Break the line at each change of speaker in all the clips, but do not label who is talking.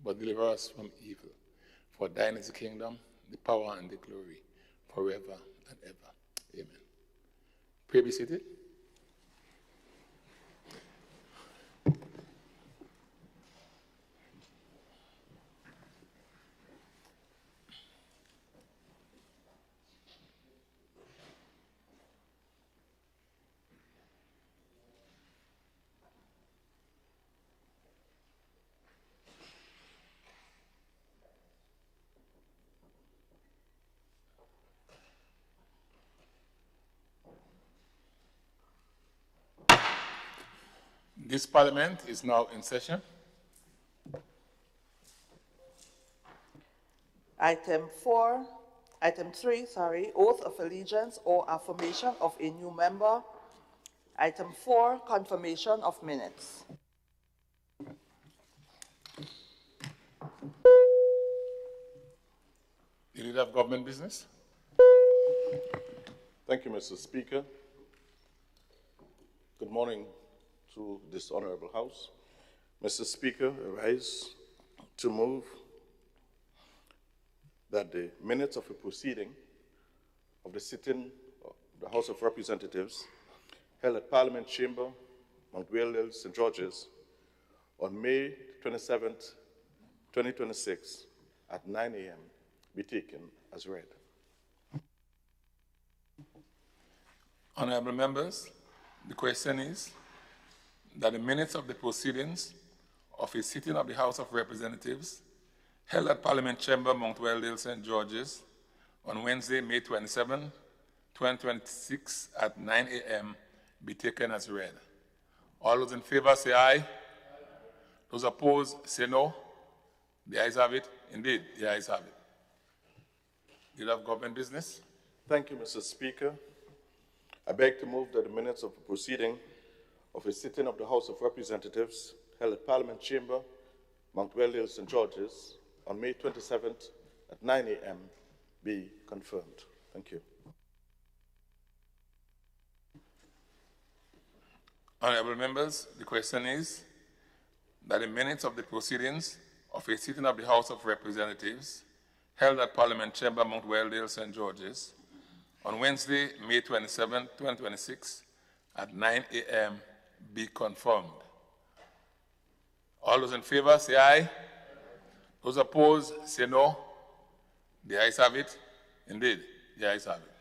but deliver us from evil. For thine is the kingdom, the power, and the glory, forever and ever. Amen. Pray be seated. This Parliament is now in session.
Item 3, oath of allegiance or affirmation of a new member. Item 4, confirmation of minutes.
The leader of government business.
Thank you, Mr. Speaker. Good morning to this Honorable House. Mr. Speaker, I rise to move that the minutes of a proceeding of the sitting of the House of Representatives held at Parliament Chamber, Mount Wales, St. George's, on May 27th, 2026 at 9 a.m. be taken as read.
Honorable members, the question is that the minutes of the proceedings of a sitting of the House of Representatives held at Parliament Chamber, Mount Wales, St. George's, on Wednesday, May 27, 2026 at 9 a.m. be taken as read. All those in favor say aye. Those opposed say no. The ayes have it. Indeed, the ayes have it. Leader of government business.
Thank you, Mr. Speaker. I beg to move that the minutes of the proceeding of a sitting of the House of Representatives held at Parliament Chamber, Mount Wales, St. George's, on May 27th at 9 a.m. be confirmed. Thank you.
Honorable members, the question is that the minutes of the proceedings of a sitting of the House of Representatives held at Parliament Chamber, Mount Wales, St. George's, on Wednesday, May 27, 2026, at 9 a.m. be confirmed. All those in favor say aye. Those opposed say no. The ayes have it. Indeed, the ayes have it.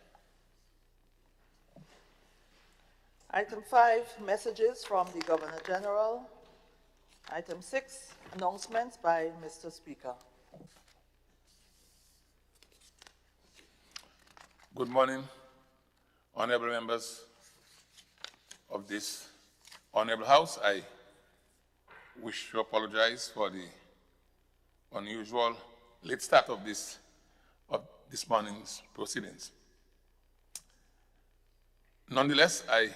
Item 5, messages from the Governor General. Item 6, announcements by Mr. Speaker.
Good morning, honorable members of this honorable House. I wish to apologize for the unusual late start of this morning's proceedings. Nonetheless, I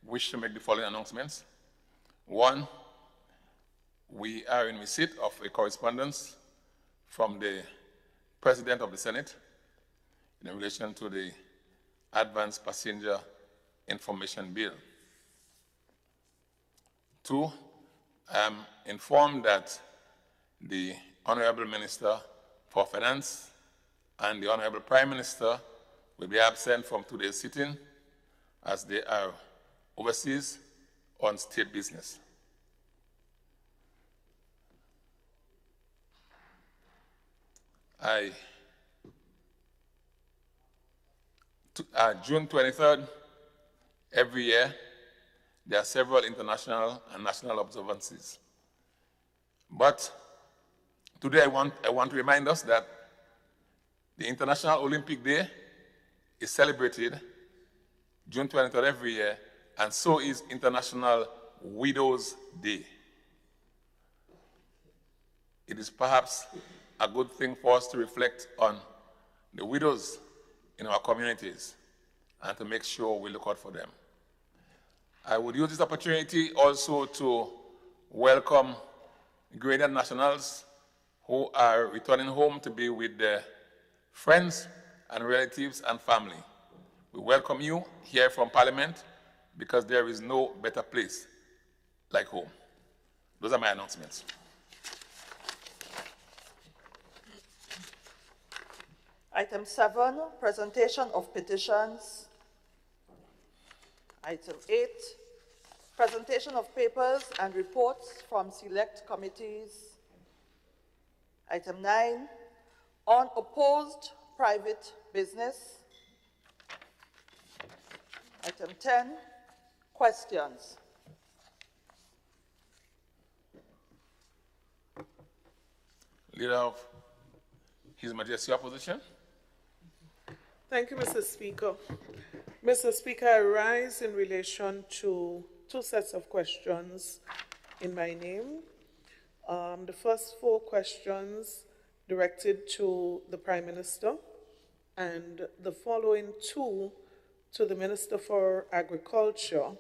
wish to make the following announcements. One, we are in receipt of a correspondence from the President of the Senate in relation to the Advanced Passenger Information Bill. Two, I am informed that the Honorable Minister for Finance and the Honorable Prime Minister will be absent from today's sitting as they are overseas on state business. June 23rd, every year, there are several international and national observances. But today I want to remind us that the International Olympic Day is celebrated June 23rd every year, and so is International Widows' Day. It is perhaps a good thing for us to reflect on the widows in our communities and to make sure we look out for them. I would use this opportunity also to welcome Grenadian nationals who are returning home to be with their friends and relatives and family. We welcome you here from Parliament because there is no better place like home. Those are my announcements.
Item 7, presentation of petitions. Item 8, presentation of papers and reports from select committees. Item 9, unopposed private business. Item 10, questions.
Leader of His Majesty Opposition.
Thank you, Mr. Speaker. Mr. Speaker, I rise in relation to two sets of questions in my name. The first 4 questions directed to the Prime Minister, and the following 2 to the Minister for Agriculture.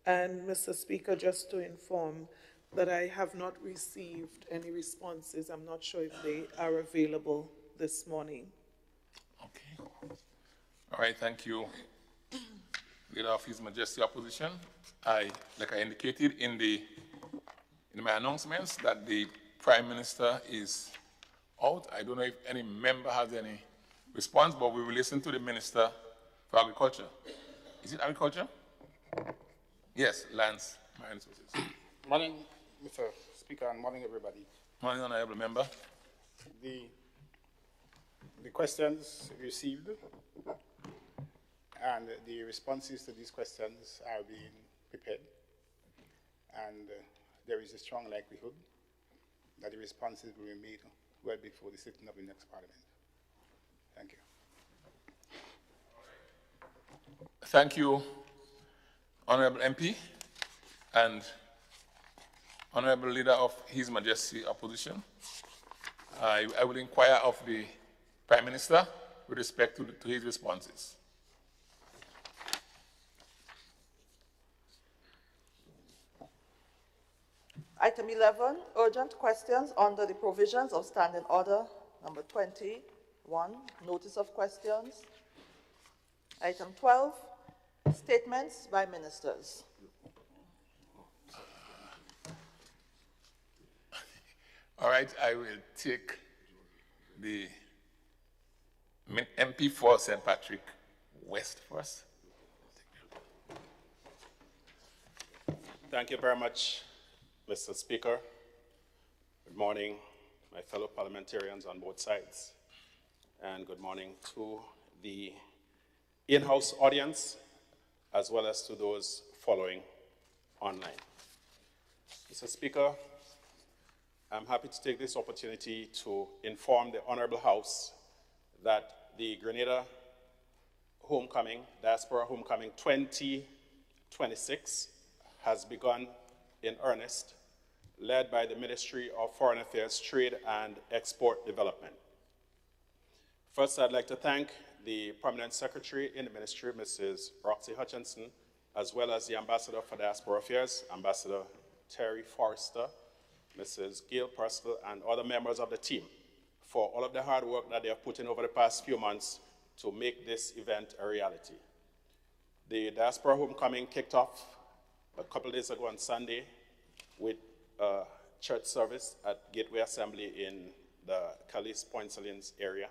And Mr. Speaker, just to inform that I have not received any responses. I'm not sure if they are available this morning.
Okay. All right, thank you. Leader of His Majesty Opposition. Like I indicated in my announcements, that the Prime Minister is out. I don't know if any member has any response, but we will listen to the Minister for Agriculture. Is it Agriculture? Yes, Lands, Marine Resources.
Morning, Mr. Speaker, and morning, everybody.
Morning, Honorable Member.
The questions received and the responses to these questions are being prepared, and there is a strong likelihood that the responses will be made well before the sitting of the next Parliament. Thank you.
Thank you, Honorable MP and Honorable Leader of His Majesty Opposition. I will inquire of the Prime Minister with respect to his responses.
Item 11, urgent questions under the provisions of Standing Order number 21, notice of questions. Item 12, statements by ministers.
All right, I will take the MP for St. Patrick West first.
Thank you very much, Mr. Speaker. Good morning, my fellow parliamentarians on both sides, and good morning to the in-house audience, as well as to those following online. Mr. Speaker, I'm happy to take this opportunity to inform the Honorable House that the Grenada Homecoming, Diaspora Homecoming 2026 has begun in earnest, led by the Ministry of Foreign Affairs, Trade and Export Development. First, I'd like to thank the Permanent Secretary in the Ministry, Mrs. Roxy Hutchinson, as well as the Ambassador for Diaspora Affairs, Ambassador Terry Forrester, Mrs. Gail Purcell, and other members of the team for all of the hard work that they have put in over the past few months to make this event a reality. The Diaspora Homecoming kicked off a couple of days ago on Sunday with a church service at Gateway Assembly in the Calais Point Salines area.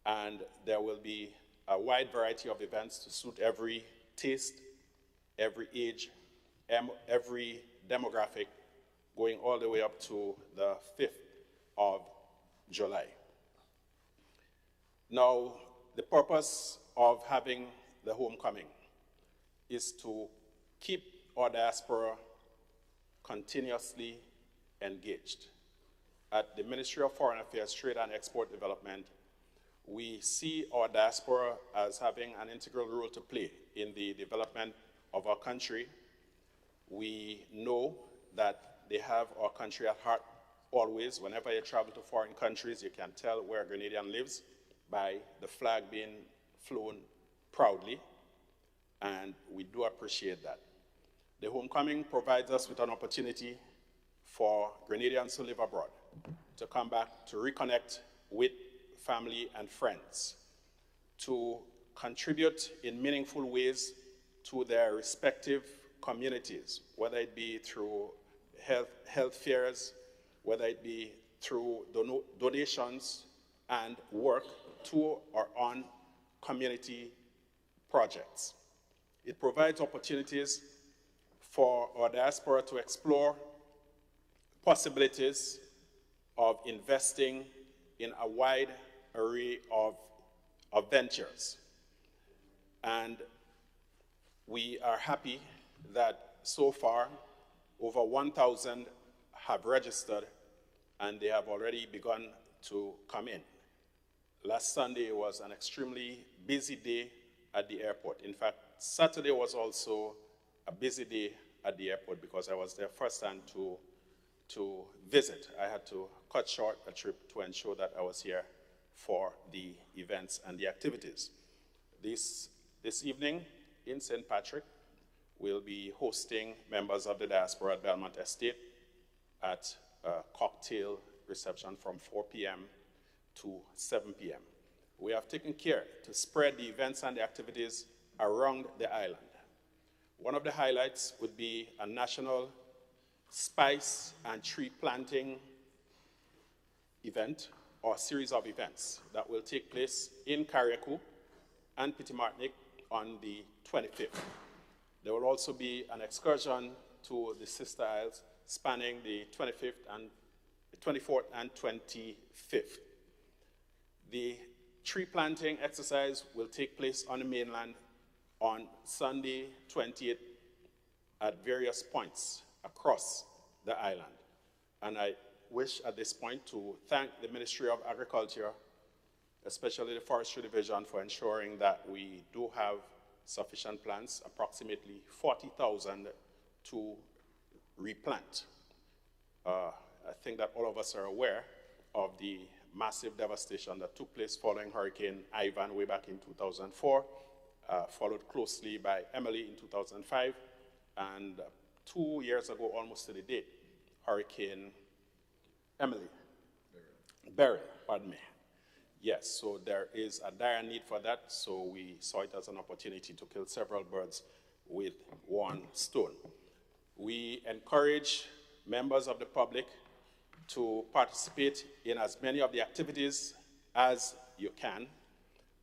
And there will be a wide variety of events to suit every taste, every age, every demographic, going all the way up to the 5th of July. Now, the purpose of having the homecoming is to keep our diaspora continuously engaged. At the Ministry of Foreign Affairs, Trade and Export Development, we see our diaspora as having an integral role to play in the development of our country. We know that they have our country at heart always. Whenever you travel to foreign countries, you can tell where a Grenadian lives by the flag being flown proudly, and we do appreciate that. The homecoming provides us with an opportunity for Grenadians who live abroad to come back to reconnect with family and friends, to contribute in meaningful ways to their respective communities, whether it be through health fairs, whether it be through donations and work to or on community projects. It provides opportunities for our diaspora to explore possibilities of investing in a wide array of ventures. And we are happy that so far over 1,000 have registered and they have already begun to come in. Last Sunday was an extremely busy day at the airport. In fact, Saturday was also a busy day at the airport because I was there first time to visit. I had to cut short a trip to ensure that I was here for the events and the activities. This evening in St. Patrick, we'll be hosting members of the diaspora at Belmont Estate at a cocktail reception from 4 p.m. to 7 p.m. We have taken care to spread the events and the activities around the island. One of the highlights would be a national spice and tree planting event or series of events that will take place in Carriacou and Petit Martinique on the 25th. There will also be an excursion to the Sister Isles spanning the 24th and 25th. The tree planting exercise will take place on the mainland on Sunday 20th at various points across the island. And I wish at this point to thank the Ministry of Agriculture, especially the Forestry Division, for ensuring that we do have sufficient plants, approximately 40,000 to replant. I think that all of us are aware of the massive devastation that took place following Hurricane Ivan way back in 2004, followed closely by Emily in 2005, and 2 years ago, almost to the date, Hurricane Beryl, pardon me. Yes, so there is a dire need for that, so we saw it as an opportunity to kill several birds with one stone. We encourage members of the public to participate in as many of the activities as you can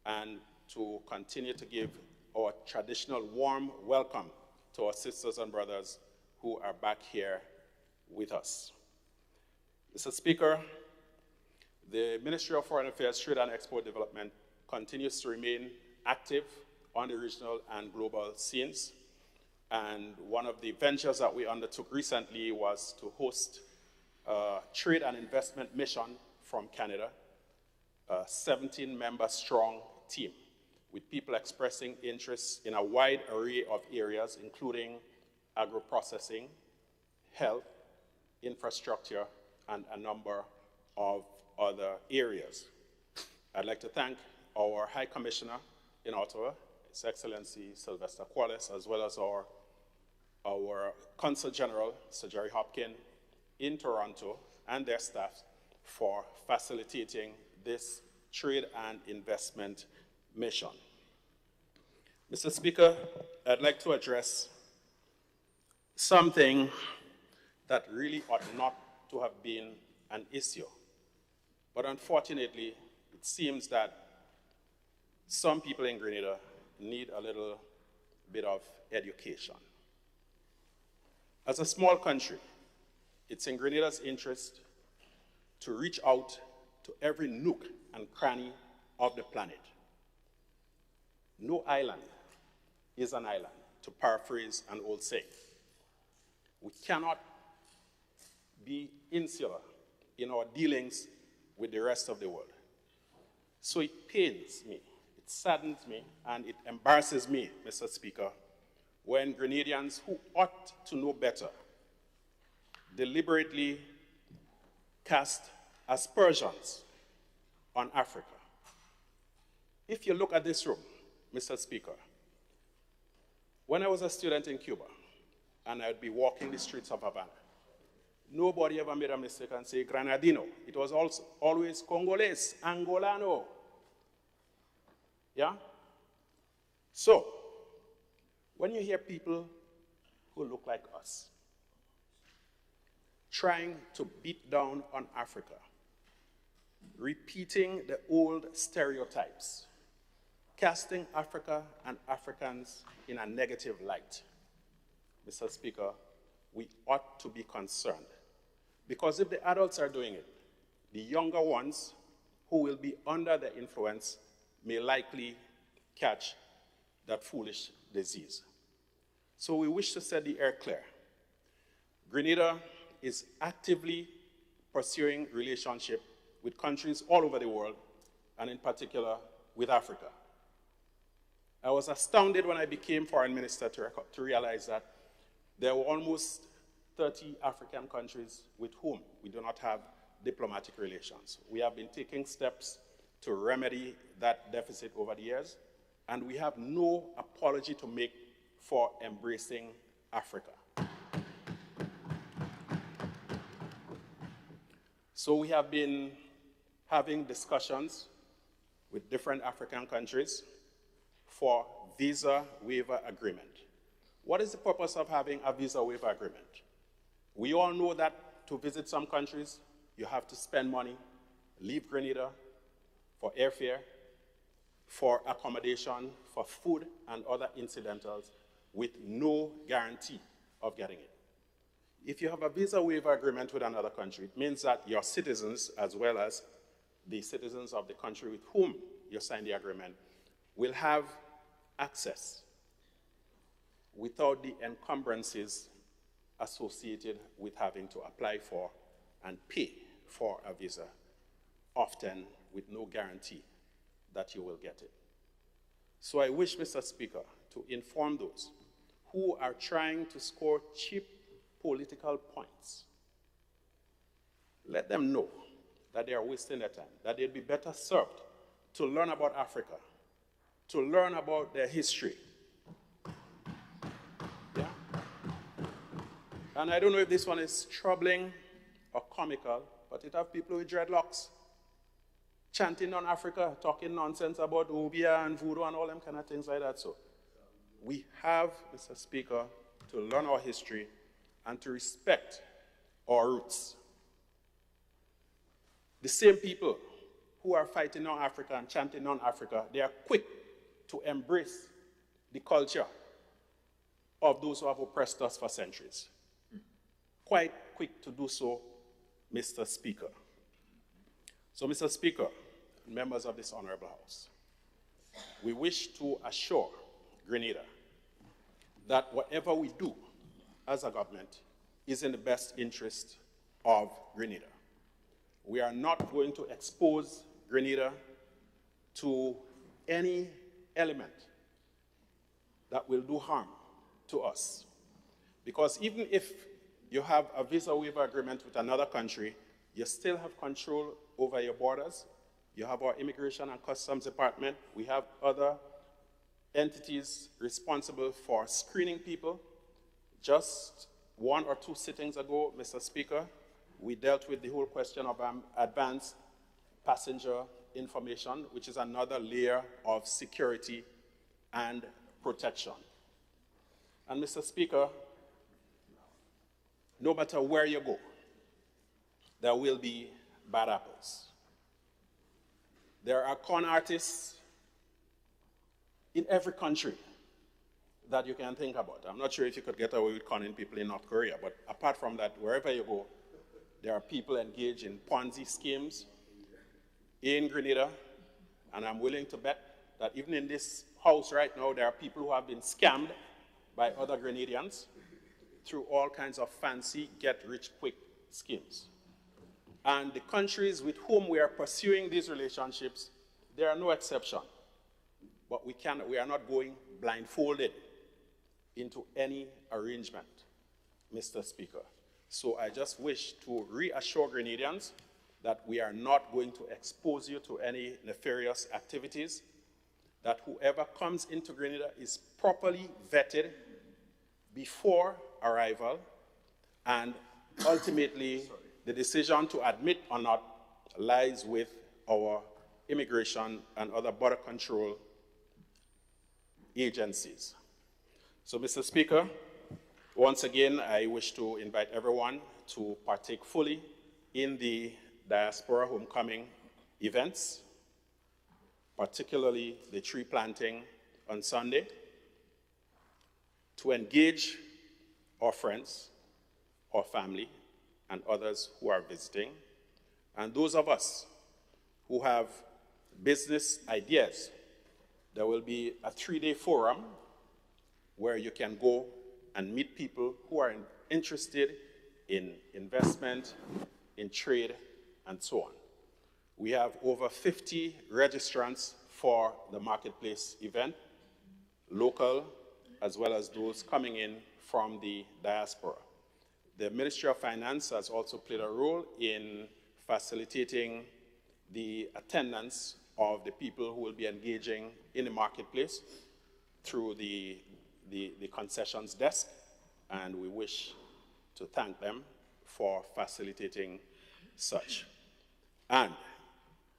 and to continue to give our traditional warm welcome to our sisters and brothers who are back here with us. Mr. Speaker, the Ministry of Foreign Affairs, Trade and Export Development continues to remain active on the regional and global scenes. And one of the ventures that we undertook recently was to host a trade and investment mission from Canada, a 17-member strong team with people expressing interest in a wide array of areas, including agro-processing, health, infrastructure, and a number of other areas. I'd like to thank our High Commissioner in Ottawa, His Excellency Sylvester Quallis, as well as our Consul General, Sir Jerry Hopkin, in Toronto, and their staff for facilitating this trade and investment mission. Mr. Speaker, I'd like to address something that really ought not to have been an issue. But unfortunately, it seems that some people in Grenada need a little bit of education. As a small country, it's in Grenada's interest to reach out to every nook and cranny of the planet. No island is an island, to paraphrase an old saying. We cannot be insular in our dealings with the rest of the world. So it pains me, it saddens me, and it embarrasses me, Mr. Speaker, when Grenadians who ought to know better deliberately cast aspersions on Africa. If you look at this room, Mr. Speaker, when I was a student in Cuba, and I would be walking the streets of Havana, nobody ever made a mistake and say Granadino. It was also always Congolese, Angolano. Yeah? So, when you hear people who look like us trying to beat down on Africa, repeating the old stereotypes, casting Africa and Africans in a negative light. Mr. Speaker, we ought to be concerned, because if the adults are doing it, the younger ones who will be under the influence may likely catch that foolish disease. So we wish to set the air clear. Grenada is actively pursuing relationship with countries all over the world, and in particular with Africa. I was astounded when I became foreign minister to realize that there were almost 30 African countries with whom we do not have diplomatic relations. We have been taking steps to remedy that deficit over the years, and we have no apology to make for embracing Africa. So we have been having discussions with different African countries for visa waiver agreement. What is the purpose of having a visa waiver agreement? We all know that to visit some countries, you have to spend money, leave Grenada for airfare, for accommodation, for food and other incidentals with no guarantee of getting it. If you have a visa waiver agreement with another country, it means that your citizens, as well as the citizens of the country with whom you sign the agreement, will have access without the encumbrances associated with having to apply for and pay for a visa, often with no guarantee that you will get it. So I wish, Mr. Speaker, to inform those who are trying to score cheap political points. Let them know that they are wasting their time, that they'd be better served to learn about Africa, to learn about their history. Yeah? And I don't know if this one is troubling or comical, but it have people with dreadlocks chanting on Africa, talking nonsense about Obia and voodoo and all them kind of things like that. So we have, Mr. Speaker, to learn our history and to respect our roots. The same people who are fighting on Africa and chanting on Africa, they are quick to embrace the culture of those who have oppressed us for centuries. Quite quick to do so, Mr. Speaker. So, Mr. Speaker, members of this Honorable House, we wish to assure Grenada that whatever we do as a government is in the best interest of Grenada. We are not going to expose Grenada to any element that will do harm to us. Because even if you have a visa waiver agreement with another country, you still have control over your borders. You have our Immigration and Customs Department. We have other entities responsible for screening people. Just 1 or 2 sittings ago, Mr. Speaker, we dealt with the whole question of advanced passenger information, which is another layer of security and protection. And Mr. Speaker, no matter where you go, there will be bad apples. There are con artists in every country that you can think about. I'm not sure if you could get away with conning people in North Korea, but apart from that, wherever you go, there are people engaged in Ponzi schemes in Grenada, and I'm willing to bet that even in this house right now, there are people who have been scammed by other Grenadians through all kinds of fancy get-rich-quick schemes. And the countries with whom we are pursuing these relationships, there are no exception. But we are not going blindfolded into any arrangement, Mr. Speaker. So I just wish to reassure Grenadians that we are not going to expose you to any nefarious activities, that whoever comes into Grenada is properly vetted before arrival, and ultimately the decision to admit or not lies with our immigration and other border control agencies. So, Mr. Speaker, once again, I wish to invite everyone to partake fully in the Diaspora Homecoming events, particularly the tree planting on Sunday, to engage our friends, our family, and others who are visiting, and those of us who have business ideas. There will be a 3-day forum where you can go and meet people who are interested in investment, in trade, and so on. We have over 50 registrants for the marketplace event, local as well as those coming in from the diaspora. The Ministry of Finance has also played a role in facilitating the attendance of the people who will be engaging in the marketplace through the concessions desk, and we wish to thank them for facilitating such. And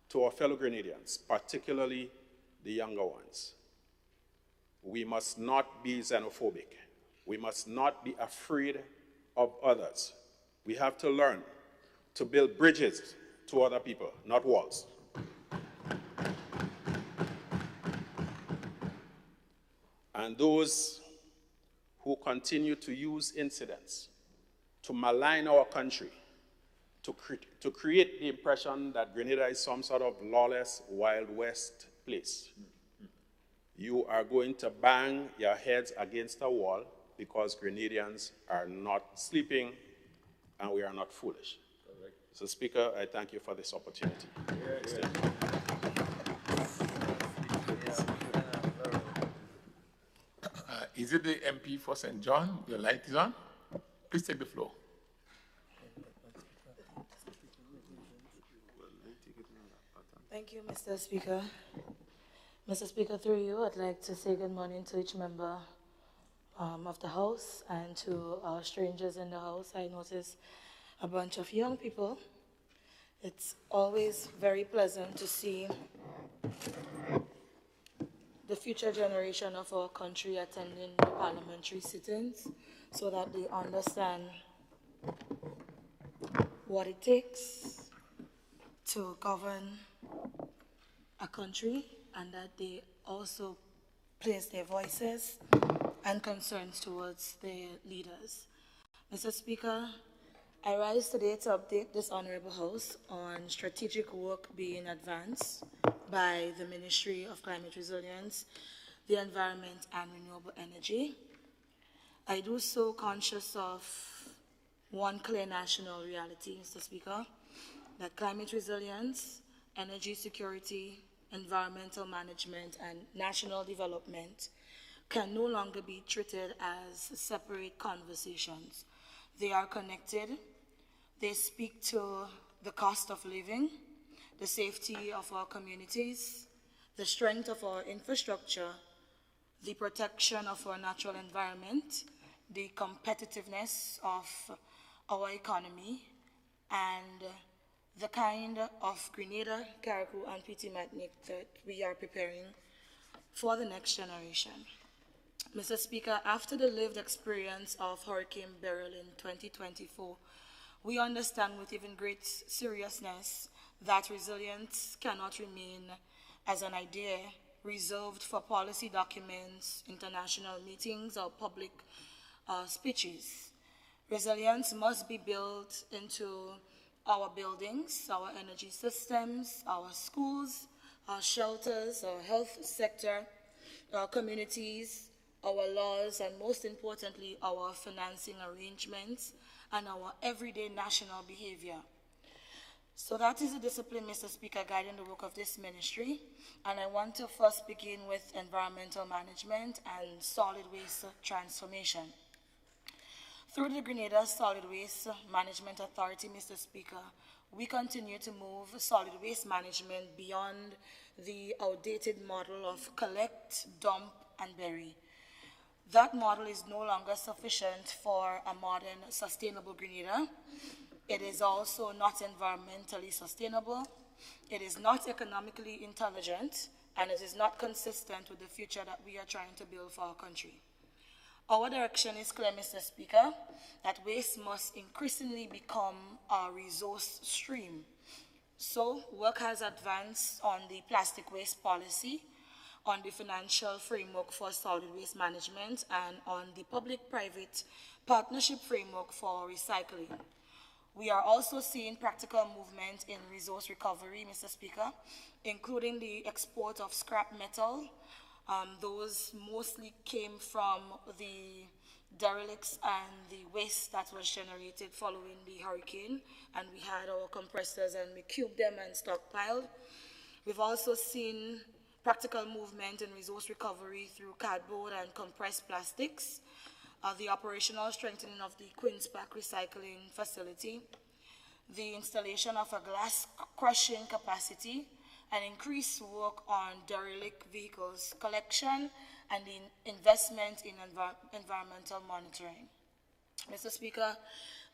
to our fellow Grenadians, particularly the younger ones, we must not be xenophobic. We must not be afraid of others. We have to learn to build bridges to other people, not walls. And those who continue to use incidents to malign our country, to create the impression that Grenada is some sort of lawless Wild West place, you are going to bang your heads against a wall because Grenadians are not sleeping and we are not foolish. Correct. So, Speaker, I thank you for this opportunity.
Is it the MP for St. John? Your light is on. Please take the floor.
Thank you, Mr. Speaker. Mr. Speaker, through you, I'd like to say good morning to each member of the House and to our strangers in the House. I notice a bunch of young people. It's always very pleasant to see the future generation of our country attending the parliamentary sittings so that they understand what it takes to govern a country, and that they also place their voices and concerns towards their leaders. Mr. Speaker, I rise today to update this Honorable House on strategic work being advanced by the Ministry of Climate Resilience, the Environment and Renewable Energy. I do so conscious of one clear national reality, Mr. Speaker, that climate resilience, energy security, environmental management, and national development can no longer be treated as separate conversations. They are connected. They speak to the cost of living, the safety of our communities, the strength of our infrastructure, the protection of our natural environment, the competitiveness of our economy, and the kind of Grenada, Carriacou, and PT Martinique that we are preparing for the next generation. Mr. Speaker, after the lived experience of Hurricane Beryl in 2024, we understand with even great seriousness that resilience cannot remain as an idea reserved for policy documents, international meetings, or public speeches. Resilience must be built into our buildings, our energy systems, our schools, our shelters, our health sector, our communities, our laws, and most importantly, our financing arrangements and our everyday national behavior. So that is the discipline, Mr. Speaker, guiding the work of this ministry. And I want to first begin with environmental management and solid waste transformation. Through the Grenada Solid Waste Management Authority, Mr. Speaker, we continue to move solid waste management beyond the outdated model of collect, dump, and bury. That model is no longer sufficient for a modern, sustainable Grenada. It is also not environmentally sustainable. It is not economically intelligent, and it is not consistent with the future that we are trying to build for our country. Our direction is clear, Mr. Speaker, that waste must increasingly become a resource stream So, work has advanced on the plastic waste policy, on the financial framework for solid waste management, and on the public-private partnership framework for recycling. We are also seeing practical movement in resource recovery, Mr. Speaker, including the export of scrap metal. Those mostly came from the derelicts and the waste that was generated following the hurricane, and we had our compressors and we cubed them and stockpiled. We've also seen practical movement in resource recovery through cardboard and compressed plastics, the operational strengthening of the Queen's Park recycling facility, the installation of a glass crushing capacity, and increased work on derelict vehicles collection and the investment in environmental monitoring. Mr. Speaker,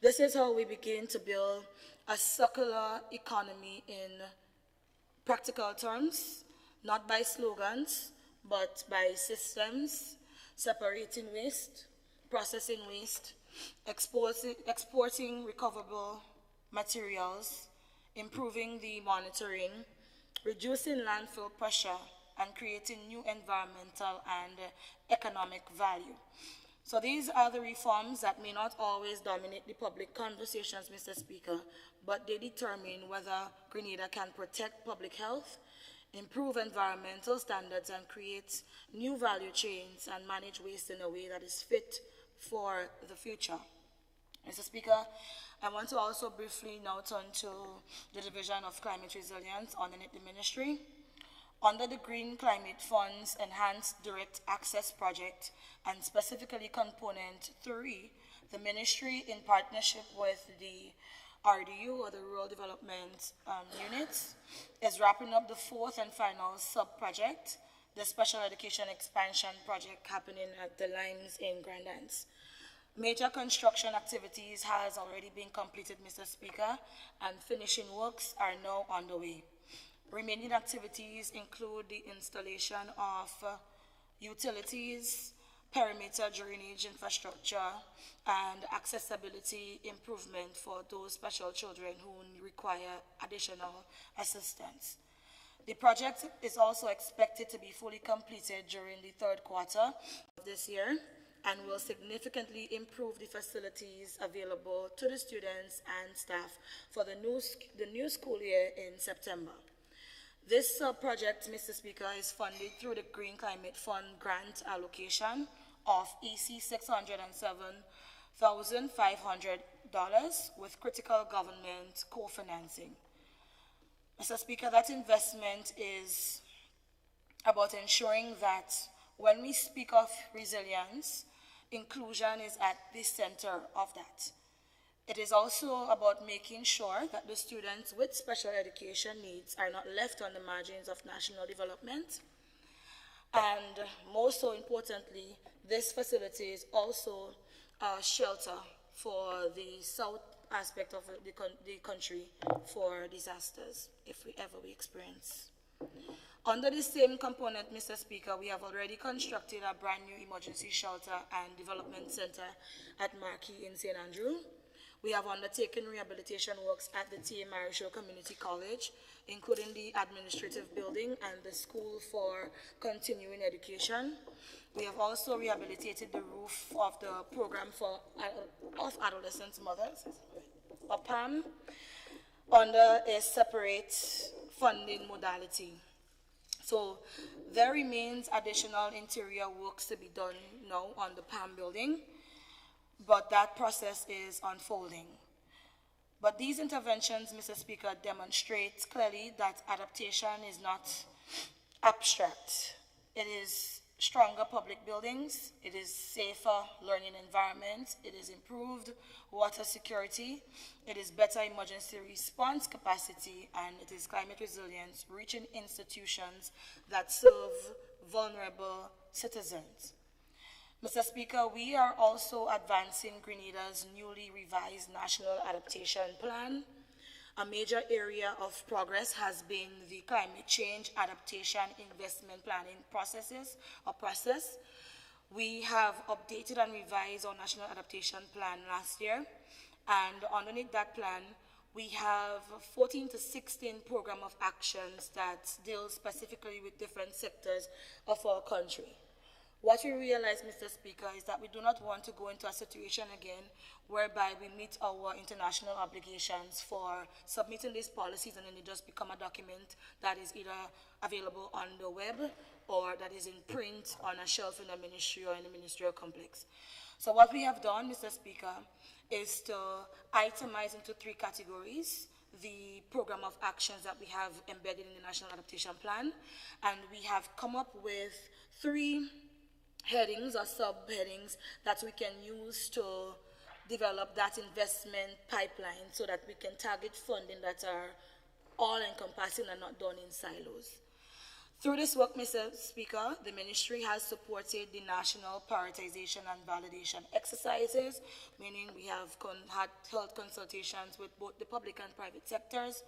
this is how we begin to build a circular economy in practical terms, not by slogans, but by systems, separating waste, processing waste, exporting recoverable materials, improving the monitoring, reducing landfill pressure, and creating new environmental and economic value. So these are the reforms that may not always dominate the public conversations, Mr. Speaker, but they determine whether Grenada can protect public health, improve environmental standards, and create new value chains and manage waste in a way that is fit for the future. Mr. Speaker, I want to also briefly now turn to the Division of Climate Resilience underneath the ministry. Under the Green Climate Fund's Enhanced Direct Access Project, and specifically Component 3, the ministry, in partnership with the RDU, or the Rural Development Units, is wrapping up the fourth and final sub-project, the Special Education Expansion Project happening at the Limes in Grand Anse. Major construction activities has already been completed, Mr. Speaker, and finishing works are now underway. Remaining activities include the installation of utilities, perimeter drainage infrastructure, and accessibility improvement for those special children who require additional assistance. The project is also expected to be fully completed during the third quarter of this year and will significantly improve the facilities available to the students and staff for the new school year in September. This project, Mr. Speaker, is funded through the Green Climate Fund grant allocation of EC $607,500 with critical government co-financing. Mr. Speaker, that investment is about ensuring that when we speak of resilience, inclusion is at the center of that. It is also about making sure that the students with special education needs are not left on the margins of national development. And most so importantly, this facility is also a shelter for the south aspect of the country for disasters, if we ever experience. Under the same component, Mr. Speaker, we have already constructed a brand new emergency shelter and development center at Marquis in St. Andrew. We have undertaken rehabilitation works at the T.A. Marichaud Community College, including the administrative building and the school for continuing education. We have also rehabilitated the roof of the program of adolescent mothers, or PAM, under a separate funding modality. So there remains additional interior works to be done now on the PAM building, but that process is unfolding. But these interventions, Mr. Speaker, demonstrate clearly that adaptation is not abstract. It is stronger public buildings, it is safer learning environments, it is improved water security, it is better emergency response capacity, and it is climate resilience, reaching institutions that serve vulnerable citizens. Mr. Speaker, we are also advancing Grenada's newly revised National Adaptation Plan. A major area of progress has been the Climate Change Adaptation Investment Planning process. We have updated and revised our National Adaptation Plan last year, and underneath that plan, We have 14 to 16 program of actions that deal specifically with different sectors of our country. What we realize, Mr. Speaker, is that we do not want to go into a situation again whereby we meet our international obligations for submitting these policies and then they just become a document that is either available on the web or that is in print on a shelf in a ministry or in the ministerial complex. So what we have done, Mr. Speaker, is to itemize into 3 categories the program of actions that we have embedded in the National Adaptation Plan, and we have come up with 3 headings or subheadings that we can use to develop that investment pipeline so that we can target funding that are all-encompassing and not done in silos. Through this work, Mr. Speaker, the ministry has supported the national prioritization and validation exercises, meaning we have held consultations with both the public and private sectors.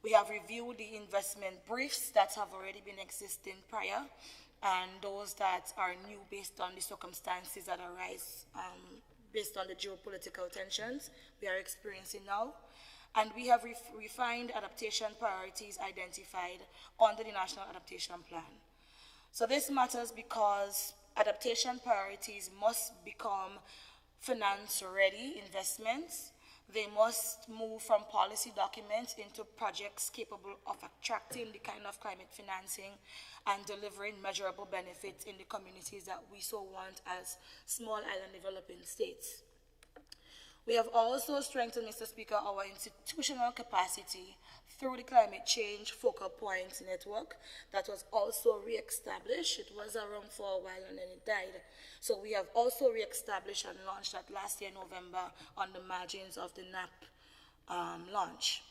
We have reviewed the investment briefs that have already been existing prior, and those that are new based on the circumstances that arise based on the geopolitical tensions we are experiencing now. And we have refined adaptation priorities identified under the National Adaptation Plan. So this matters because adaptation priorities must become finance-ready investments. They must move from policy documents into projects capable of attracting the kind of climate financing and delivering measurable benefits in the communities that we so want as small island developing states. We have also strengthened, Mr. Speaker, our institutional capacity through the Climate Change Focal Points Network that was also re-established. It was around for a while and then it died. So we have also re-established and launched that last year, November, on the margins of the NAP launch.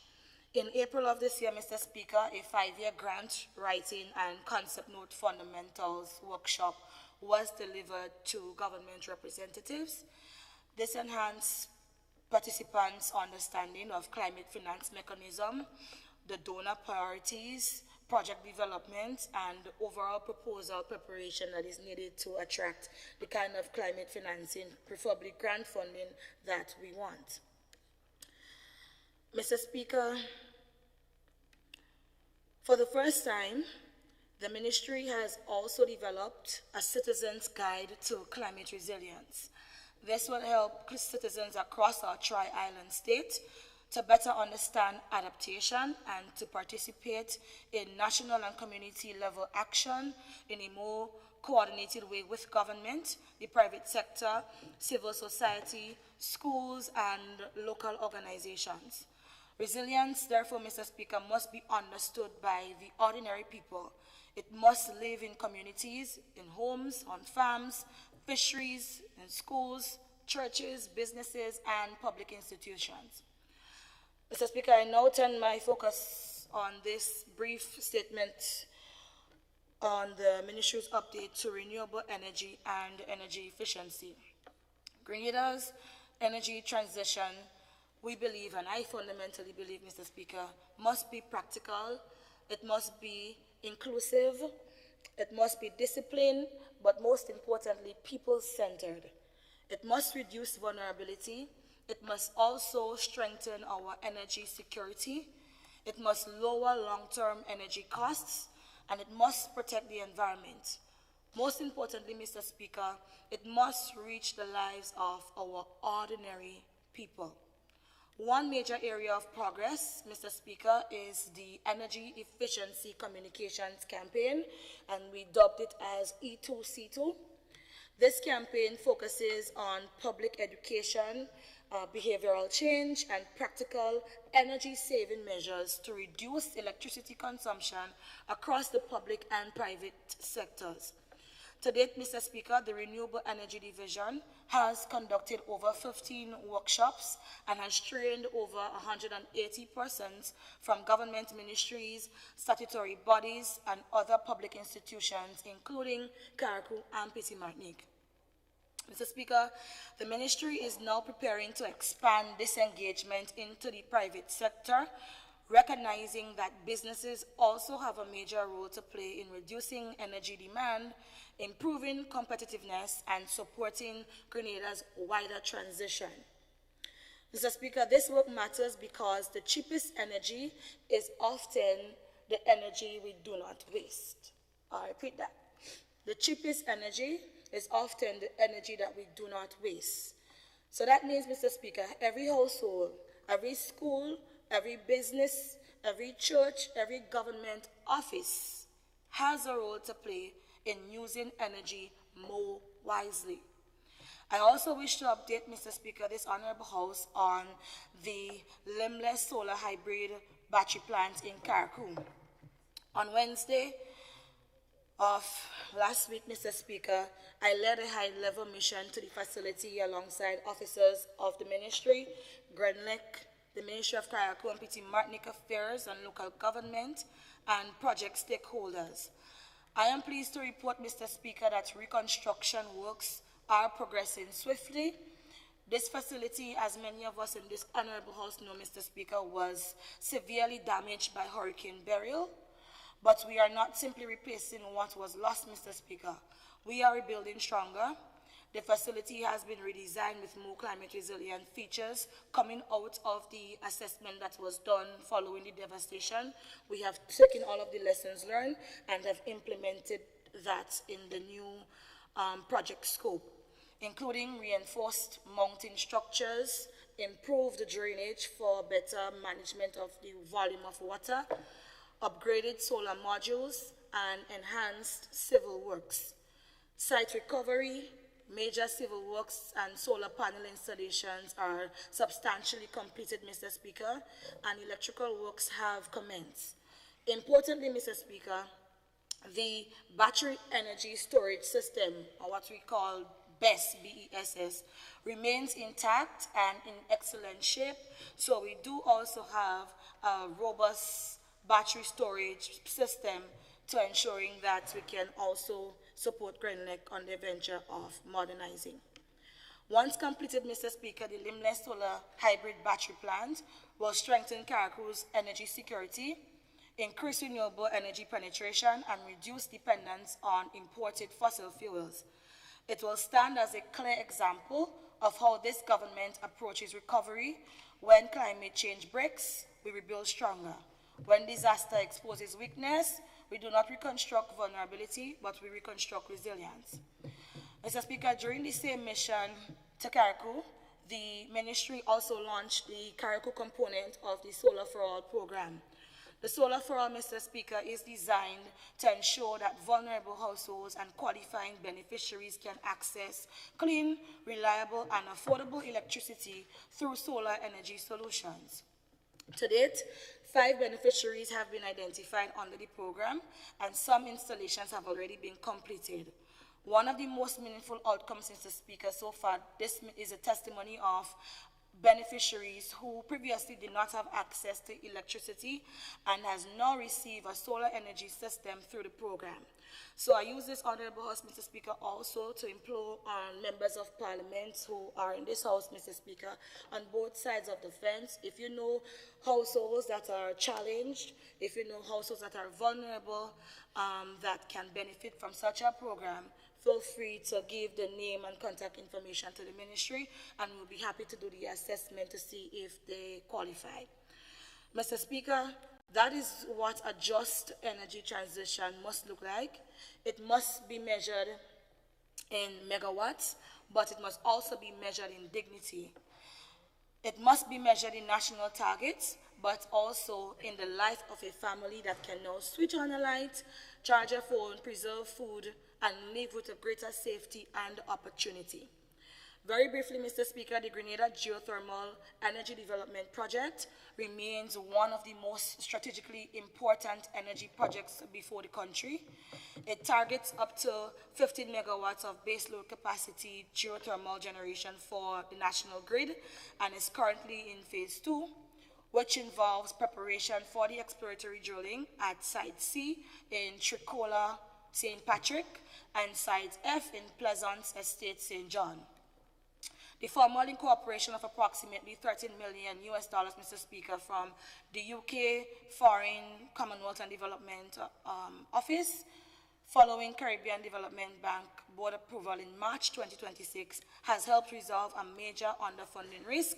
In April of this year, Mr. Speaker, a 5-year grant writing and concept note fundamentals workshop was delivered to government representatives. This enhanced participants' understanding of climate finance mechanism, the donor priorities, project development, and overall proposal preparation that is needed to attract the kind of climate financing, preferably grant funding, that we want. Mr. Speaker, for the first time, the ministry has also developed a citizen's guide to climate resilience. This will help citizens across our tri-island state to better understand adaptation and to participate in national and community level action in a more coordinated way with government, the private sector, civil society, schools, and local organizations. Resilience, therefore, Mr. Speaker, must be understood by the ordinary people. It must live in communities, in homes, on farms, fisheries, in schools, churches, businesses, and public institutions. Mr. Speaker, I now turn my focus on this brief statement on the Ministry's update to renewable energy and energy efficiency. Grenada's energy transition, we believe, and I fundamentally believe, Mr. Speaker, must be practical, it must be inclusive, it must be disciplined, but most importantly, people-centered. It must reduce vulnerability. It must also strengthen our energy security. It must lower long-term energy costs, and it must protect the environment. Most importantly, Mr. Speaker, it must reach the lives of our ordinary people. One major area of progress, Mr. Speaker, is the Energy Efficiency Communications Campaign, and we dubbed it as E2C2. This campaign focuses on public education, behavioral change, and practical energy-saving measures to reduce electricity consumption across the public and private sectors. To date, Mr. Speaker, the Renewable Energy Division has conducted over 15 workshops and has trained over 180 persons from government ministries, statutory bodies, and other public institutions, including Carriacou and Petit Martinique. Mr. Speaker, the ministry is now preparing to expand this engagement into the private sector, recognizing that businesses also have a major role to play in reducing energy demand, improving competitiveness, and supporting Grenada's wider transition. Mr. Speaker, this work matters because the cheapest energy is often the energy we do not waste. I repeat that. The cheapest energy is often the energy that we do not waste. So that means, Mr. Speaker, every household, every school, every business, every church, every government office has a role to play in using energy more wisely. I also wish to update, Mr. Speaker, this Honorable House on the limbless solar hybrid battery plant in Carriacou. On Wednesday of last week, Mr. Speaker, I led a high-level mission to the facility alongside officers of the ministry, GRENLEC, the Ministry of Carriacou and Petite Martinique Affairs and Local Government, and project stakeholders. I am pleased to report, Mr. Speaker, that reconstruction works are progressing swiftly. This facility, as many of us in this Honorable House know, Mr. Speaker, was severely damaged by Hurricane Beryl. But we are not simply replacing what was lost, Mr. Speaker. We are rebuilding stronger. The facility has been redesigned with more climate resilient features coming out of the assessment that was done following the devastation. We have taken all of the lessons learned and have implemented that in the new project scope, including reinforced mounting structures, improved drainage for better management of the volume of water, upgraded solar modules, and enhanced civil works. Site recovery, major civil works and solar panel installations are substantially completed, Mr. Speaker, and electrical works have commenced. Importantly, Mr. Speaker, the battery energy storage system, or what we call BESS, B-E-S-S, remains intact and in excellent shape. So we do also have a robust battery storage system to ensuring that we can also support GRENLEC on the venture of modernizing. Once completed, Mr. Speaker, the limbless solar hybrid battery plant will strengthen Carriacou's energy security, increase renewable energy penetration, and reduce dependence on imported fossil fuels. It will stand as a clear example of how this government approaches recovery. When climate change breaks, we rebuild stronger. When disaster exposes weakness, we do not reconstruct vulnerability, but we reconstruct resilience. Mr. Speaker, during the same mission to Carriacou, the ministry also launched the Carriacou component of the Solar for All program. The Solar for All, Mr. Speaker, is designed to ensure that vulnerable households and qualifying beneficiaries can access clean, reliable, and affordable electricity through solar energy solutions. To date, 5 beneficiaries have been identified under the program, and some installations have already been completed. One of the most meaningful outcomes, Mr. Speaker, so far, this is a testimony of beneficiaries who previously did not have access to electricity and has now received a solar energy system through the program. So I use this Honorable House, Mr. Speaker, also to implore members of Parliament who are in this House, Mr. Speaker, on both sides of the fence. If you know households that are challenged, if you know households that are vulnerable, that can benefit from such a program, feel free to give the name and contact information to the ministry, and we'll be happy to do the assessment to see if they qualify. Mr. Speaker, that is what a just energy transition must look like. It must be measured in megawatts, but it must also be measured in dignity. It must be measured in national targets, but also in the life of a family that can now switch on a light, charge a phone, preserve food, and live with a greater safety and opportunity. Very briefly, Mr. Speaker, the Grenada Geothermal Energy Development Project remains one of the most strategically important energy projects before the country. It targets up to 15 megawatts of baseload capacity geothermal generation for the national grid and is currently in phase 2, which involves preparation for the exploratory drilling at Site C in Tricola, St. Patrick, and Site F in Pleasance Estate, St. John. The formal incorporation of approximately $13 million, Mr. Speaker, from the UK Foreign, Commonwealth and Development Office, following Caribbean Development Bank board approval in March 2026, has helped resolve a major underfunding risk.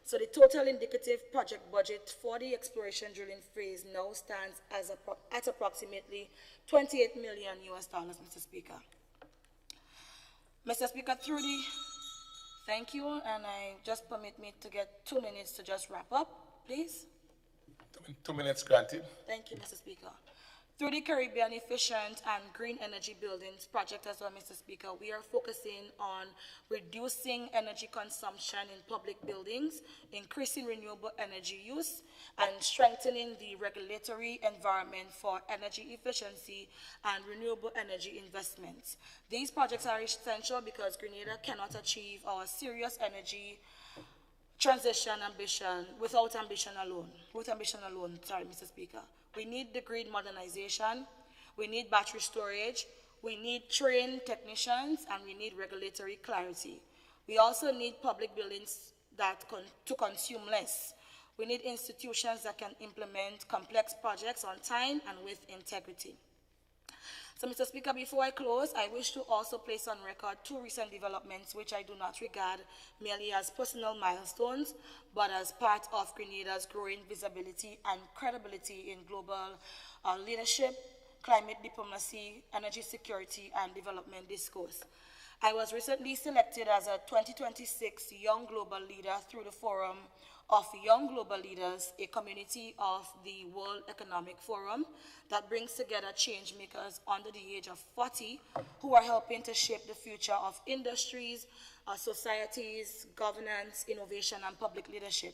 So the total indicative project budget for the exploration drilling phase now stands as at approximately $28 million US, Mr. Speaker. Mr. Speaker, thank you, and I just permit me to get 2 minutes to just wrap up, please.
2 minutes granted.
Thank you, Mr. Speaker. Through the Caribbean Efficient and Green Energy Buildings project as well, Mr. Speaker, we are focusing on reducing energy consumption in public buildings, increasing renewable energy use, and strengthening the regulatory environment for energy efficiency and renewable energy investments. These projects are essential because Grenada cannot achieve our serious energy transition ambition without ambition alone. Sorry, Mr. Speaker. We need the grid modernization, we need battery storage, we need trained technicians, and we need regulatory clarity. We also need public buildings to consume less. We need institutions that can implement complex projects on time and with integrity. So, Mr. Speaker, before I close, I wish to also place on record 2 recent developments which I do not regard merely as personal milestones, but as part of Grenada's growing visibility and credibility in global leadership, climate diplomacy, energy security, and development discourse. I was recently selected as a 2026 Young Global Leader through the Forum of Young Global Leaders, a community of the World Economic Forum that brings together change makers under the age of 40 who are helping to shape the future of industries, societies, governance, innovation, and public leadership.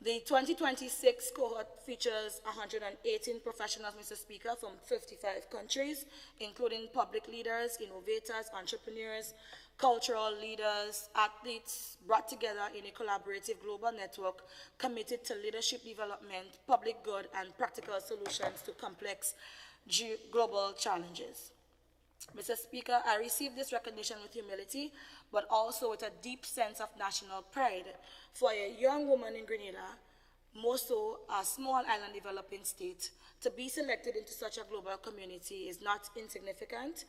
The 2026 cohort features 118 professionals, Mr. Speaker, from 55 countries, including public leaders, innovators, entrepreneurs, cultural leaders, athletes, brought together in a collaborative global network committed to leadership development, public good, and practical solutions to complex global challenges. Mr. Speaker, I receive this recognition with humility, but also with a deep sense of national pride. For a young woman in Grenada, more so a small island developing state, to be selected into such a global community is not insignificant.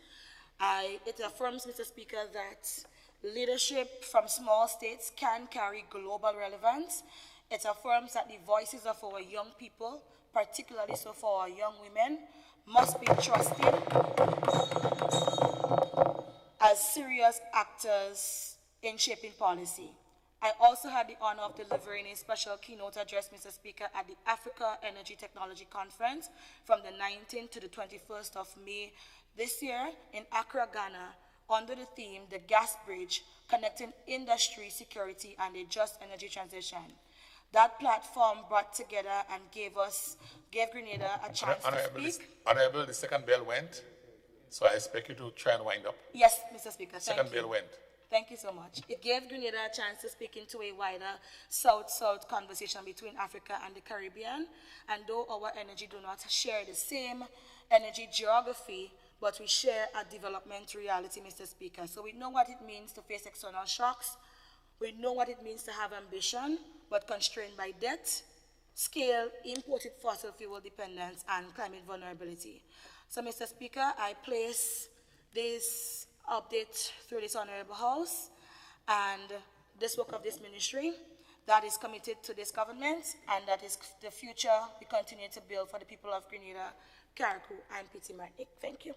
It affirms, Mr. Speaker, that leadership from small states can carry global relevance. It affirms that the voices of our young people, particularly so for our young women, must be trusted as serious actors in shaping policy. I also had the honor of delivering a special keynote address, Mr. Speaker, at the Africa Energy Technology Conference from the 19th to the 21st of May this year in Accra, Ghana, under the theme, The Gas Bridge, Connecting Industry, Security, and a Just Energy Transition. That platform brought together and gave Grenada a chance to speak.
Honorable, the second bell went, so I expect you to try and wind up.
Yes, Mr. Speaker,
Second bell went.
Thank you so much. It gave Grenada a chance to speak into a wider South-South conversation between Africa and the Caribbean. And though our energy do not share the same energy geography, but we share a development reality, Mr. Speaker. So we know what it means to face external shocks. We know what it means to have ambition, but constrained by debt, scale, imported fossil fuel dependence, and climate vulnerability. So, Mr. Speaker, I place this update through this Honorable House and this work of this ministry that is committed to this government and that is the future we continue to build for the people of Grenada, Carriacou, and Petite Martinique. Thank you.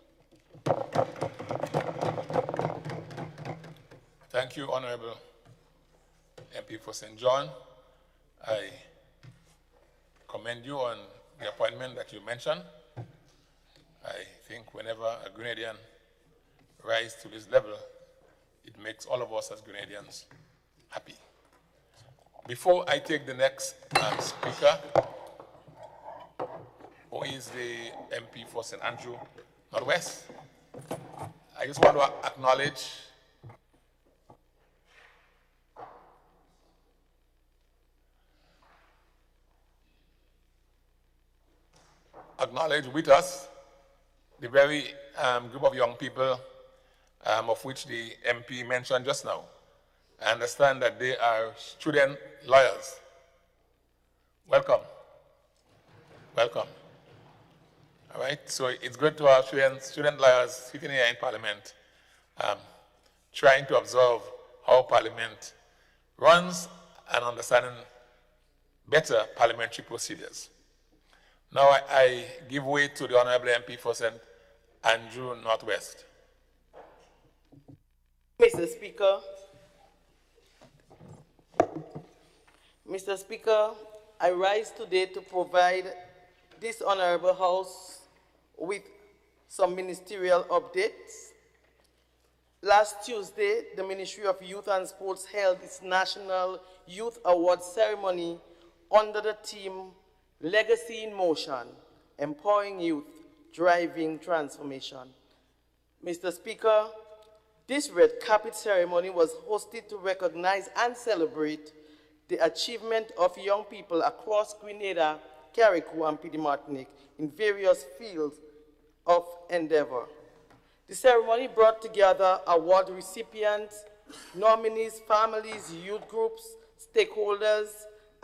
Thank you, Honorable MP for St. John. I commend you on the appointment that you mentioned. I think whenever a Grenadian rises to this level, it makes all of us as Grenadians happy. Before I take the next speaker, who is the MP for St. Andrew Northwest, I just want to acknowledge with us the very group of young people of which the MP mentioned just now. I understand that they are student lawyers. Welcome. Welcome. All right, so it's good to have student lawyers sitting here in Parliament trying to observe how Parliament runs and understanding better parliamentary procedures. Now I give way to the Honorable MP for St. Andrew Northwest.
Mr. Speaker, I rise today to provide this Honorable House with some ministerial updates. Last Tuesday, the Ministry of Youth and Sports held its National Youth Awards ceremony under the theme Legacy in Motion, Empowering Youth, Driving Transformation. Mr. Speaker, this red carpet ceremony was hosted to recognize and celebrate the achievement of young people across Grenada, Carriacou, and Petite Martinique in various fields of endeavor. The ceremony brought together award recipients, nominees, families, youth groups, stakeholders,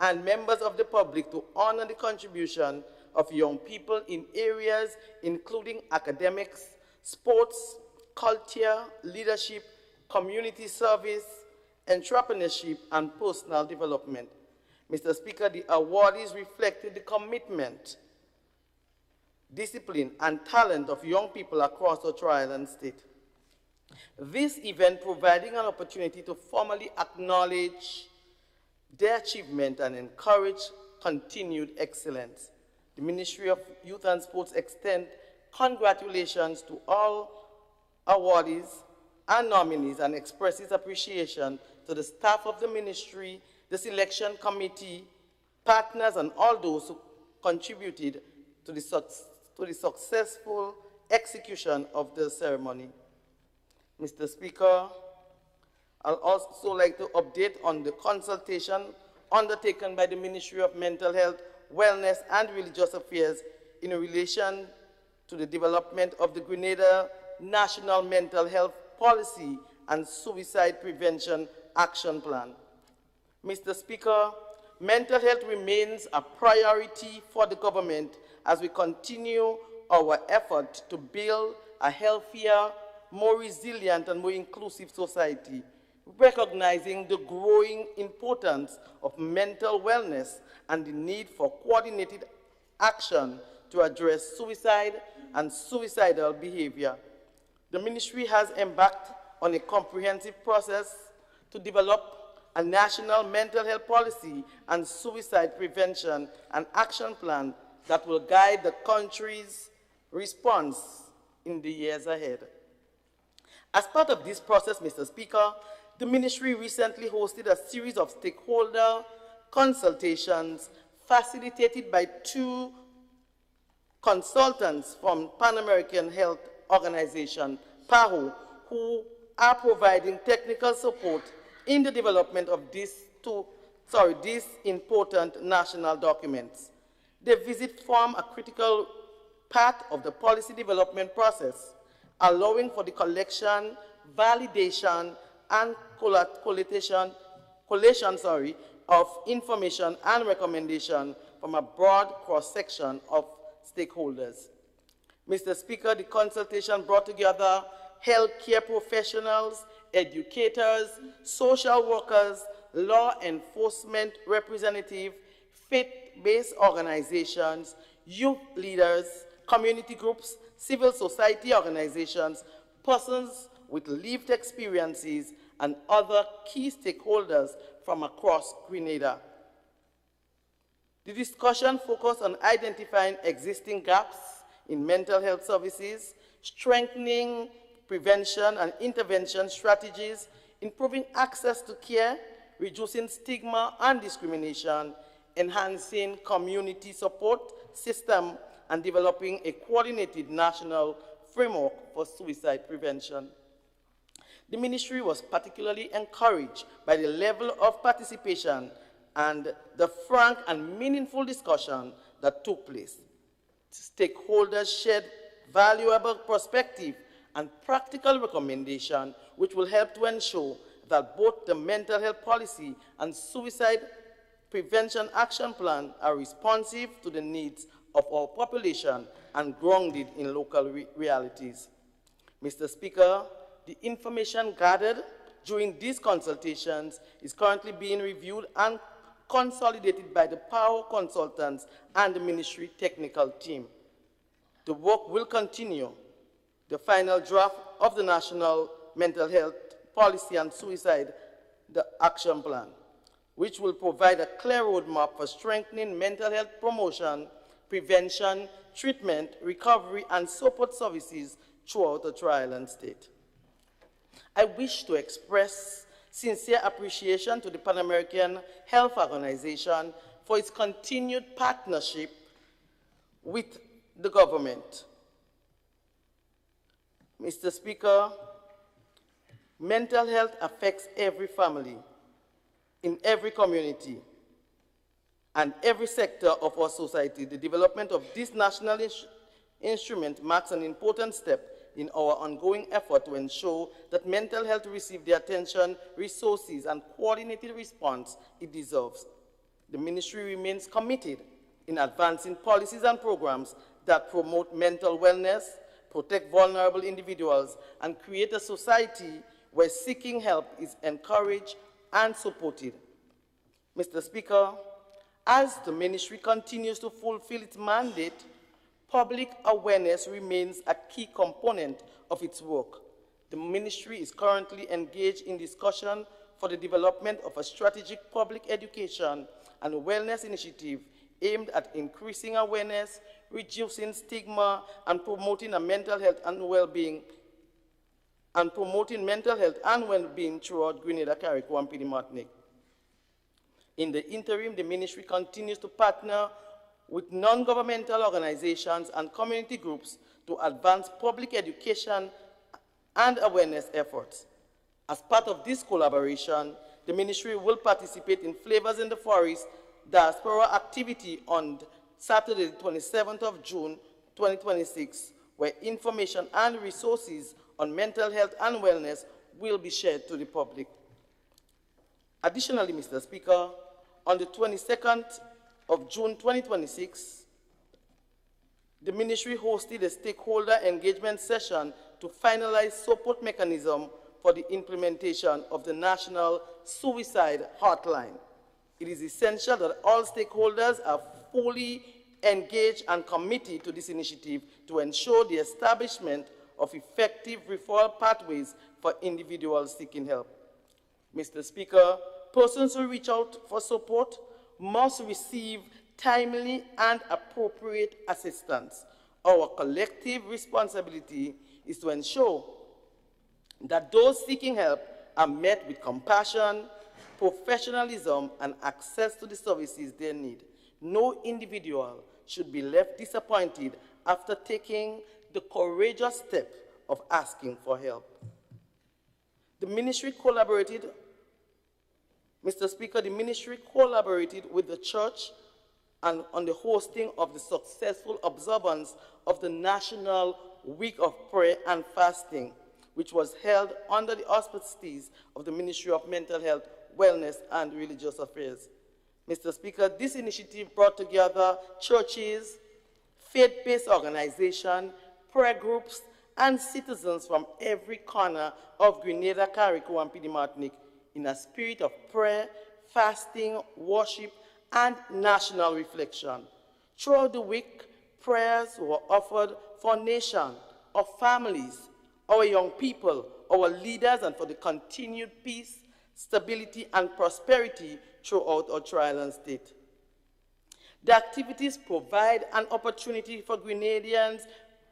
and members of the public to honor the contribution of young people in areas including academics, sports, culture, leadership, community service, entrepreneurship, and personal development. Mr. Speaker, the awardees reflected the commitment, discipline, and talent of young people across the Tri-Island state. This event providing an opportunity to formally acknowledge their achievement and encourage continued excellence. The Ministry of Youth and Sports extends congratulations to all awardees and nominees and expresses appreciation to the staff of the ministry, the selection committee, partners, and all those who contributed to the successful execution of the ceremony. Mr. Speaker, I'd also like to update on the consultation undertaken by the Ministry of Mental Health, Wellness, and Religious Affairs in relation to the development of the Grenada National Mental Health Policy and Suicide Prevention Action Plan. Mr. Speaker, mental health remains a priority for the government as we continue our effort to build a healthier, more resilient, and more inclusive society, recognizing the growing importance of mental wellness and the need for coordinated action to address suicide and suicidal behavior. The ministry has embarked on a comprehensive process to develop a national mental health policy and suicide prevention and action plan that will guide the country's response in the years ahead. As part of this process, Mr. Speaker, the ministry recently hosted a series of stakeholder consultations facilitated by 2 consultants from Pan American Health Organization, PAHO, who are providing technical support in the development of these important national documents. The visit formed a critical part of the policy development process, allowing for the collection, validation, and collation of information and recommendation from a broad cross-section of stakeholders. Mr. Speaker, the consultation brought together healthcare professionals, educators, social workers, law enforcement representatives, faith-based organizations, youth leaders, community groups, civil society organizations, persons with lived experiences, and other key stakeholders from across Grenada. The discussion focused on identifying existing gaps in mental health services, strengthening prevention and intervention strategies, improving access to care, reducing stigma and discrimination, enhancing community support system, and developing a coordinated national framework for suicide prevention. The ministry was particularly encouraged by the level of participation and the frank and meaningful discussion that took place. Stakeholders shared valuable perspective and practical recommendation which will help to ensure that both the mental health policy and suicide prevention action plan are responsive to the needs of our population and grounded in local realities. Mr. Speaker, the information gathered during these consultations is currently being reviewed and consolidated by the PAHO consultants and the ministry technical team. The work will continue. The final draft of the National Mental Health Policy and Suicide the Action Plan, which will provide a clear roadmap for strengthening mental health promotion, prevention, treatment, recovery, and support services throughout the Tri-Island state. I wish to express sincere appreciation to the Pan American Health Organization for its continued partnership with the government. Mr. Speaker, mental health affects every family, in every community, and every sector of our society. The development of this national instrument marks an important step in our ongoing effort to ensure that mental health receives the attention, resources, and coordinated response it deserves. The ministry remains committed in advancing policies and programs that promote mental wellness, protect vulnerable individuals, and create a society where seeking help is encouraged and supported. Mr. Speaker, as the ministry continues to fulfill its mandate, public awareness remains a key component of its work. The ministry is currently engaged in discussion for the development of a strategic public education and wellness initiative aimed at increasing awareness, reducing stigma, and promoting mental health and well-being throughout Grenada, Carriacou, and PD Martinique. In the interim, the ministry continues to partner with non-governmental organizations and community groups to advance public education and awareness efforts. As part of this collaboration, the ministry will participate in Flavors in the Forest diaspora activity on Saturday, the 27th of June, 2026, where information and resources on mental health and wellness will be shared to the public. Additionally, Mr. Speaker, on the 22nd of June, 2026, the ministry hosted a stakeholder engagement session to finalize support mechanism for the implementation of the National Suicide Hotline. It is essential that all stakeholders are fully engaged and committed to this initiative to ensure the establishment of effective referral pathways for individuals seeking help. Mr. Speaker, persons who reach out for support must receive timely and appropriate assistance. Our collective responsibility is to ensure that those seeking help are met with compassion, professionalism, and access to the services they need. No individual should be left disappointed after taking the courageous step of asking for help. The ministry collaborated, Mr. Speaker, the ministry collaborated with the church and on the hosting of the successful observance of the National Week of Prayer and Fasting, which was held under the auspices of the Ministry of Mental Health, Wellness, and Religious Affairs. Mr. Speaker, this initiative brought together churches, faith-based organizations, prayer groups, and citizens from every corner of Grenada, Carriacou, and PD Martinique in a spirit of prayer, fasting, worship, and national reflection. Throughout the week, prayers were offered for our nation, our families, our young people, our leaders, and for the continued peace, stability, and prosperity throughout our Tri-Island state. The activities provide an opportunity for Grenadians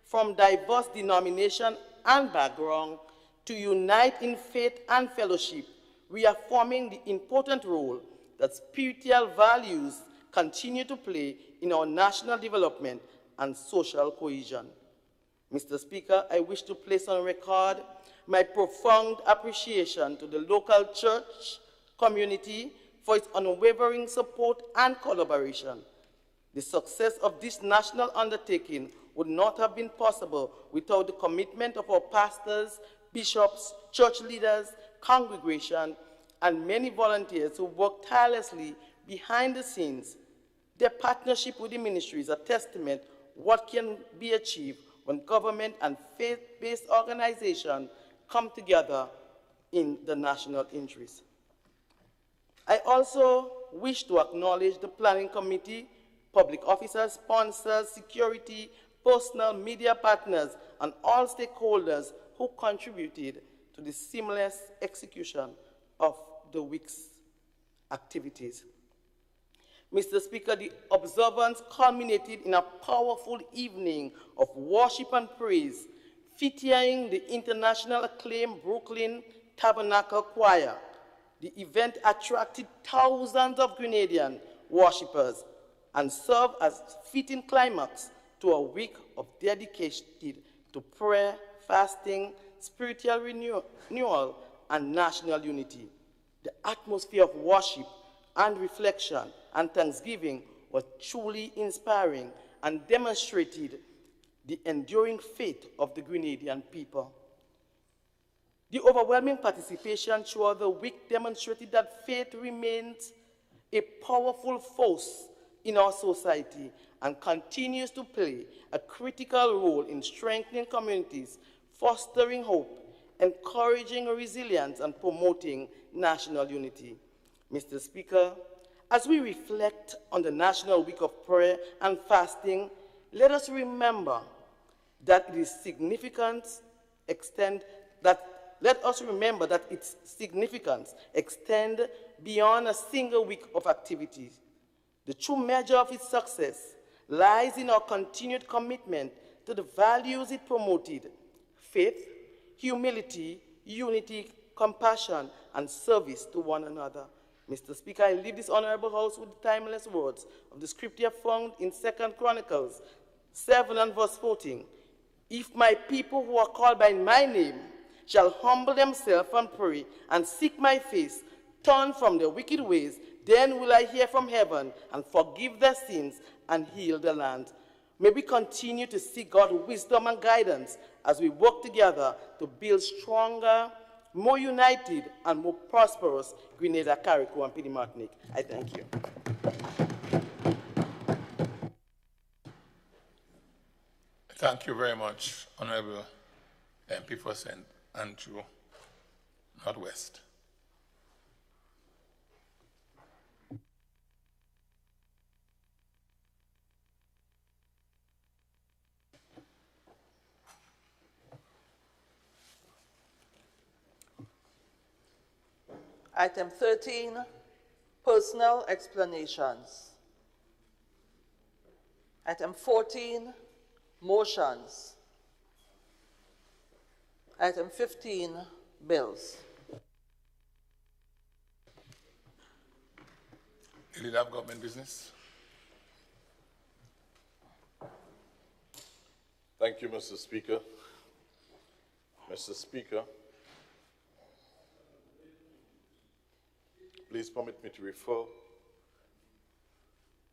from diverse denomination and background to unite in faith and fellowship, reaffirming the important role that spiritual values continue to play in our national development and social cohesion. Mr. Speaker, I wish to place on record my profound appreciation to the local church community for its unwavering support and collaboration. The success of this national undertaking would not have been possible without the commitment of our pastors, bishops, church leaders, congregation, and many volunteers who work tirelessly behind the scenes. Their partnership with the ministry is a testament to what can be achieved when government and faith-based organizations come together in the national interest. I also wish to acknowledge the Planning Committee, public officers, sponsors, security, personnel, media partners, and all stakeholders who contributed to the seamless execution of the week's activities. Mr. Speaker, the observance culminated in a powerful evening of worship and praise, featuring the international acclaimed Brooklyn Tabernacle Choir. The event attracted thousands of Grenadian worshippers and served as fitting climax to a week of dedicated to prayer, fasting, spiritual renewal, and national unity. The atmosphere of worship and reflection and thanksgiving was truly inspiring and demonstrated the enduring faith of the Grenadian people. The overwhelming participation throughout the week demonstrated that faith remains a powerful force in our society and continues to play a critical role in strengthening communities, fostering hope, encouraging resilience, and promoting national unity. Mr. Speaker, as we reflect on the National Week of Prayer and Fasting, let us remember that its significance extends beyond a single week of activities. The true measure of its success lies in our continued commitment to the values it promoted: faith, humility, unity, compassion, and service to one another. Mr. Speaker, I leave this honorable house with the timeless words of the scripture found in 2 Chronicles 7 and verse 14. If my people who are called by my name shall humble themselves and pray and seek my face, turn from their wicked ways, then will I hear from heaven and forgive their sins and heal the land. May we continue to seek God's wisdom and guidance as we work together to build stronger, more united, and more prosperous Grenada, Carriacou, and Petite Martinique. I thank you.
Thank you very much, Honorable MP for St. Andrew, Northwest.
Item 13, personal explanations. Item 14, motions. Item 15, bills.
The Leader of Government Business.
Thank you, Mr. Speaker. Mr. Speaker, please permit me to refer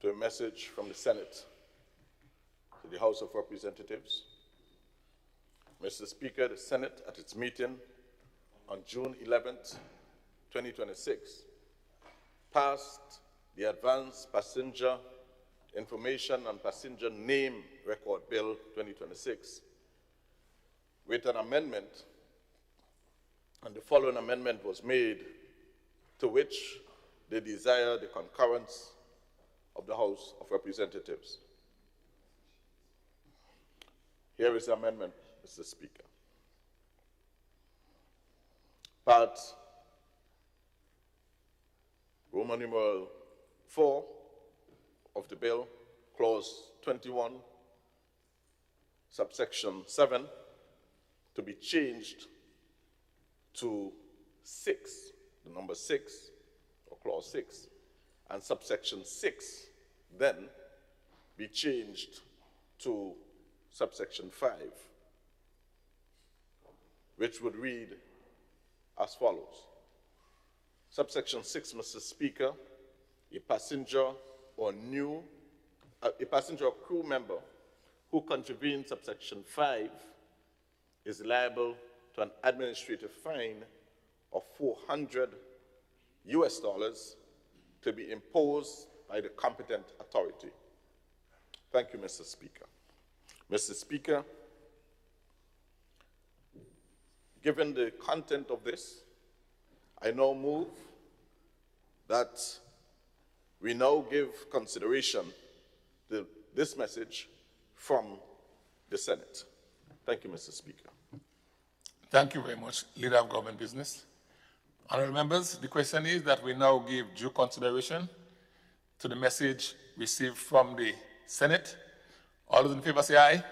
to a message from the Senate to the House of Representatives. Mr. Speaker, the Senate at its meeting on June 11th, 2026, passed the Advanced Passenger Information and Passenger Name Record Bill 2026 with an amendment, and the following amendment was made, to which they desire the concurrence of the House of Representatives. Here is the amendment, Mr. Speaker. Part Roman numeral 4 of the bill, clause 21, subsection 7, to be changed to 6, the number 6, or clause 6, and subsection 6 then be changed to subsection 5, which would read as follows. Subsection 6, Mr. Speaker, a passenger or crew member who contravenes subsection 5 is liable to an administrative fine of $400 to be imposed by the competent authority. Thank you, Mr. Speaker. Mr. Speaker, given the content of this, I now move that we now give consideration to this message from the Senate. Thank you, Mr. Speaker.
Thank you very much, Leader of Government Business. Honourable members, the question is that we now give due consideration to the message received from the Senate. All those in favor say aye. Aye.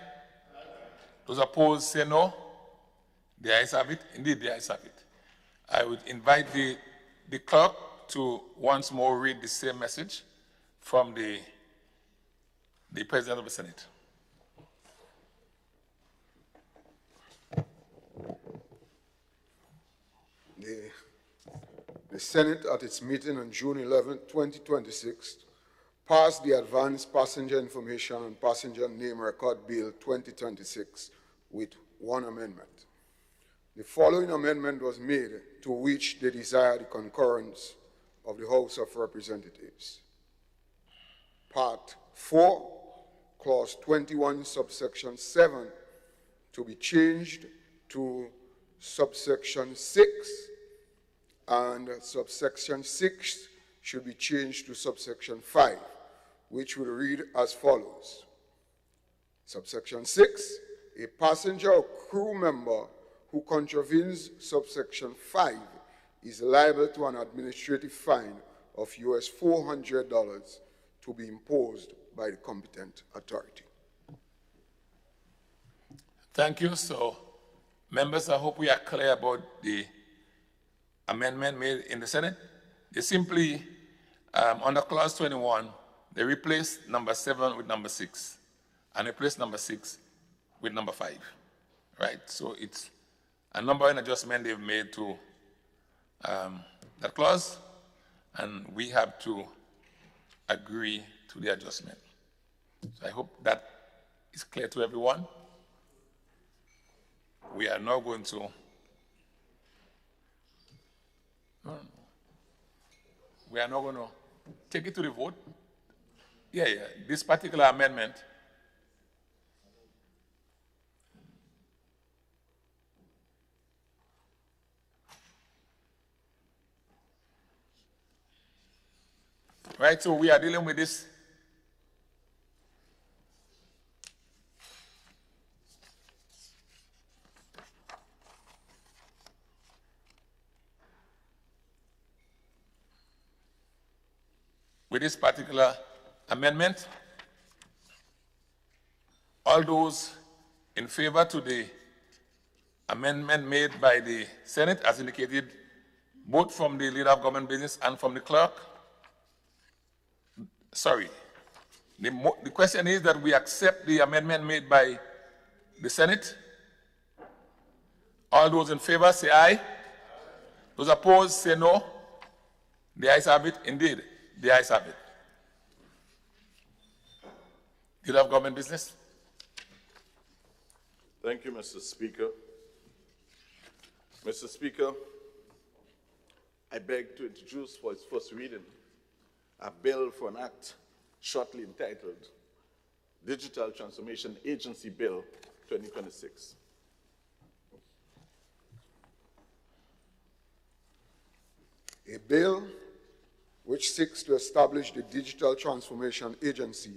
Those opposed say no. The ayes have it. Indeed, the ayes have it. I would invite the clerk to once more read the same message from the President of the Senate.
The Senate, at its meeting on June 11, 2026, passed the Advanced Passenger Information and Passenger Name Record Bill 2026 with one amendment. The following amendment was made, to which they desired the concurrence of the House of Representatives. Part 4, Clause 21, subsection 7, to be changed to subsection 6, and subsection 6 should be changed to subsection 5, which will read as follows. Subsection 6, a passenger or crew member who contravenes subsection 5 is liable to an administrative fine of US $400 to be imposed by the competent authority.
Thank you. So, members, I hope we are clear about the amendment made in the Senate. They simply, under clause 21, they replaced number 7 with number 6, and replaced number 6 with number 5, right? So it's a number and adjustment they've made to that clause, and we have to agree to the adjustment. So I hope that is clear to everyone. We are now going to take it to the vote. Yeah, this particular amendment right, so we are dealing with this. With this particular amendment, all those in favor to the amendment made by the Senate, as indicated both from the Leader of Government Business and from the clerk. Sorry. The question is that we accept the amendment made by the Senate. All those in favor say aye. Those opposed say no. The ayes have it. Indeed, the ayes have it. Leader of Government Business.
Thank you, Mr. Speaker. Mr. Speaker, I beg to introduce for its first reading a bill for an act shortly entitled Digital Transformation Agency Bill 2026.
A bill which seeks to establish the Digital Transformation Agency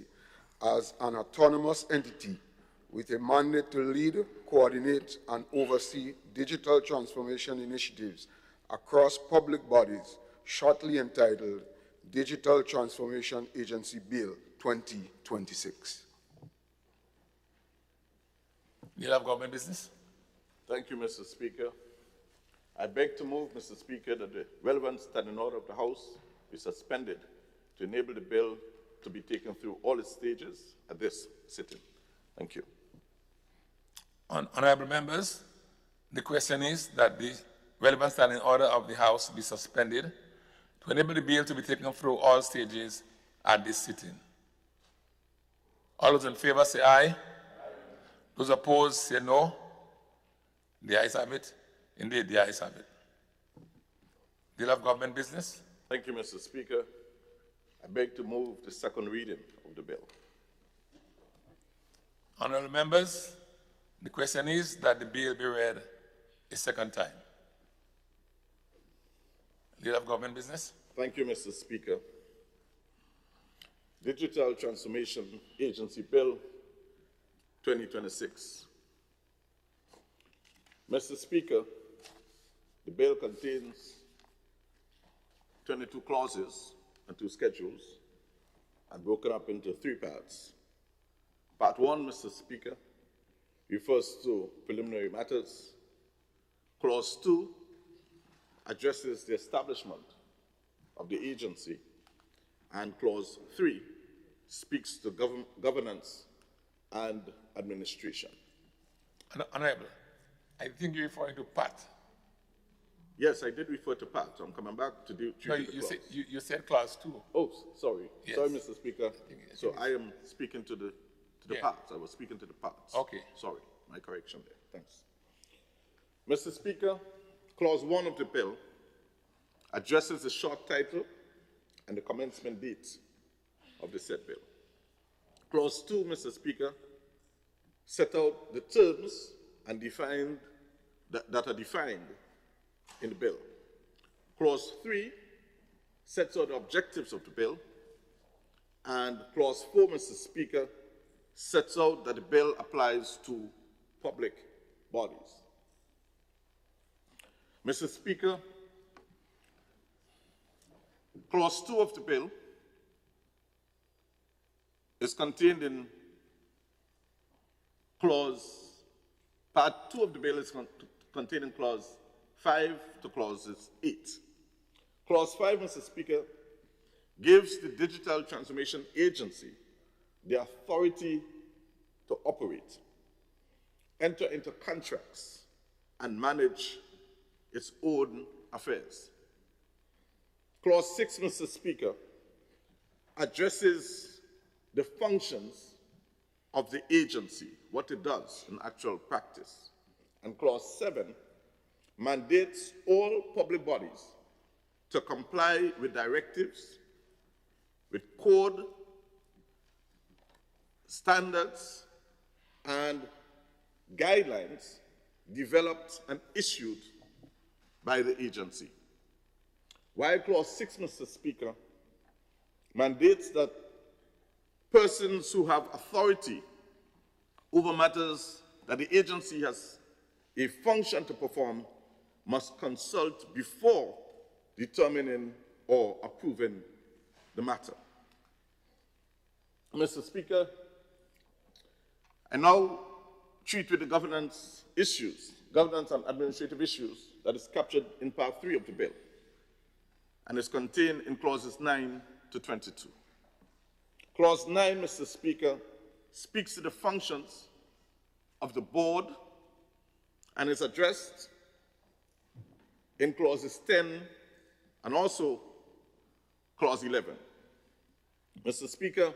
as an autonomous entity with a mandate to lead, coordinate, and oversee digital transformation initiatives across public bodies, shortly entitled Digital Transformation Agency Bill 2026.
Leader of Government Business.
Thank you, Mr. Speaker. I beg to move, Mr. Speaker, that the relevant standing order of the House be suspended to enable the bill to be taken through all its stages at this sitting. Thank you.
Honorable members, the question is that the relevant standing order of the House be suspended to enable the bill to be taken through all stages at this sitting. All those in favor say aye. Aye. Those opposed say no. The ayes have it. Indeed, the ayes have it. Deal of Government Business.
Thank you, Mr. Speaker. I beg to move the second reading of the bill.
Honorable members, the question is that the bill be read a second time. Leader of Government Business.
Thank you, Mr. Speaker. Digital Transformation Agency Bill 2026. Mr. Speaker, the bill contains 22 clauses and 2 schedules, and broken up into 3 parts. Part 1, Mr. Speaker, refers to preliminary matters. Clause 2 addresses the establishment of the agency, and Clause 3 speaks to governance and administration.
Honorable, I think you're referring to Part.
Yes, I did refer to part. I'm coming back to do.
No, you said Clause 2.
Oh, sorry.
Yes.
Sorry, Mr. Speaker. So I am speaking to the parts. I was speaking to the parts.
Okay.
Sorry, my correction there. Thanks. Mr. Speaker, Clause 1 of the bill addresses the short title and the commencement date of the said bill. Clause 2, Mr. Speaker, set out the terms and that are defined in the bill. Clause 3 sets out the objectives of the bill, and Clause 4, Mr. Speaker, sets out that the bill applies to public bodies. Mr. Speaker, Clause 2 of the bill is contained in Part 2 of the bill is contained in Clause 5 to Clauses 8. Clause 5, Mr. Speaker, gives the Digital Transformation Agency the authority to operate, enter into contracts, and manage its own affairs. Clause 6, Mr. Speaker, addresses the functions of the agency, what it does in actual practice. And Clause 7 mandates all public bodies to comply with directives, with code, standards, and guidelines developed and issued by the agency. While Clause 6, Mr. Speaker, mandates that persons who have authority over matters that the agency has a function to perform must consult before determining or approving the matter. Mr. Speaker, I now treat with the governance and administrative issues that is captured in Part 3 of the bill and is contained in Clauses 9 to 22. Clause 9, Mr. Speaker, speaks to the functions of the board and is addressed in Clauses 10 and also Clause 11. Mr. Speaker,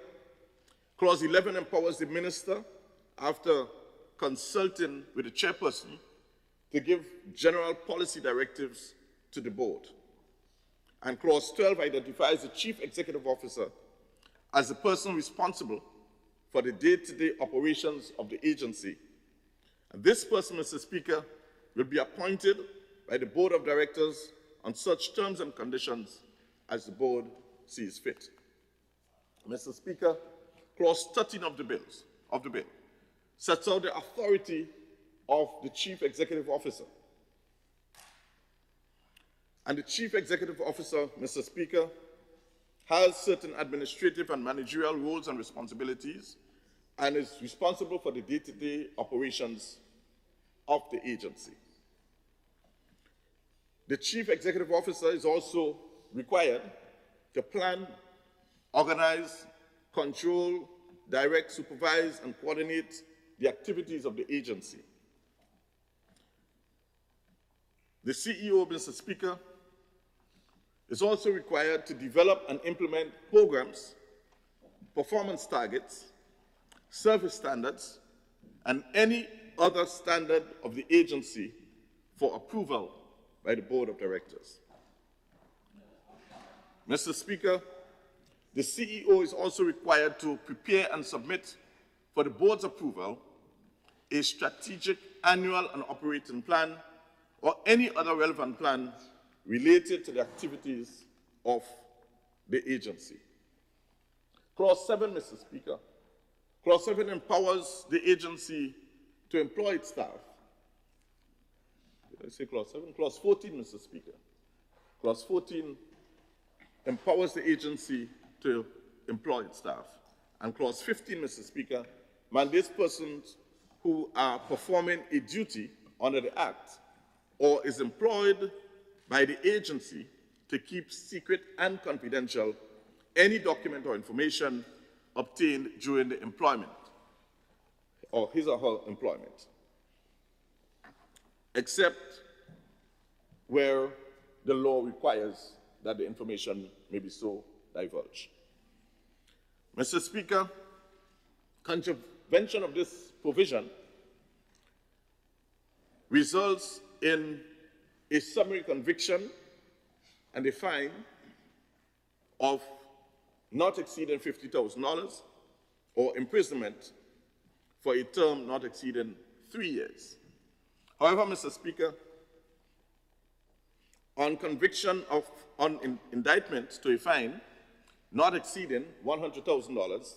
Clause 11 empowers the minister, after consulting with the chairperson, to give general policy directives to the board. And Clause 12 identifies the chief executive officer as the person responsible for the day-to-day operations of the agency. And this person, Mr. Speaker, will be appointed by the board of directors on such terms and conditions as the board sees fit. Mr. Speaker, Clause 13 of the bill sets out the authority of the chief executive officer. And the chief executive officer, Mr. Speaker, has certain administrative and managerial roles and responsibilities and is responsible for the day-to-day operations of the agency. The chief executive officer is also required to plan, organize, control, direct, supervise, and coordinate the activities of the agency. The CEO, Mr. Speaker, is also required to develop and implement programs, performance targets, service standards, and any other standard of the agency for approval by the board of directors. Mr. Speaker, the CEO is also required to prepare and submit for the board's approval a strategic annual and operating plan or any other relevant plan related to the activities of the agency. Clause 7, Mr. Speaker. Clause 7 empowers the agency to employ its staff. Did I say clause 7? Clause 14, Mr. Speaker. Clause 14 empowers the agency to employ its staff. And clause 15, Mr. Speaker, mandates persons who are performing a duty under the Act or is employed by the agency to keep secret and confidential any document or information obtained during the employment or his or her employment, except where the law requires that the information may be so divulged. Mr. Speaker, contravention of this provision results in a summary conviction and a fine of not exceeding $50,000 or imprisonment for a term not exceeding 3 years. However, Mr. Speaker, on conviction of indictment to a fine not exceeding $100,000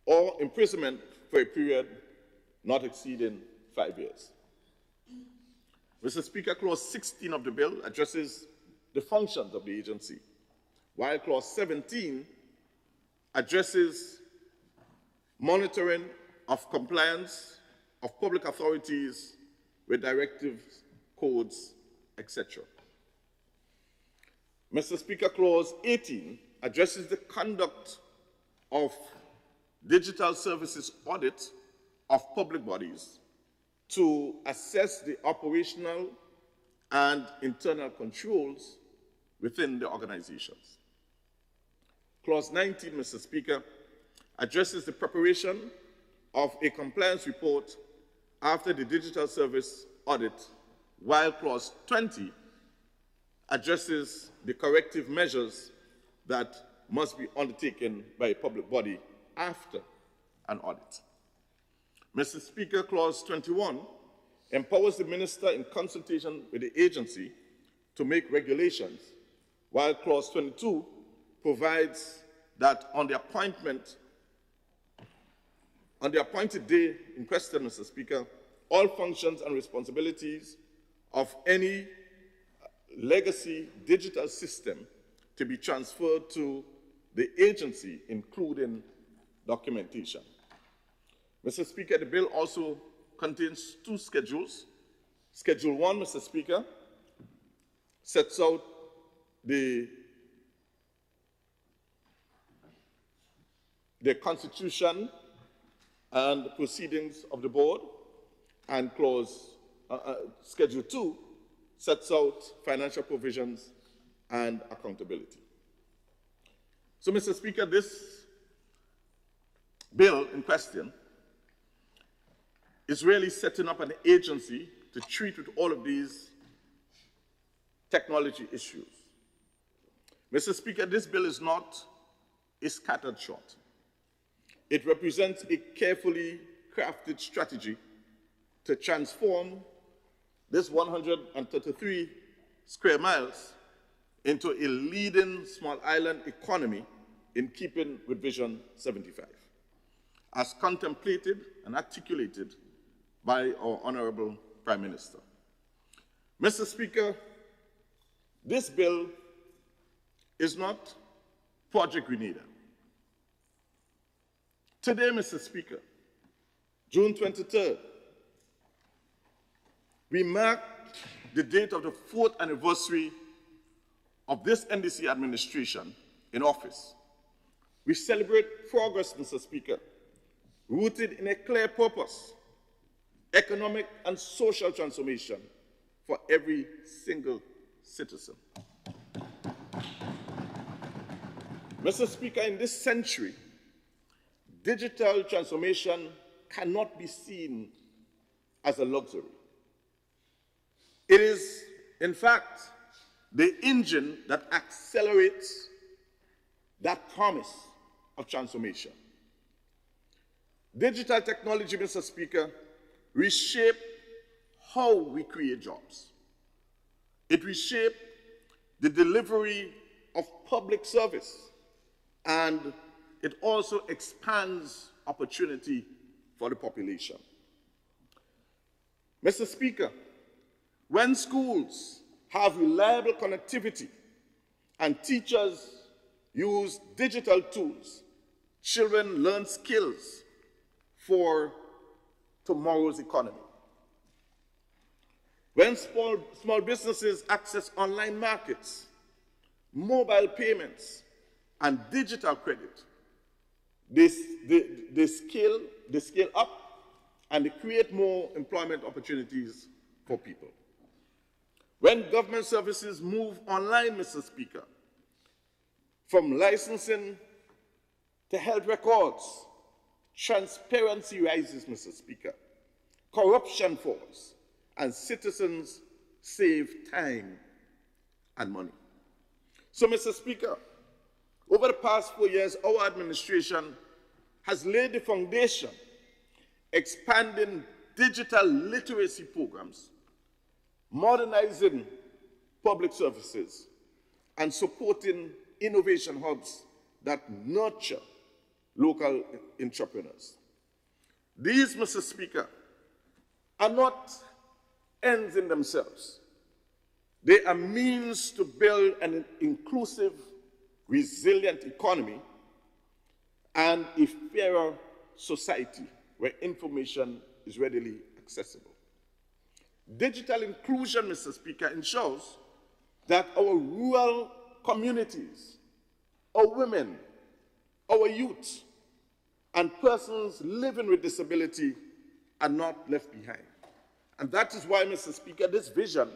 or imprisonment for a period not exceeding 5 years. Mr. Speaker, Clause 16 of the bill addresses the functions of the agency, while Clause 17 addresses monitoring of compliance of public authorities with directives, codes, etc. Mr. Speaker, Clause 18 addresses the conduct of digital services audit of public bodies to assess the operational and internal controls within the organizations. Clause 19, Mr. Speaker, addresses the preparation of a compliance report after the digital service audit, while Clause 20 addresses the corrective measures that must be undertaken by a public body after an audit. Mr. Speaker, Clause 21 empowers the minister in consultation with the agency to make regulations, while Clause 22 provides that on the appointed day in question, Mr. Speaker, all functions and responsibilities of any legacy digital system to be transferred to the agency, including documentation. Mr. Speaker, the bill also contains 2 schedules. Schedule 1, Mr. Speaker, sets out the constitution and the proceedings of the board, and Schedule 2 sets out financial provisions and accountability. So, Mr. Speaker, this bill in question is really setting up an agency to treat with all of these technology issues. Mr. Speaker, this bill is not a scattered shot. It represents a carefully crafted strategy to transform this 133 square miles into a leading small island economy in keeping with Vision 75, as contemplated and articulated by our Honorable Prime Minister. Mr. Speaker, this bill is not Project Grenada. Today, Mr. Speaker, June 23rd, we mark the date of the 4th anniversary of this NDC administration in office. We celebrate progress, Mr. Speaker, rooted in a clear purpose: economic and social transformation for every single citizen. Mr. Speaker, in this century, digital transformation cannot be seen as a luxury. It is, in fact, the engine that accelerates that promise of transformation. Digital technology, Mr. Speaker, reshape how we create jobs. It reshaped the delivery of public service, and it also expands opportunity for the population. Mr. Speaker, when schools have reliable connectivity and teachers use digital tools, children learn skills for tomorrow's economy. When small businesses access online markets, mobile payments, and digital credit, they scale up and they create more employment opportunities for people. When government services move online, Mr. Speaker, from licensing to health records, transparency rises, Mr. Speaker. Corruption falls, and citizens save time and money. So, Mr. Speaker, over the past 4 years, our administration has laid the foundation, expanding digital literacy programs, modernizing public services, and supporting innovation hubs that nurture local entrepreneurs. These, Mr. Speaker, are not ends in themselves. They are means to build an inclusive, resilient economy and a fairer society where information is readily accessible. Digital inclusion, Mr. Speaker, ensures that our rural communities, our women, our youth, and persons living with disability are not left behind. And that is why, Mr. Speaker, this vision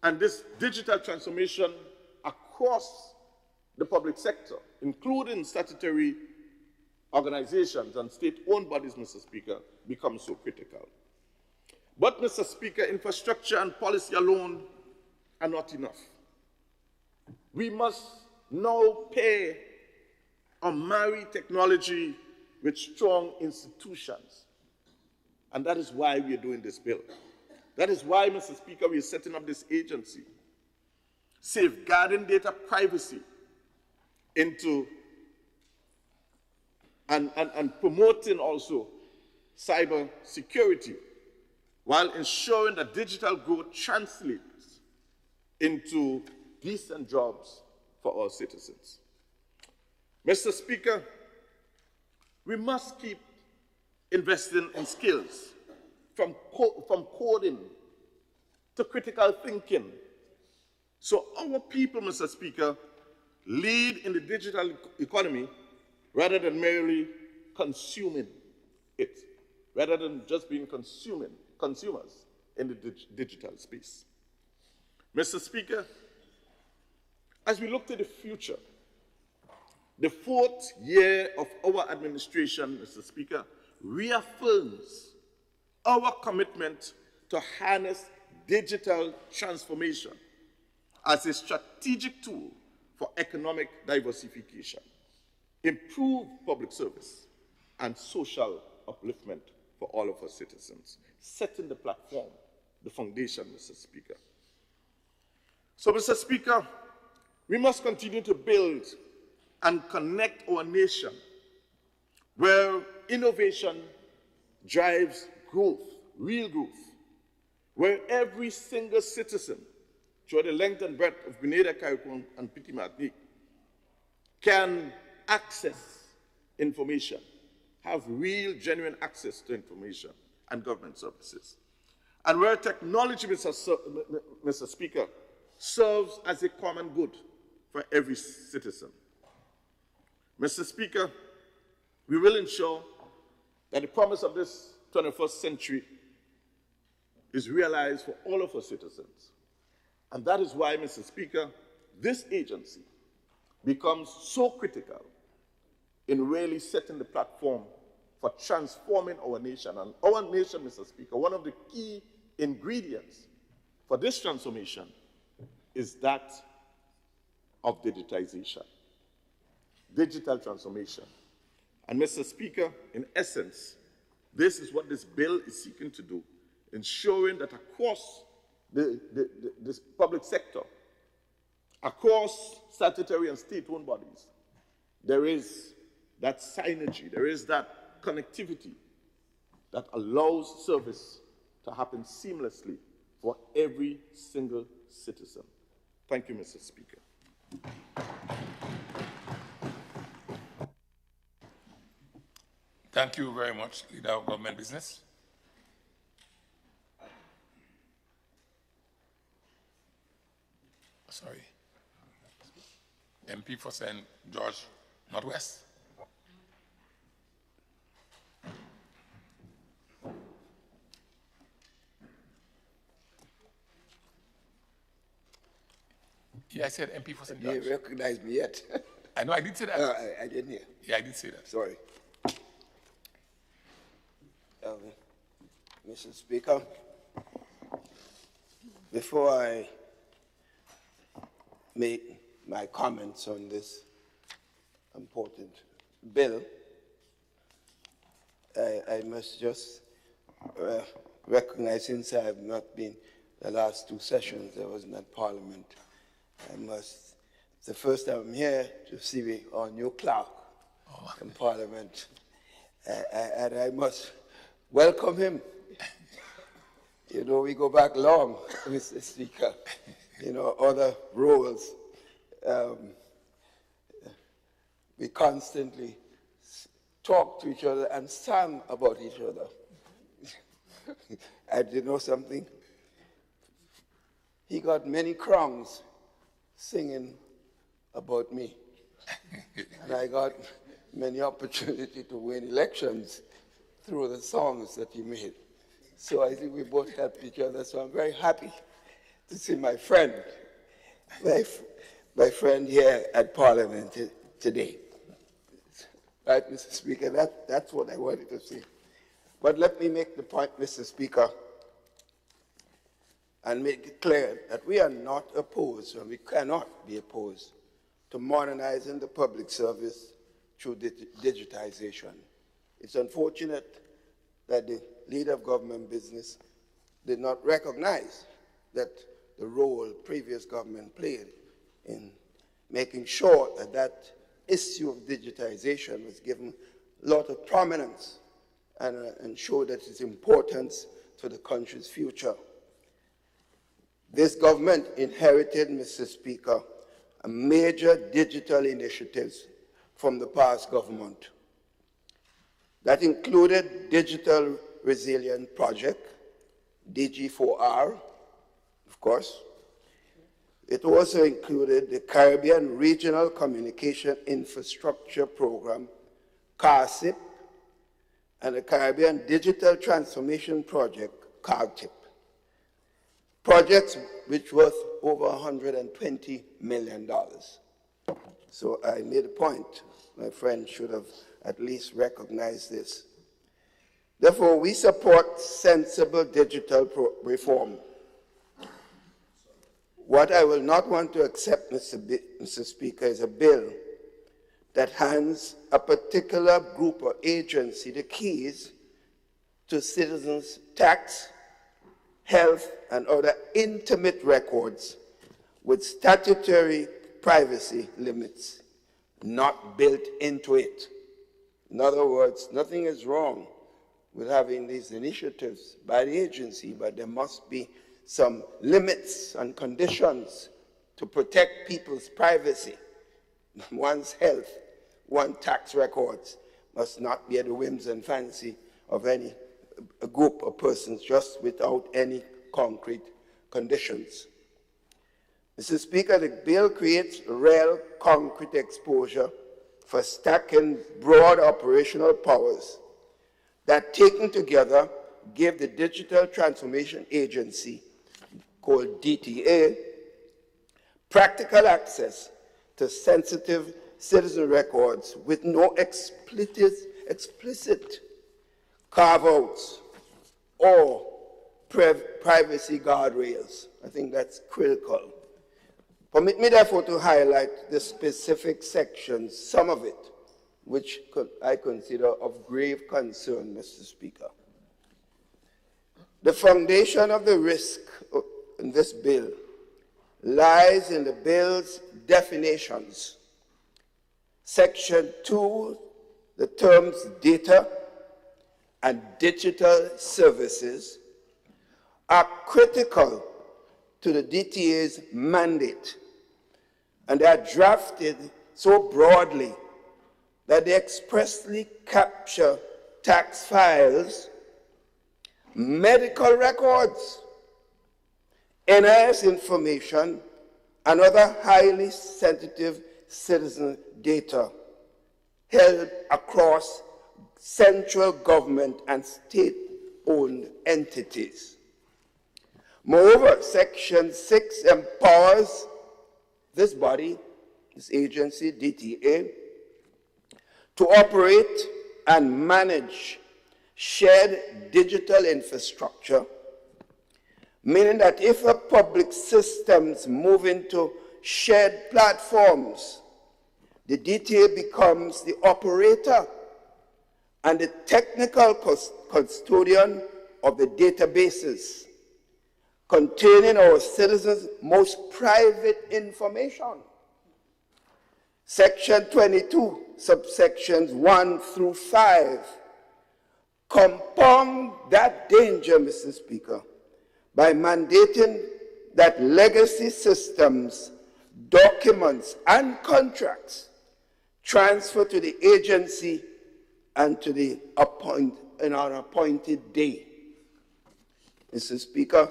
and this digital transformation across the public sector, including statutory organizations and state-owned bodies, Mr. Speaker, becomes so critical. But, Mr. Speaker, infrastructure and policy alone are not enough. We must now pair or marry technology with strong institutions. And that is why we are doing this bill. That is why, Mr. Speaker, we are setting up this agency, safeguarding data privacy and promoting also cyber security, while ensuring that digital growth translates into decent jobs for our citizens. Mr. Speaker, we must keep investing in skills, from coding to critical thinking, so our people, Mr. Speaker, lead in the digital economy rather than merely consuming it, rather than just being consumers in the digital space. Mr. Speaker, as we look to the future, the 4th year of our administration, Mr. Speaker, reaffirms our commitment to harness digital transformation as a strategic tool for economic diversification, improve public service, and social upliftment for all of our citizens, setting the platform, the foundation, Mr. Speaker. So, Mr. Speaker, we must continue to build and connect our nation where innovation drives growth, real growth, where every single citizen through the length and breadth of Grenada, CARICOM, and Petite Martinique can access information, have real, genuine access to information and government services. And where technology, Mr. Speaker, serves as a common good for every citizen. Mr. Speaker, we will ensure that the promise of this 21st century is realized for all of our citizens. And that is why, Mr. Speaker, this agency becomes so critical in really setting the platform for transforming our nation. And our nation, Mr. Speaker, one of the key ingredients for this transformation is that of digitization, digital transformation. And Mr. Speaker, in essence, this is what this bill is seeking to do, ensuring that across this public sector, across statutory and state-owned bodies, there is that synergy, there is that connectivity that allows service to happen seamlessly for every single citizen. Thank you, Mr. Speaker.
Thank you very much, Leader of Government Business. Sorry. MP for St. George Northwest. Yeah, I said MP for St. George.
You didn't recognize me yet.
I know, I did say that.
I didn't hear.
Yeah, I did say that.
Sorry. Mr. Speaker, before I make my comments on this important bill, I must just recognize, since I have not been the last two sessions, I wasn't at Parliament, it's the first time I'm here to see our new clerk in Parliament, and I must welcome him. You know, we go back long, Mr. Speaker. You know, other roles. We constantly talk to each other and sang about each other. And you know something? He got many crowns singing about me. And I got many opportunities to win elections through the songs that he made. So I think we both helped each other. So I'm very happy to see my friend, my friend here at Parliament today. Right, Mr. Speaker, that's what I wanted to say. But let me make the point, Mr. Speaker, and make it clear that we are not opposed, and we cannot be opposed, to modernizing the public service through digitization. It's unfortunate that the Leader of Government Business did not recognize that the role previous government played in making sure that that issue of digitization was given a lot of prominence and showed that its importance to the country's future. This government inherited, Mr. Speaker, a major digital initiatives from the past government. That included Digital Resilience Project, DG4R, of course. It also included the Caribbean Regional Communication Infrastructure Program, CARCIP, and the Caribbean Digital Transformation Project, CARTIP. Projects which worth over $120 million. So I made a point. My friend should have at least recognized this. Therefore, we support sensible digital reform. What I will not want to accept, Mr. Speaker, is a bill that hands a particular group or agency the keys to citizens' tax, health, and other intimate records with statutory privacy limits not built into it. In other words, nothing is wrong with having these initiatives by the agency, but there must be some limits and conditions to protect people's privacy. One's health, one's tax records must not be at the whims and fancy of any group of persons just without any concrete conditions. Mr. Speaker, the bill creates real concrete exposure for stacking broad operational powers that, taken together, give the Digital Transformation Agency, called DTA, practical access to sensitive citizen records with no explicit carve-outs or privacy guardrails. I think that's critical. Permit me, therefore, to highlight the specific sections, some of it, which I consider of grave concern, Mr. Speaker. The foundation of the risk in this bill lies in the bill's definitions. Section 2, the terms data and digital services are critical to the DTA's mandate, and they are drafted so broadly that they expressly capture tax files, medical records, NIS information, and other highly sensitive citizen data held across central government and state-owned entities. Moreover, Section 6 empowers this body, this agency, DTA, to operate and manage shared digital infrastructure, meaning that if a public systems move into shared platforms, the DTA becomes the operator and the technical custodian of the databases containing our citizens' most private information. Section 22, subsections 1 through 5, compound that danger, Mr. Speaker, by mandating that legacy systems, documents, and contracts transfer to the agency and to the appointed day. Mr. Speaker,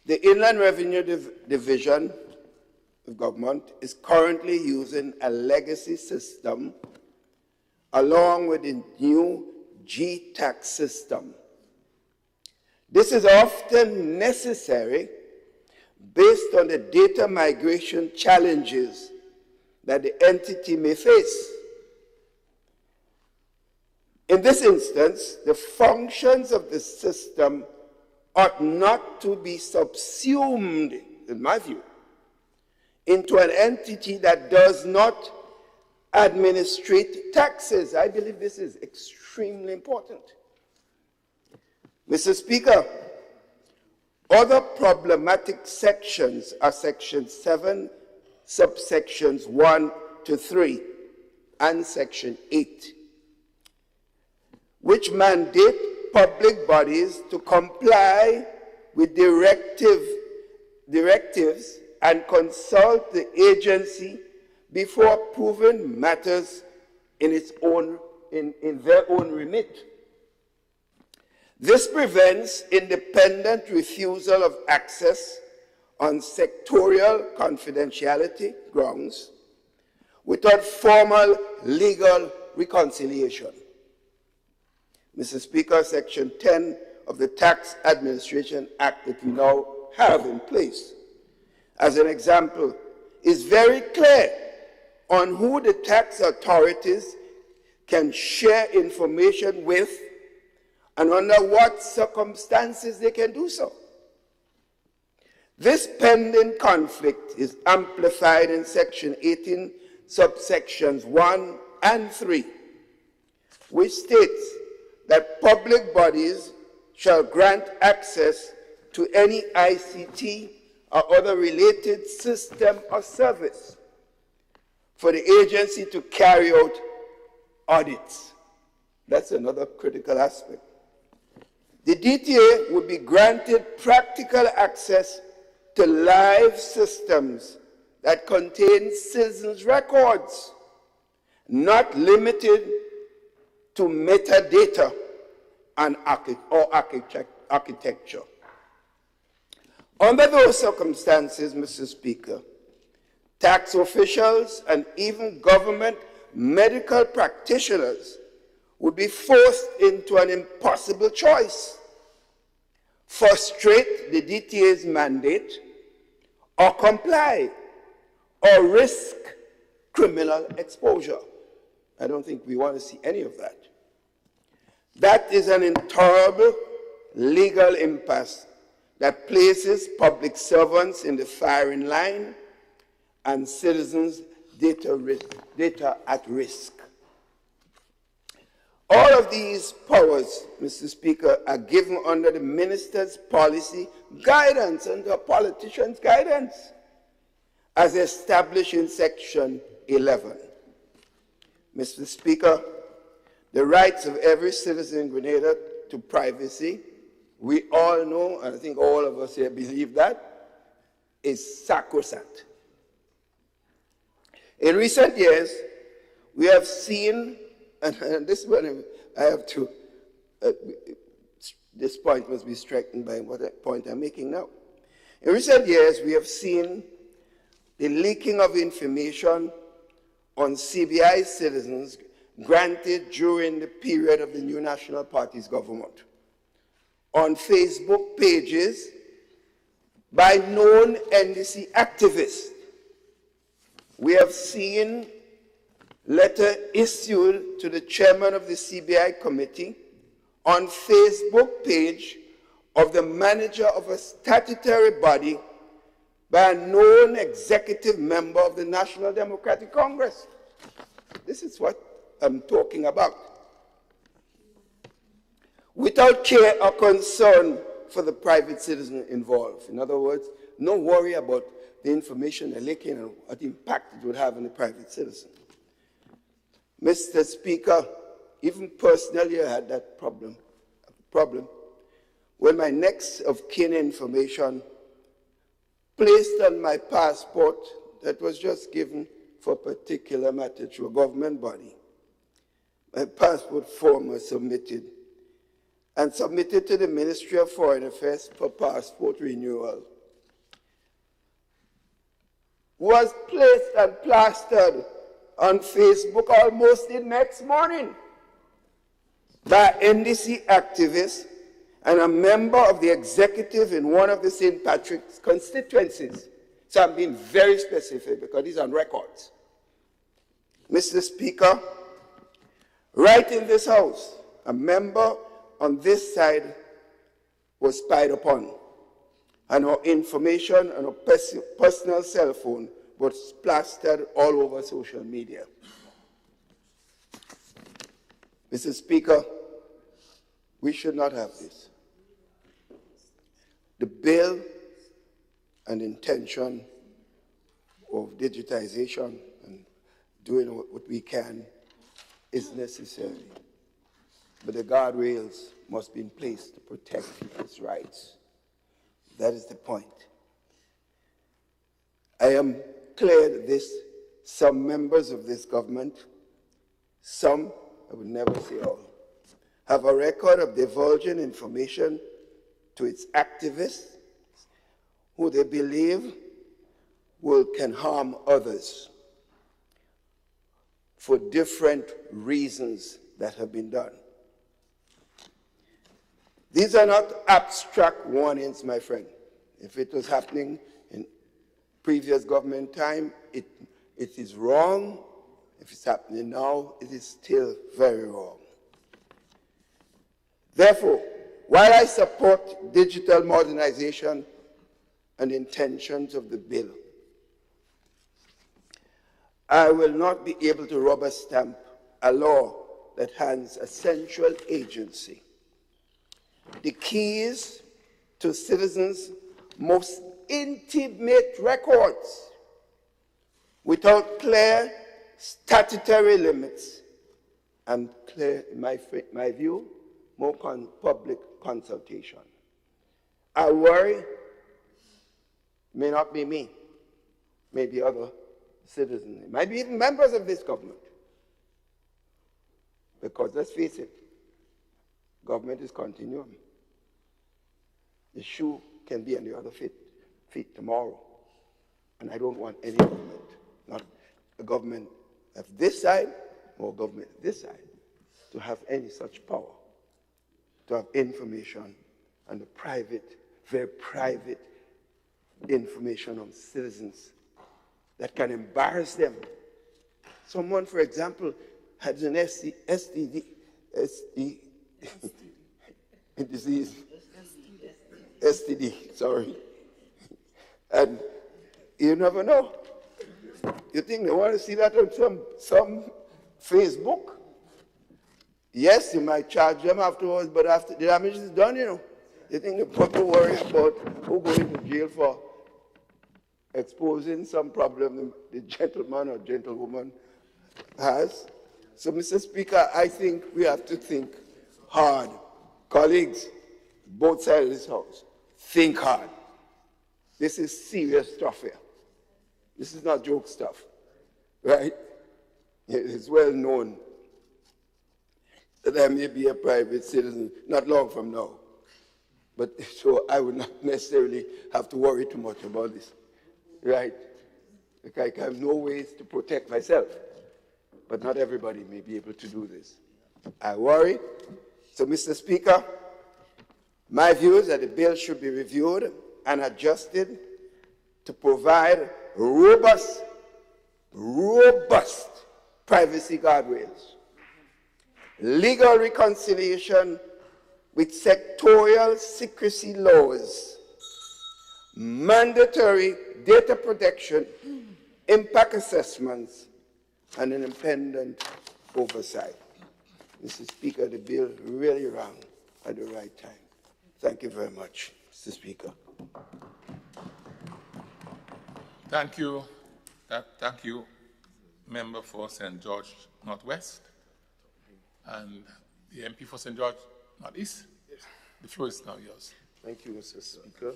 the Inland Revenue Division of Government is currently using a legacy system along with the new GTAX system. This is often necessary based on the data migration challenges that the entity may face. In this instance, the functions of the system ought not to be subsumed, in my view, into an entity that does not administrate taxes. I believe this is extremely important. Mr. Speaker, other problematic sections are Section 7, subsections 1 to 3, and Section 8, which mandate public bodies to comply with directives and consult the agency before approving matters in their own remit. This prevents independent refusal of access on sectorial confidentiality grounds without formal legal reconciliation. Mr. Speaker, Section 10 of the Tax Administration Act that we now have in place, as an example, is very clear on who the tax authorities can share information with and under what circumstances they can do so. This pending conflict is amplified in Section 18, subsections 1 and 3, which states that public bodies shall grant access to any ICT or other related system or service for the agency to carry out audits. That's another critical aspect. The DTA would be granted practical access to live systems that contain citizens' records, not limited to metadata and architecture. Under those circumstances, Mr. Speaker, tax officials and even government medical practitioners would be forced into an impossible choice: frustrate the DTA's mandate or comply or risk criminal exposure. I don't think we want to see any of that. That is an intolerable legal impasse that places public servants in the firing line and citizens' data at risk. All of these powers, Mr. Speaker, are given under the minister's policy guidance, under a politician's guidance, as established in Section 11. Mr. Speaker, the rights of every citizen in Grenada to privacy, we all know, and I think all of us here believe that, is sacrosanct. In recent years, we have seen, and this one I have to, this point must be strengthened by what point I'm making now. In recent years, we have seen the leaking of information on CBI citizens granted during the period of the new National Party's government on Facebook pages by known NDC activists. We have seen letter issued to the chairman of the CBI committee on Facebook page of the manager of a statutory body by a known executive member of the National Democratic Congress. This is what I'm talking about. Without care or concern for the private citizen involved. In other words, no worry about the information they're leaking and what impact it would have on the private citizen. Mr. Speaker, even personally I had that problem when my next of kin information placed on my passport that was just given for a particular matter to a government body. My passport form was submitted to the Ministry of Foreign Affairs for passport renewal. Was placed and plastered on Facebook almost the next morning by NDC activists and a member of the executive in one of the St. Patrick's constituencies. So I'm being very specific because these are on records. Mr. Speaker, right in this house, a member on this side was spied upon, and our information on our personal cell phone was plastered all over social media. Mr. Speaker, we should not have this. The bill and intention of digitization and doing what we can is necessary. But the guardrails must be in place to protect people's rights. That is the point. I am clear that some members of this government, some, I would never say all, have a record of divulging information to its activists who they believe can harm others for different reasons that have been done. These are not abstract warnings, my friend. If it was happening in previous government time, it is wrong. If it's happening now, it is still very wrong. Therefore, while I support digital modernization and intentions of the bill, I will not be able to rubber stamp a law that has a central agency. The keys to citizens' most intimate records without clear statutory limits and clear, in my view, more public consultation. I worry, may not be me, maybe other citizens, it might be even members of this government. Because let's face it, government is continuum. The shoe can be on the other feet tomorrow. And I don't want any government, not a government of this side or government of this side, to have any such power, to have information and the private, very private information on citizens that can embarrass them. Someone, for example, had an STD disease. STD, sorry. And you never know. You think they want to see that on some Facebook? Yes, you might charge them afterwards, but after the damage is done, you know. You think the people worry about who going to jail for exposing some problem the gentleman or gentlewoman has? So, Mr. Speaker, I think we have to think hard. Colleagues, both sides of this House, think hard. This is serious stuff here. This is not joke stuff, right? It is well known that I may be a private citizen not long from now. But so I would not necessarily have to worry too much about this, right? Like I have no ways to protect myself, but not everybody may be able to do this. I worry. So, Mr. Speaker, my view is that the bill should be reviewed and adjusted to provide robust privacy guardrails, legal reconciliation with sectorial secrecy laws, mandatory data protection, impact assessments, and an independent oversight. Mr. Speaker, the bill really ran at the right time. Thank you very much, Mr. Speaker.
Thank you. Thank you, Member for St. George Northwest and the MP for St. George Northeast. The floor is now yours.
Thank you, Mr. Speaker.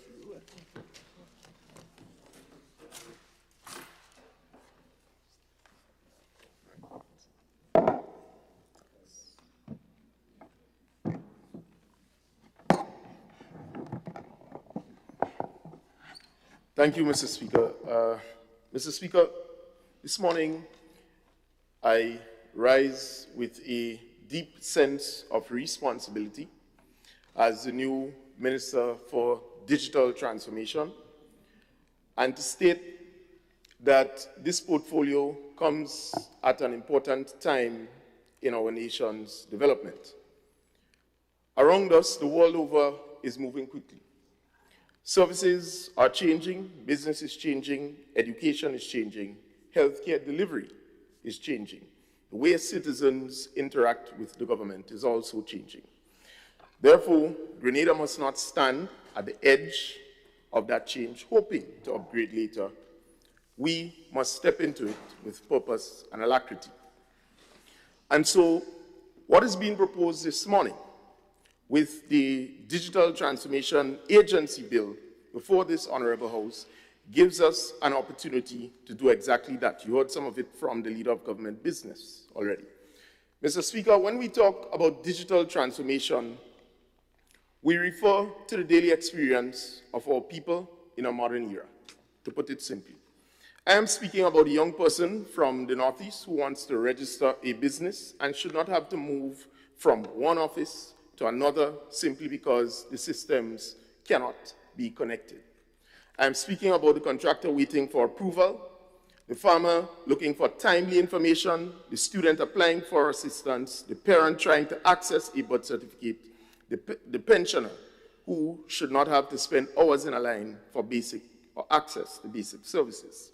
Thank you, Mr. Speaker. Mr. Speaker, this morning I rise with a deep sense of responsibility as the new Minister for Digital Transformation, and to state that this portfolio comes at an important time in our nation's development. Around us, the world over is moving quickly. Services are changing, business is changing, education is changing, healthcare delivery is changing. The way citizens interact with the government is also changing. Therefore, Grenada must not stand at the edge of that change, hoping to upgrade later. We must step into it with purpose and alacrity. And so, what is being proposed this morning with the Digital Transformation Agency Bill before this Honorable House gives us an opportunity to do exactly that. You heard some of it from the Leader of Government Business already. Mr. Speaker, when we talk about digital transformation, we refer to the daily experience of our people in a modern era, to put it simply. I am speaking about a young person from the Northeast who wants to register a business and should not have to move from one office to another simply because the systems cannot be connected. I'm speaking about the contractor waiting for approval, the farmer looking for timely information, the student applying for assistance, the parent trying to access a birth certificate, the pensioner who should not have to spend hours in a line for basic or access to basic services.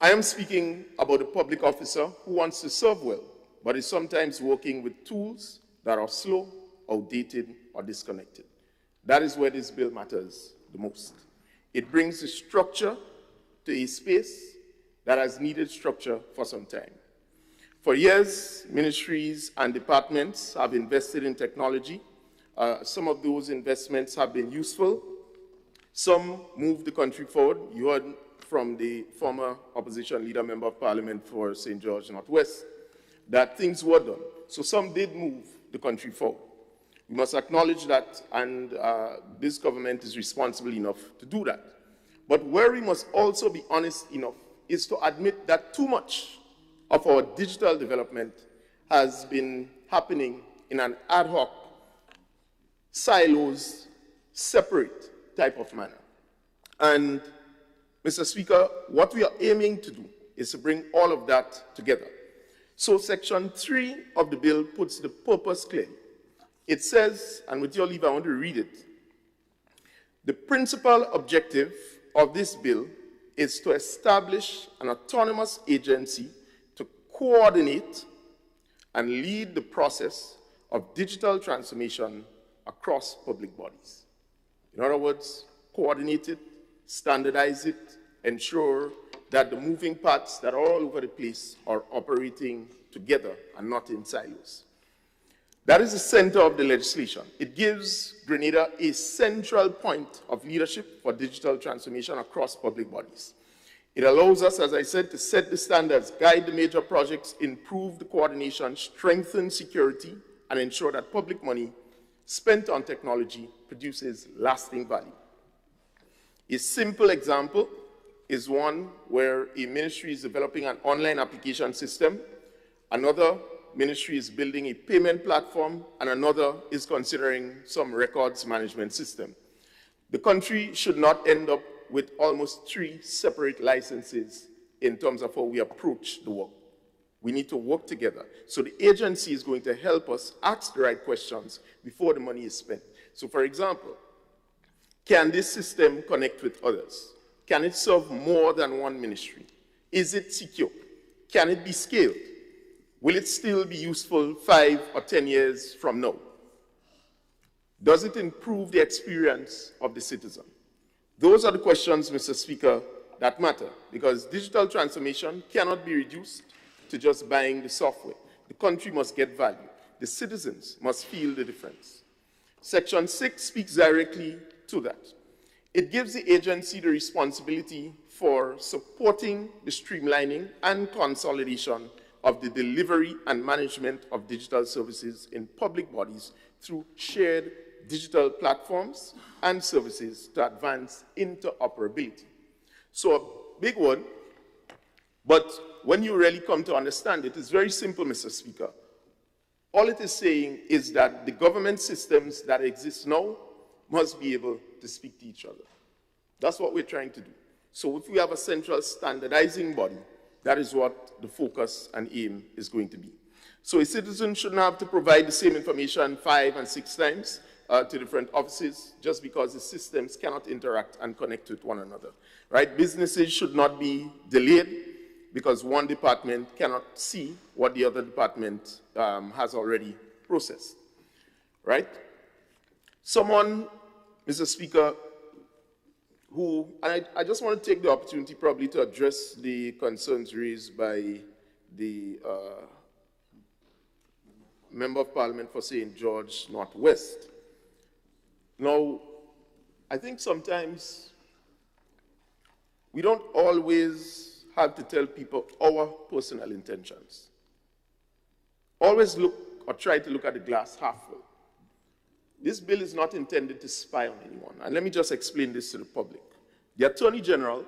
I am speaking about a public officer who wants to serve well, but is sometimes working with tools that are slow, outdated, or disconnected. That is where this bill matters the most. It brings the structure to a space that has needed structure for some time. For years, ministries and departments have invested in technology. Some of those investments have been useful. Some moved the country forward. You heard from the former opposition leader, Member of Parliament for St. George Northwest, that things were done. So some did move the country forward. We must acknowledge that, and this government is responsible enough to do that. But where we must also be honest enough is to admit that too much of our digital development has been happening in an ad hoc, silos, separate type of manner. And, Mr. Speaker, what we are aiming to do is to bring all of that together. So Section 3 of the bill puts the purpose clearly. It says, and with your leave, I want to read it. The principal objective of this bill is to establish an autonomous agency to coordinate and lead the process of digital transformation across public bodies. In other words, coordinate it, standardize it, ensure that the moving parts that are all over the place are operating together and not in silos. That is the center of the legislation. It gives Grenada a central point of leadership for digital transformation across public bodies. It allows us, as I said, to set the standards, guide the major projects, improve the coordination, strengthen security, and ensure that public money spent on technology produces lasting value. A simple example is one where a ministry is developing an online application system, another ministry is building a payment platform, and another is considering some records management system. The country should not end up with almost 3 separate licenses in terms of how we approach the work. We need to work together. So the agency is going to help us ask the right questions before the money is spent. So for example, can this system connect with others? Can it serve more than one ministry? Is it secure? Can it be scaled? Will it still be useful 5 or 10 years from now? Does it improve the experience of the citizen? Those are the questions, Mr. Speaker, that matter, because digital transformation cannot be reduced to just buying the software. The country must get value. The citizens must feel the difference. Section 6 speaks directly to that. It gives the agency the responsibility for supporting the streamlining and consolidation of the delivery and management of digital services in public bodies through shared digital platforms and services to advance interoperability. So a big one, but when you really come to understand it, it's very simple, Mr. Speaker. All it is saying is that the government systems that exist now must be able to speak to each other. That's what we're trying to do. So if we have a central standardizing body, that is what the focus and aim is going to be. So a citizen shouldn't have to provide the same information 5 and 6 times to different offices just because the systems cannot interact and connect with one another, right? Businesses should not be delayed because one department cannot see what the other department has already processed, right? Someone, Mr. Speaker, who, and I just want to take the opportunity probably to address the concerns raised by the Member of Parliament for St. George Northwest. Now, I think sometimes we don't always have to tell people our personal intentions. Always look or try to look at the glass half full. This bill is not intended to spy on anyone. And let me just explain this to the public. The Attorney General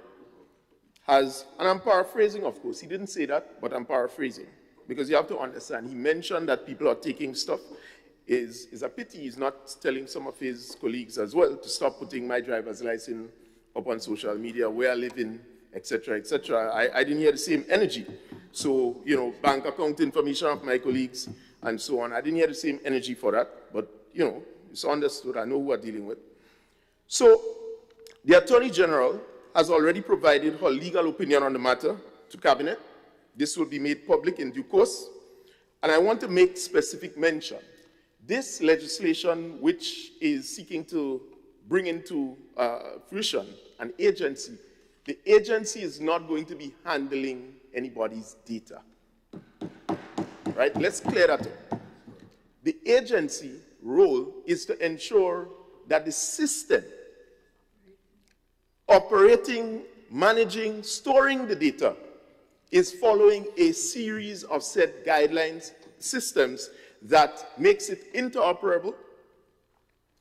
has, and I'm paraphrasing, of course, he didn't say that, but I'm paraphrasing, because you have to understand, he mentioned that people are taking stuff. Is a pity he's not telling some of his colleagues as well to stop putting my driver's license up on social media, where I live in, etc., etc. I didn't hear the same energy. So, you know, bank account information of my colleagues and so on. I didn't hear the same energy for that, but, you know, it's understood. I know who we're dealing with. So, the Attorney General has already provided her legal opinion on the matter to Cabinet. This will be made public in due course. And I want to make specific mention. This legislation, which is seeking to bring into fruition an agency, the agency is not going to be handling anybody's data. Right? Let's clear that up. The agency role is to ensure that the system operating, managing, storing the data is following a series of set guidelines, systems that makes it interoperable,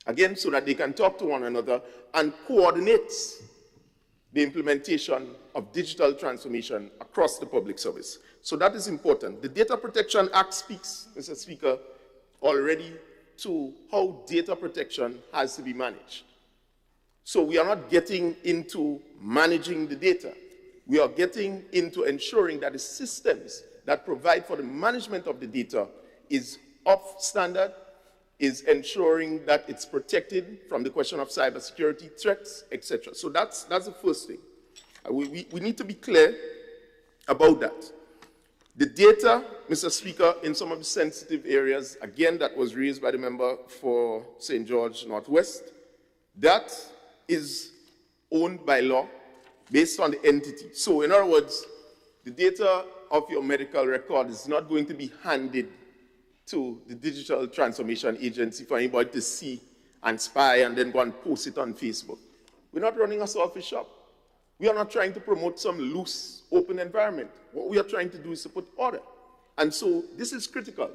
again, so that they can talk to one another and coordinates the implementation of digital transformation across the public service. So that is important. The Data Protection Act speaks, Mr. Speaker, already to how data protection has to be managed. So we are not getting into managing the data. We are getting into ensuring that the systems that provide for the management of the data is up standard, is ensuring that it's protected from the question of cybersecurity threats, etc. So that's the first thing. We need to be clear about that. The data, Mr. Speaker, in some of the sensitive areas, again, that was raised by the member for St. George Northwest, that is owned by law based on the entity. So in other words, the data of your medical record is not going to be handed to the Digital Transformation Agency for anybody to see and spy and then go and post it on Facebook. We're not running a selfish shop. We are not trying to promote some loose, open environment. What we are trying to do is to put order. And so this is critical,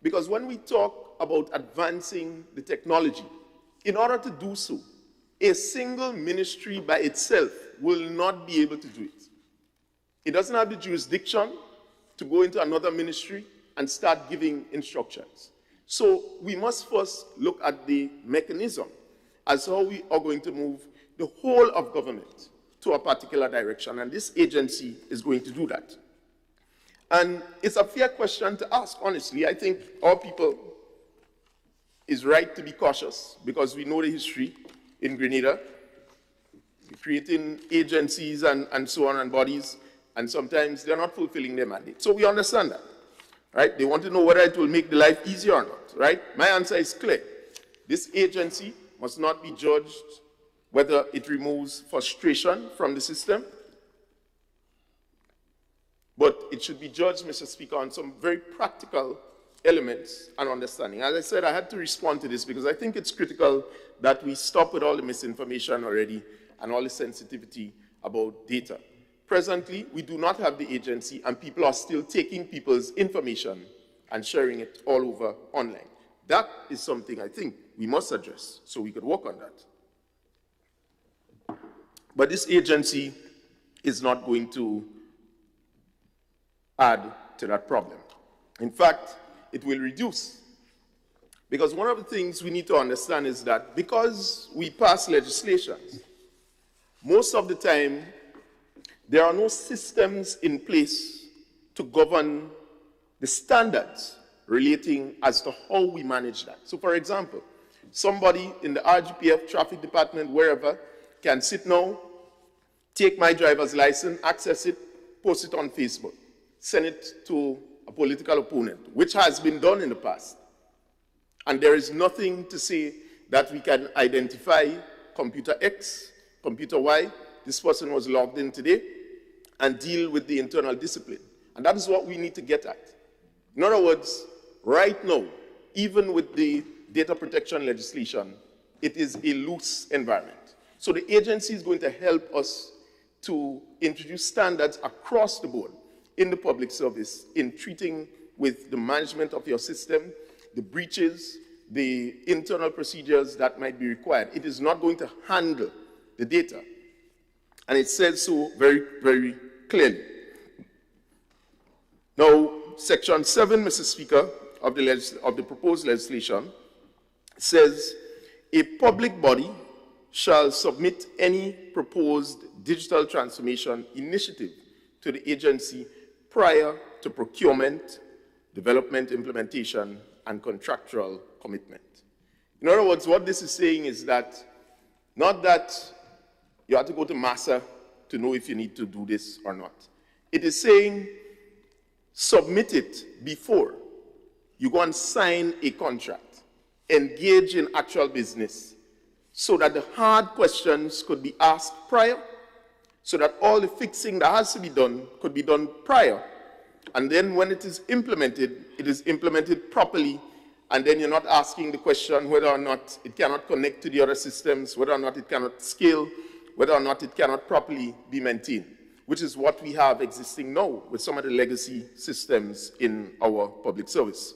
because when we talk about advancing the technology, in order to do so, a single ministry by itself will not be able to do it. It doesn't have the jurisdiction to go into another ministry and start giving instructions. So we must first look at the mechanism as how we are going to move the whole of government to a particular direction, and this agency is going to do that. And it's a fair question to ask, honestly. I think our people is right to be cautious because we know the history in Grenada, creating agencies and so on and bodies, and sometimes they're not fulfilling their mandate. So we understand that, right? They want to know whether it will make the life easier or not, right? My answer is clear. This agency must not be judged whether it removes frustration from the system, but it should be judged, Mr. Speaker, on some very practical elements and understanding. As I said, I had to respond to this because I think it's critical that we stop with all the misinformation already and all the sensitivity about data. Presently, we do not have the agency, and people are still taking people's information and sharing it all over online. That is something I think we must address, so we could work on that. But this agency is not going to add to that problem. In fact, it will reduce. Because one of the things we need to understand is that because we pass legislations, most of the time, there are no systems in place to govern the standards relating as to how we manage that. So for example, somebody in the RGPF, traffic department, wherever, can sit now, take my driver's license, access it, post it on Facebook, send it to a political opponent, which has been done in the past. And there is nothing to say that we can identify computer X, computer Y, this person was logged in today, and deal with the internal discipline. And that is what we need to get at. In other words, right now, even with the data protection legislation, it is a loose environment. So the agency is going to help us to introduce standards across the board in the public service in treating with the management of your system, the breaches, the internal procedures that might be required. It is not going to handle the data. And it says so very, very clearly. Now, Section 7, Mr. Speaker, of the proposed legislation says a public body shall submit any proposed digital transformation initiative to the agency prior to procurement, development, implementation, and contractual commitment. In other words, what this is saying is that, not that you have to go to MASA to know if you need to do this or not. It is saying, submit it before you go and sign a contract, engage in actual business, so that the hard questions could be asked prior, so that all the fixing that has to be done could be done prior. And then when it is implemented properly, and then you're not asking the question whether or not it cannot connect to the other systems, whether or not it cannot scale, whether or not it cannot properly be maintained, which is what we have existing now with some of the legacy systems in our public service.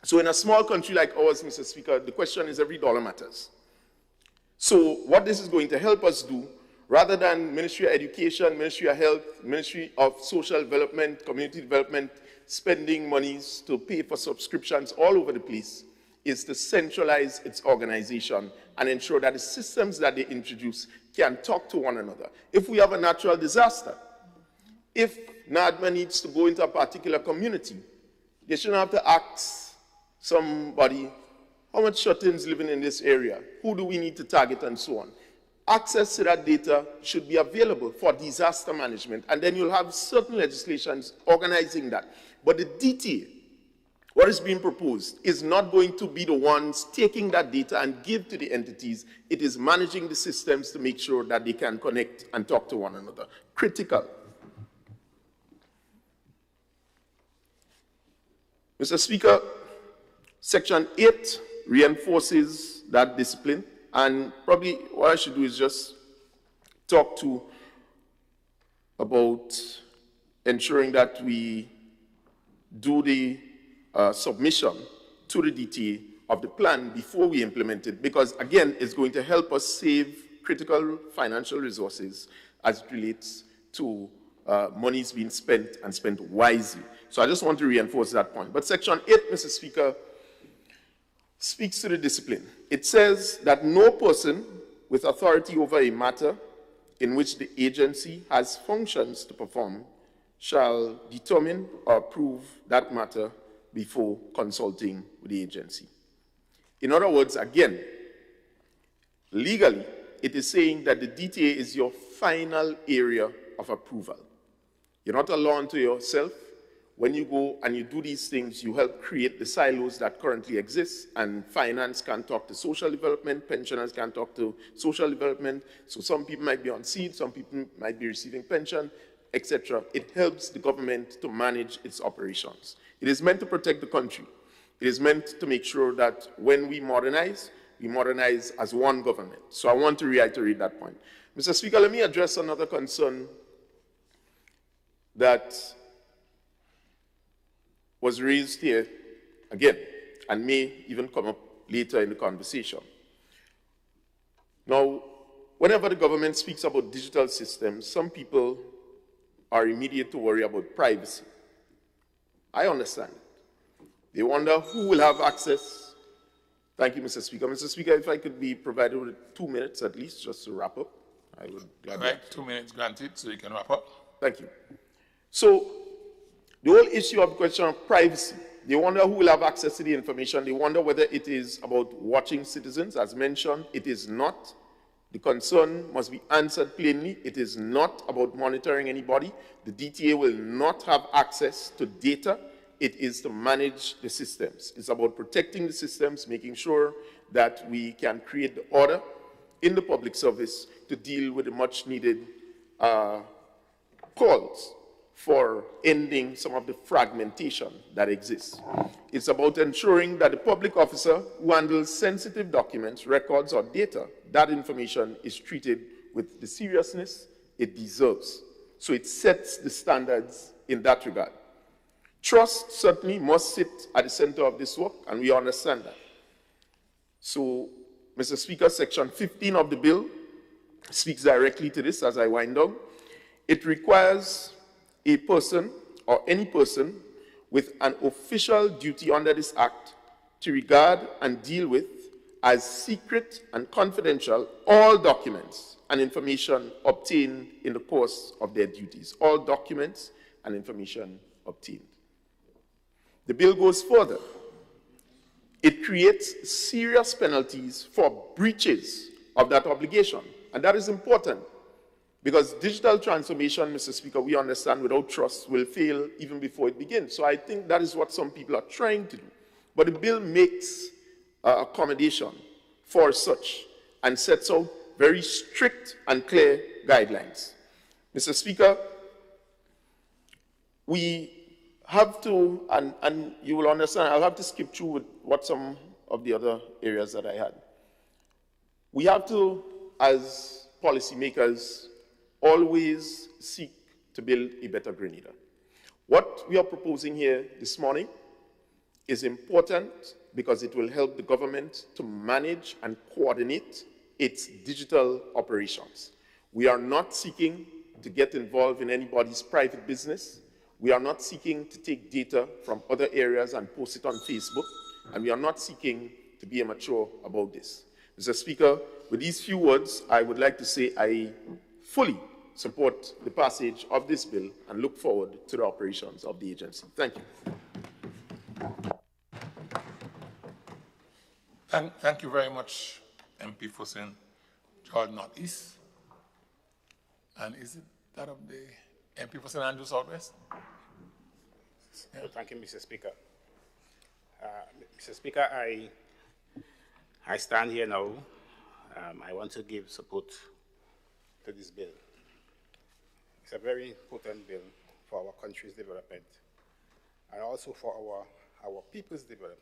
So in a small country like ours, Mr. Speaker, the question is every dollar matters. So what this is going to help us do, rather than Ministry of Education, Ministry of Health, Ministry of Social Development, Community Development, spending monies to pay for subscriptions all over the place, is to centralize its organization and ensure that the systems that they introduce can talk to one another. If we have a natural disaster, if NADMA needs to go into a particular community, they shouldn't have to ask somebody, how much shut-ins living in this area? Who do we need to target and so on? access to that data should be available for disaster management, and then you'll have certain legislations organizing that. But the DTA, what is being proposed, is not going to be the ones taking that data and give to the entities. It is managing the systems to make sure that they can connect and talk to one another. Critical. Mr. Speaker, Section 8 reinforces that discipline, and probably what I should do is just talk about ensuring that we do the submission to the DTA of the plan before we implement it, because again, it's going to help us save critical financial resources as it relates to monies being spent and spent wisely. So I just want to reinforce that point. But Section 8, Mr. Speaker, speaks to the discipline. It says that no person with authority over a matter in which the agency has functions to perform shall determine or approve that matter before consulting with the agency. In other words, again, legally, it is saying that the DTA is your final area of approval. You're not a law unto yourself. When you go and you do these things, you help create the silos that currently exist, and finance can talk to social development, pensioners can talk to social development, so some people might be on seed, some people might be receiving pension, etc. It helps the government to manage its operations. It is meant to protect the country. It is meant to make sure that when we modernize as one government. So I want to reiterate that point. Mr. Speaker, let me address another concern that was raised here again, and may even come up later in the conversation. Now, whenever the government speaks about digital systems, some people are immediate to worry about privacy. I understand it. They wonder who will have access. Thank you, Mr. Speaker. Mr. Speaker, if I could be provided with 2 minutes at least, just to wrap up, I would gladly.
All right, 2 minutes granted, so you can wrap up.
Thank you. So, the whole issue of the question of privacy, they wonder who will have access to the information. They wonder whether it is about watching citizens. As mentioned, it is not. The concern must be answered plainly. It is not about monitoring anybody. The DTA will not have access to data. It is to manage the systems. It's about protecting the systems, making sure that we can create the order in the public service to deal with the much needed calls for ending some of the fragmentation that exists. It's about ensuring that the public officer who handles sensitive documents, records, or data, that information is treated with the seriousness it deserves. So it sets the standards in that regard. Trust certainly must sit at the center of this work, and we understand that. So, Mr. Speaker, Section 15 of the bill speaks directly to this as I wind down. It requires a person or any person with an official duty under this act to regard and deal with as secret and confidential all documents and information obtained in the course of their duties. All documents and information obtained. The bill goes further. It creates serious penalties for breaches of that obligation, and that is important. Because digital transformation, Mr. Speaker, we understand without trust will fail even before it begins. So I think that is what some people are trying to do. But the bill makes accommodation for such and sets out very strict and clear guidelines. Mr. Speaker, we have to, and you will understand, I'll have to skip through with what some of the other areas that I had. We have to, as policymakers, always seek to build a better Grenada. What we are proposing here this morning is important because it will help the government to manage and coordinate its digital operations. We are not seeking to get involved in anybody's private business. We are not seeking to take data from other areas and post it on Facebook, and we are not seeking to be immature about this. Mr. Speaker, with these few words, I would like to say I fully support the passage of this bill and look forward to the operations of the agency. Thank you.
Thank you very much, MP Fosin called Northeast. And is it that of the MP for St. Andrews Southwest?
Yeah. Thank you, Mr. Speaker. Mr. Speaker, I stand here now. I want to give support to this bill. It's a very important bill for our country's development and also for our people's development.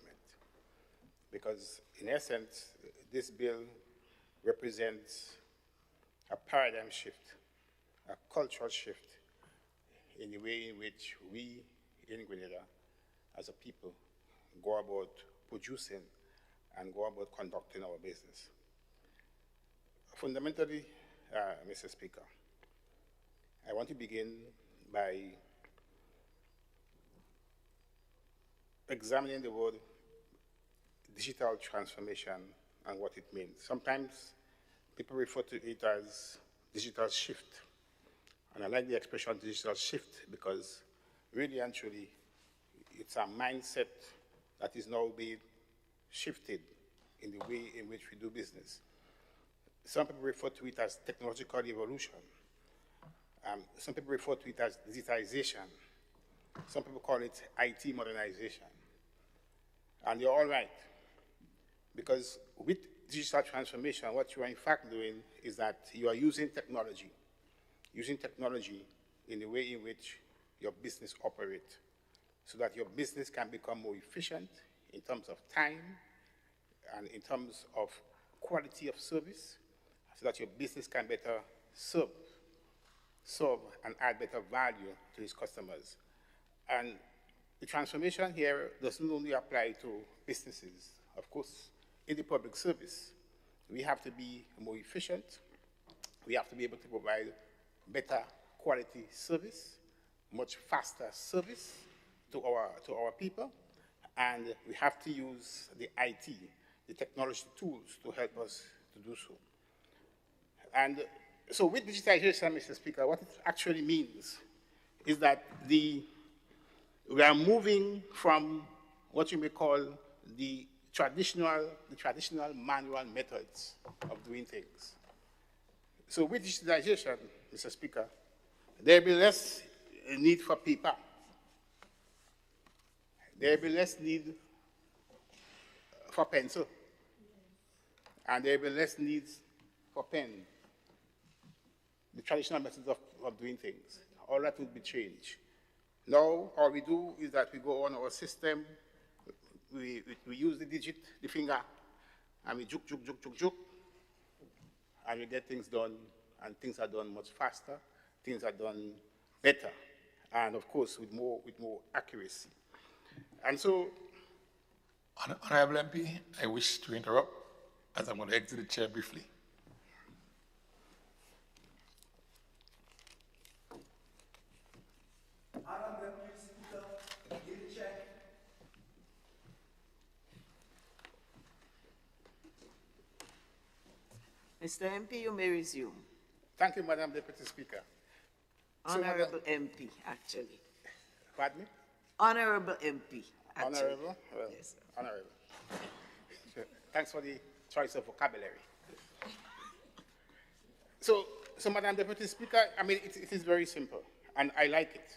Because in essence, this bill represents a paradigm shift, a cultural shift in the way in which we in Grenada, as a people, go about producing and go about conducting our business. Fundamentally, Mr. Speaker, I want to begin by examining the word digital transformation and what it means. Sometimes people refer to it as digital shift. And I like the expression digital shift because really and truly it's a mindset that is now being shifted in the way in which we do business. Some people refer to it as technological evolution. Some people refer to it as digitization. Some people call it IT modernization. And you're all right. Because with digital transformation, what you are in fact doing is that you are using technology in the way in which your business operates, so that your business can become more efficient in terms of time and in terms of quality of service, so that your business can better serve and add better value to its customers. And the transformation here doesn't only apply to businesses. Of course, in the public service, we have to be more efficient. We have to be able to provide better quality service, much faster service to our people, and we have to use the IT, the technology tools to help us to do so. And so with digitization, Mr. Speaker, what it actually means is that we are moving from what you may call the traditional manual methods of doing things. So with digitization, Mr. Speaker, there will be less need for paper. There will be less need for pencil. And there will be less need for pen. The traditional methods of doing things. All that will be changed. Now, all we do is that we go on our system, we use the digit, the finger, and we juke, and we get things done, and things are done much faster, things are done better, and of course with more accuracy. And so,
Honorable MP, I wish to interrupt, as I'm going to exit the chair briefly.
Mr. MP, you may resume.
Thank you, Madam Deputy Speaker.
Honorable MP, actually.
Pardon me?
Honorable MP, actually.
Honorable? Well, yes, honorable. Thanks for the choice of vocabulary. So Madam Deputy Speaker, I mean, it is very simple, and I like it.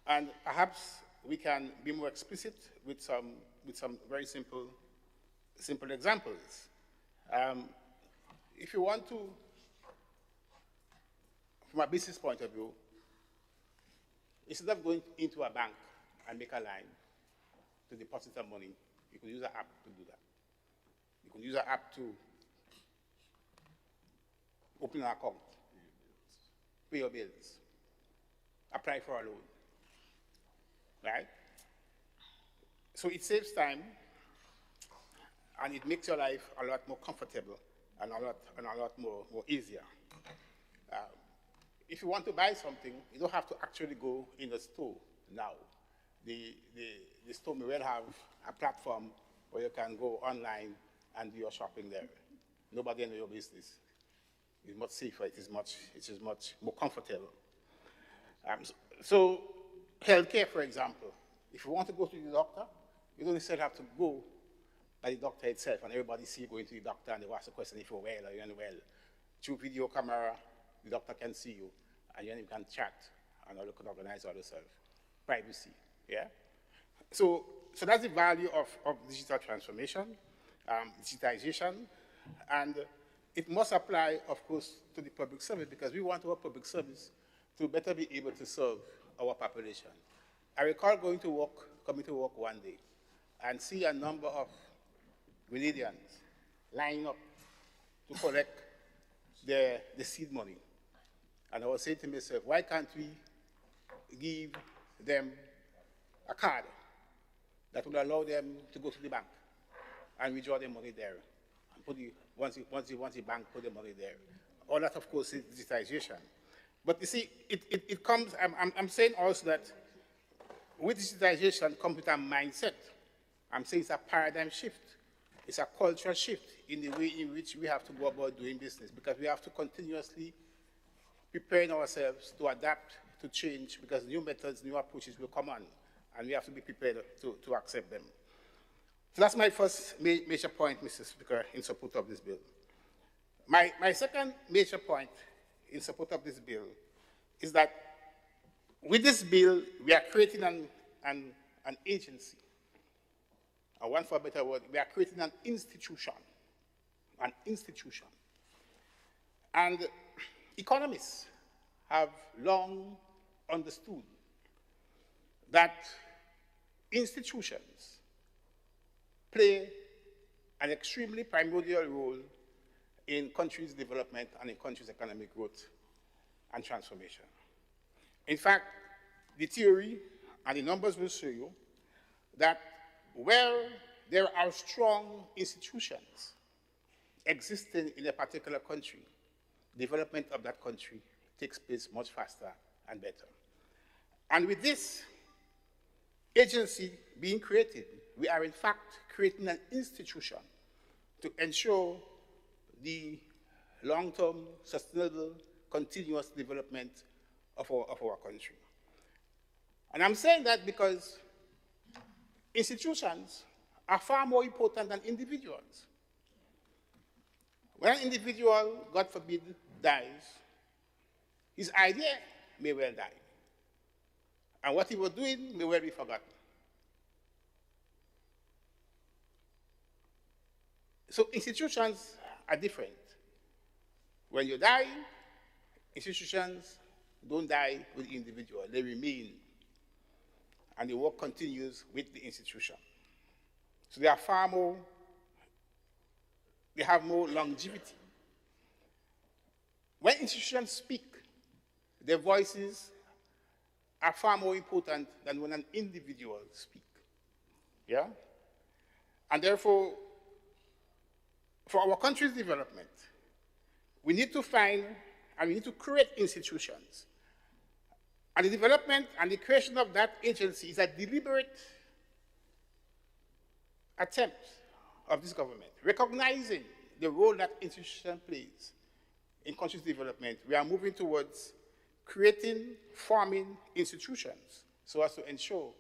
And perhaps we can be more explicit with some very simple examples. If you want to, from a business point of view, instead of going into a bank and make a line to deposit some money, you could use an app to do that. You could use an app to open an account, pay your bills, apply for a loan, right? So it saves time, and it makes your life a lot more comfortable and a lot more easier. If you want to buy something, you don't have to actually go in the store now. The store may well have a platform where you can go online and do your shopping there. Nobody knows your business. It's much safer. It is much more comfortable. So healthcare, for example, if you want to go to the doctor, you don't necessarily have to go by the doctor itself, and everybody see you going to the doctor and they ask the question if you're well or you're unwell. through video camera, the doctor can see you, and then you can chat, and all you can organize all yourself. Privacy, yeah? So that's the value of digital transformation, digitization, and it must apply, of course, to the public service, because we want our public service to better be able to serve our population. I recall coming to work one day, and see a number of Grenadians lining up to collect the seed money. And I was saying to myself, why can't we give them a card that would allow them to go to the bank and withdraw their money there, and put once the bank put the money there. All that, of course, is digitization. But you see, it comes, I'm saying also that with digitization comes with a mindset. I'm saying it's a paradigm shift. It's a cultural shift in the way in which we have to go about doing business, because we have to continuously prepare ourselves to adapt to change, because new methods, new approaches will come on, and we have to be prepared to accept them. So that's my first major point, Mr. Speaker, in support of this bill. My second major point in support of this bill is that with this bill, we are creating an agency. I want for a better word, we are creating an institution. An institution. And economists have long understood that institutions play an extremely primordial role in countries' development and in countries' economic growth and transformation. In fact, the theory and the numbers will show you that where there are strong institutions existing in a particular country, development of that country takes place much faster and better. And with this agency being created, we are in fact creating an institution to ensure the long-term, sustainable, continuous development of our country. And I'm saying that because institutions are far more important than individuals. When an individual, God forbid, dies, his idea may well die. And what he was doing may well be forgotten. So institutions are different. When you die, institutions don't die with the individual, they remain. And the work continues with the institution. So they are far more, they have more longevity. When institutions speak, their voices are far more important than when an individual speaks. Yeah? And therefore, for our country's development, we need to find and we need to create institutions. And the development and the creation of that agency is a deliberate attempt of this government, recognizing the role that institution plays in countries' development. We are moving towards creating, forming institutions so as to ensure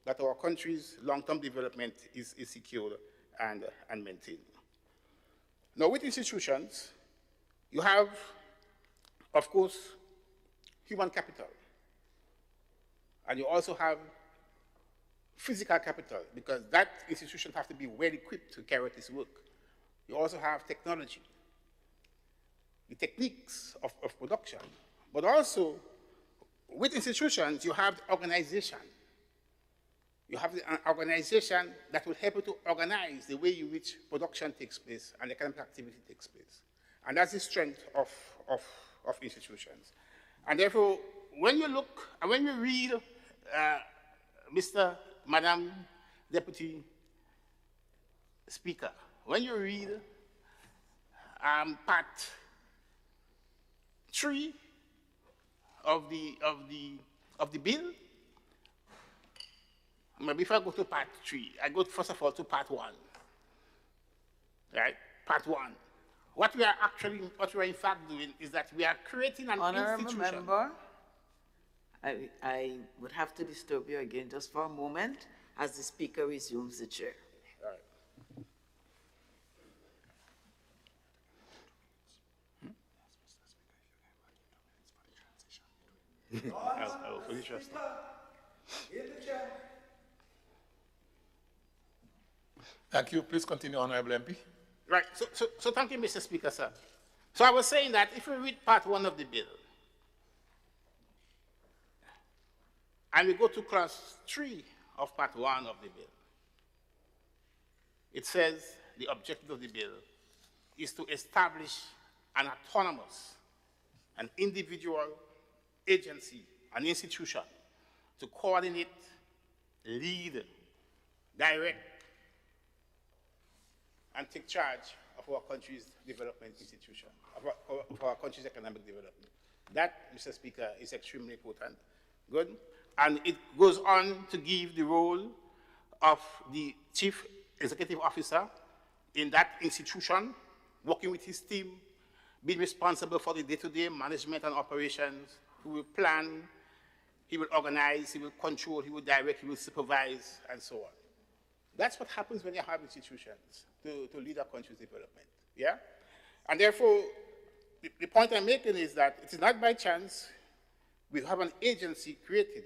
that our country's long-term development is secure and maintained. Now, with institutions, you have, of course, human capital. And you also have physical capital, because that institution has to be well equipped to carry out its work. You also have technology, the techniques of production, but also with institutions, you have the organization. You have an organization that will help you to organize the way in which production takes place and economic activity takes place. And that's the strength of institutions. And therefore, when you look, and when you read Madam Deputy Speaker, when you read part 3 of the bill, before I go to part 3, I go first of all to part 1. Right? Part 1. What we are in fact doing is that we are creating an institution.
Honourable Member, I would have to disturb you again just for a moment as the Speaker resumes the chair.
All right. I was interested.
Thank you. Please continue, Honorable MP.
Right. So thank you, Mr. Speaker, sir. So I was saying that if we read part 1 of the bill, and we go to clause 3 of part 1 of the bill, it says the objective of the bill is to establish an autonomous, an individual agency, an institution to coordinate, lead, direct, and take charge of our country's development institution, of our country's economic development. That, Mr. Speaker, is extremely important. Good. And it goes on to give the role of the chief executive officer in that institution, working with his team, being responsible for the day-to-day management and operations. He will plan, he will organize, he will control, he will direct, he will supervise, and so on. That's what happens when you have institutions to lead a country's development, yeah? And therefore, the point I'm making is that it is not by chance we have an agency created.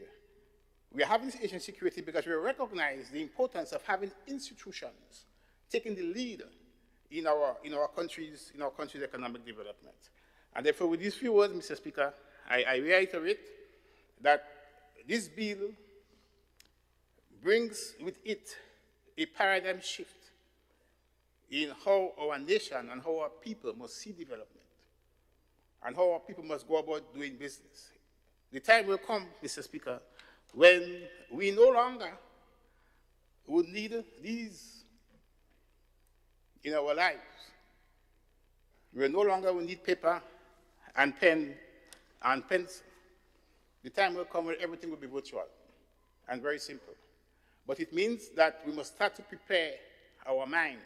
We are having this agency created because we recognize the importance of having institutions taking the lead in our country's economic development. And therefore, with these few words, Mr. Speaker, I reiterate that this bill brings with it a paradigm shift in how our nation and how our people must see development and how our people must go about doing business. The time will come, Mr. Speaker, when we no longer will need these in our lives. We no longer will need paper and pen and pencil. The time will come when everything will be virtual and very simple. But it means that we must start to prepare our minds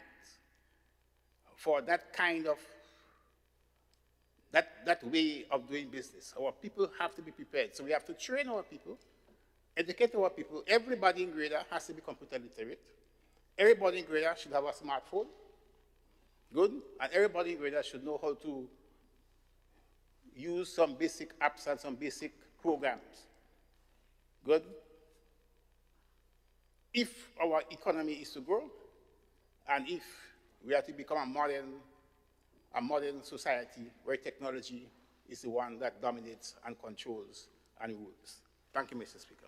for that kind of, that way of doing business. Our people have to be prepared. So we have to train our people, educate our people. Everybody in Grenada has to be computer literate. Everybody in Grenada should have a smartphone. Good. And everybody in Grenada should know how to use some basic apps and some basic programs. Good. If our economy is to grow, and if we are to become a modern society where technology is the one that dominates and controls and rules. Thank you, Mr. Speaker.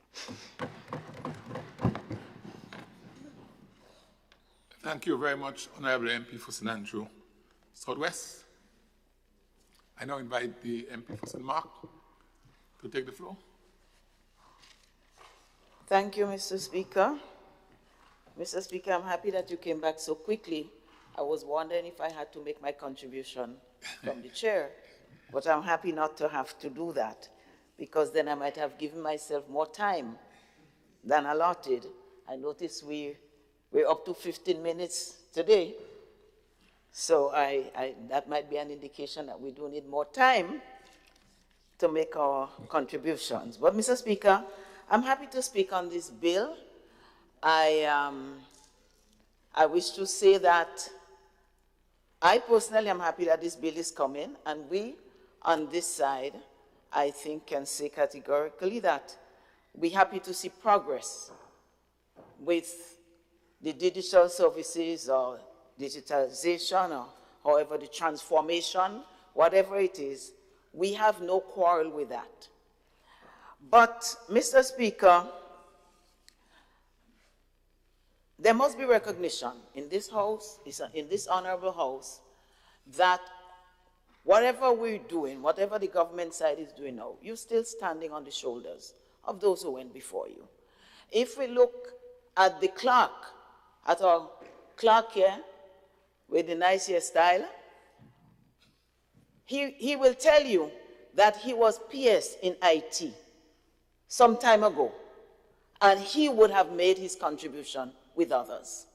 Thank you very much, Honorable MP for St. Andrew Southwest. I now invite the MP for St. Mark to take the floor.
Thank you, Mr. Speaker. Mr. Speaker, I'm happy that you came back so quickly. I was wondering if I had to make my contribution from the chair, but I'm happy not to have to do that, because then I might have given myself more time than allotted. I notice we're up to 15 minutes today, so that might be an indication that we do need more time to make our contributions. But, Mr. Speaker, I'm happy to speak on this bill. I wish to say that I personally am happy that this bill is coming, and we on this side, I think, can say categorically that we're happy to see progress with the digital services or digitalization or however the transformation, whatever it is. We have no quarrel with that. But, Mr. Speaker, there must be recognition in this House, in this honorable House, that whatever we're doing, whatever the government side is doing now, you're still standing on the shoulders of those who went before you. If we look at the clerk, at our clerk here, with the nice hairstyle, he will tell you that he was PS in IT some time ago, and he would have made his contribution with others.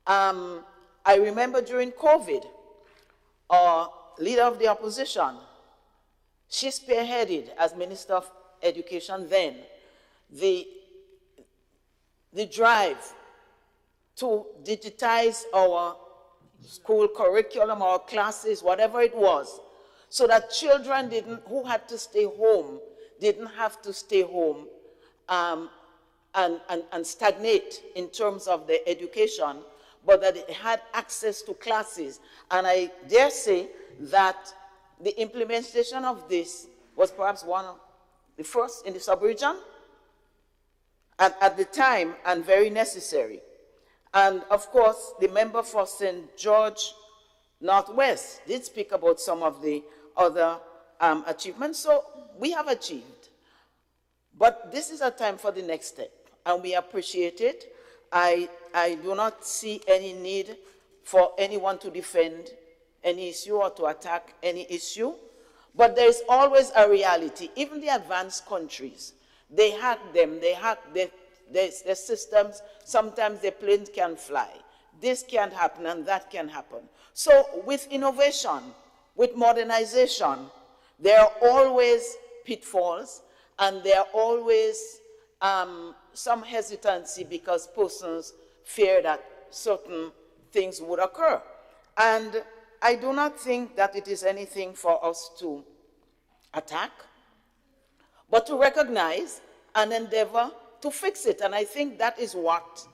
I remember during COVID, our leader of the opposition, she spearheaded as Minister of Education then, the drive to digitize our school curriculum, our classes, whatever it was, so that children who had to stay home didn't have to stay home and stagnate in terms of their education, but that they had access to classes. And I dare say that the implementation of this was perhaps one of the first in the sub-region at the time, and very necessary. And of course, the member for St. George Northwest did speak about some of the other achievements. So we have achieved. But this is a time for the next step, and we appreciate it. I do not see any need for anyone to defend any issue or to attack any issue, but there is always a reality. Even the advanced countries, they hack them, they hack their systems. Sometimes their planes can fly. This can happen and that can happen. So with innovation, with modernization, there are always pitfalls, and there are always some hesitancy because persons fear that certain things would occur. And I do not think that it is anything for us to attack, but to recognize and endeavor to fix it. And I think that is what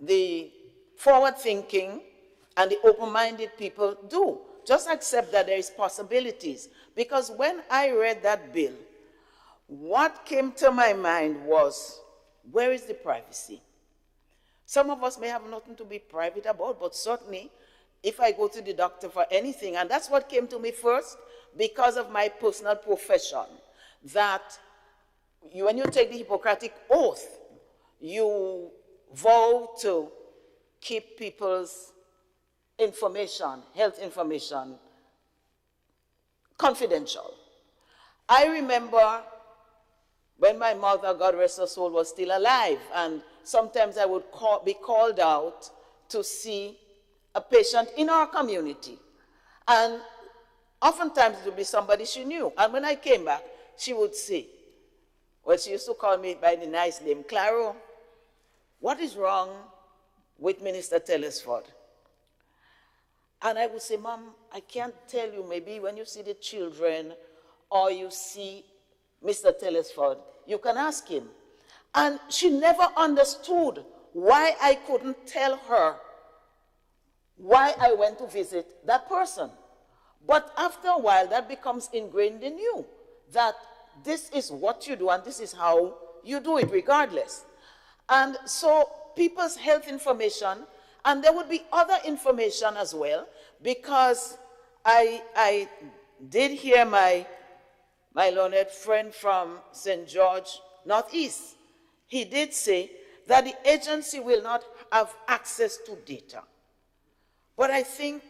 the forward-thinking and the open-minded people do. Just accept that there is possibilities. Because when I read that bill, what came to my mind was, where is the privacy? Some of us may have nothing to be private about, but certainly if I go to the doctor for anything, and that's what came to me first because of my personal profession, that when you take the Hippocratic Oath, you vow to keep people's information, health information, confidential. I remember when my mother, God rest her soul, was still alive, and sometimes I would be called out to see a patient in our community. And oftentimes it would be somebody she knew. And when I came back, she would say, well, she used to call me by the nice name, Claro, what is wrong with Minister Telesford? And I would say, Mom, I can't tell you. Maybe when you see the children or you see Mr. Telesford, you can ask him. And she never understood why I couldn't tell her why I went to visit that person. But after a while, that becomes ingrained in you, that this is what you do and this is how you do it regardless. And so people's health information, and there would be other information as well, because I did hear my learned friend from St. George Northeast. He did say that the agency will not have access to data. But I think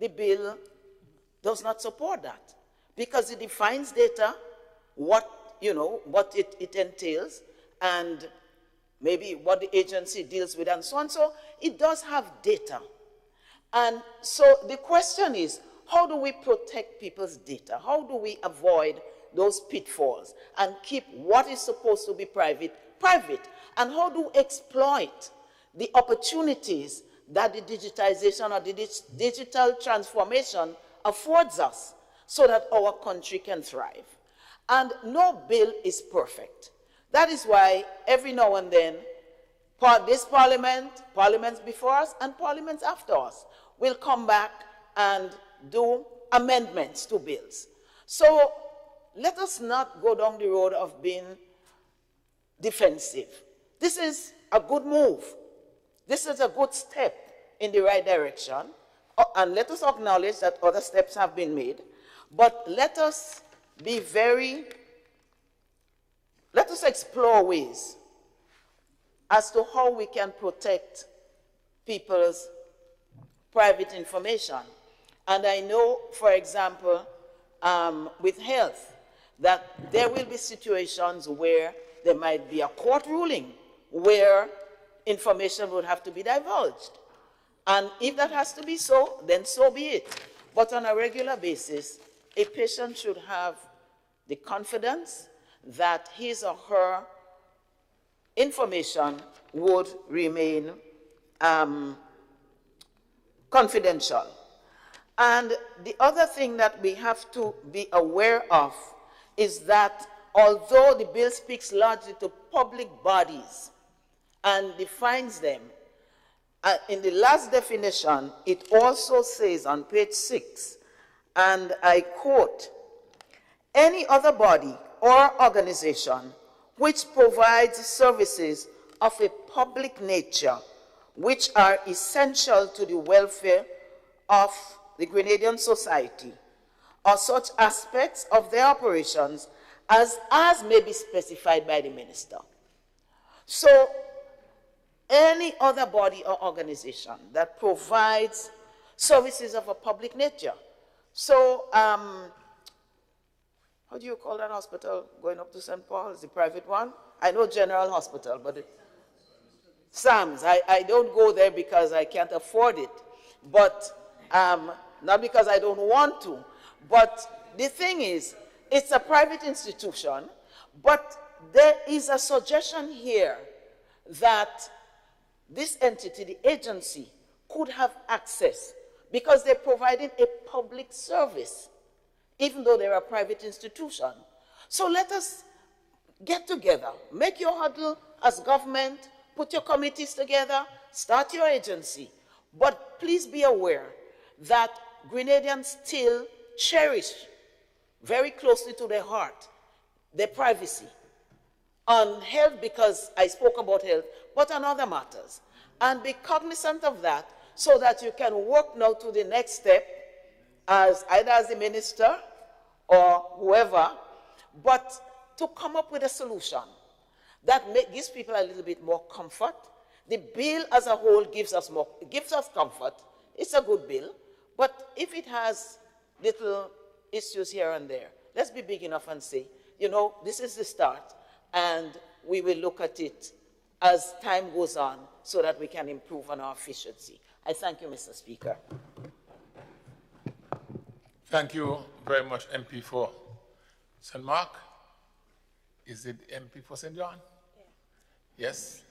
the bill does not support that, because it defines data, what it entails, and maybe what the agency deals with, and so on. So it does have data. And so the question is, how do we protect people's data? How do we avoid those pitfalls and keep what is supposed to be private, private? And how do we exploit the opportunities that the digitization or the digital transformation affords us so that our country can thrive? And no bill is perfect. That is why every now and then, this parliament, parliaments before us, and parliaments after us will come back and do amendments to bills. So let us not go down the road of being defensive. This is a good move. This is a good step in the right direction. And let us acknowledge that other steps have been made. But let us be let us explore ways as to how we can protect people's private information. And I know, for example, with health, that there will be situations where there might be a court ruling where information would have to be divulged. And if that has to be so, then so be it. But on a regular basis, a patient should have the confidence that his or her information would remain confidential. And the other thing that we have to be aware of is that although the bill speaks largely to public bodies and defines them, in the last definition, it also says on page 6, and I quote, "Any other body or organization which provides services of a public nature which are essential to the welfare of the Grenadian society, or such aspects of their operations as may be specified by the minister." So, any other body or organization that provides services of a public nature. So, how do you call that hospital going up to St. Paul's, the private one? I know General Hospital, but SAMS, I don't go there because I can't afford it, but not because I don't want to. But the thing is, it's a private institution, but there is a suggestion here that this entity, the agency, could have access because they're providing a public service, even though they're a private institution. So let us get together, make your huddle as government, put your committees together, start your agency. But please be aware that Grenadians still cherish very closely to their heart their privacy on health, because I spoke about health, but on other matters. And be cognizant of that so that you can work now to the next step either as the minister or whoever, but to come up with a solution that gives people a little bit more comfort. The bill as a whole gives us comfort. It's a good bill, but if it has little issues here and there, let's be big enough and say, you know, this is the start, and we will look at it as time goes on so that we can improve on our efficiency. I thank you, Mr. Speaker.
Thank you very much, MP for St. Mark. Is it MP for St. John? Yeah. Yes.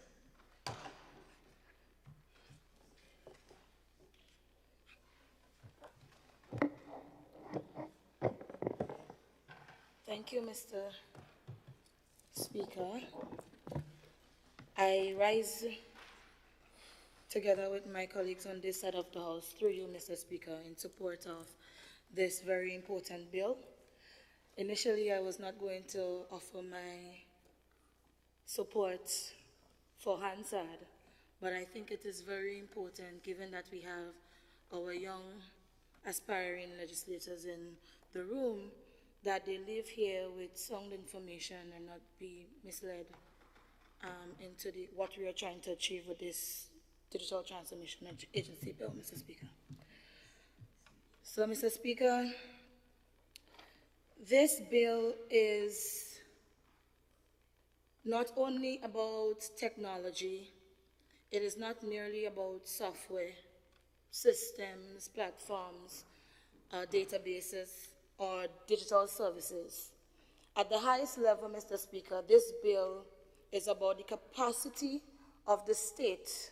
Thank you, Mr. Speaker. I rise together with my colleagues on this side of the House, through you, Mr. Speaker, in support of this very important bill. Initially, I was not going to offer my support for Hansard, but I think it is very important, given that we have our young aspiring legislators in the room, that they live here with sound information and not be misled into what we are trying to achieve with this Digital Transformation Agency bill, Mr. Speaker. So, Mr. Speaker, this bill is not only about technology, it is not merely about software, systems, platforms, databases, or digital services. At the highest level, Mr. Speaker, this bill is about the capacity of the state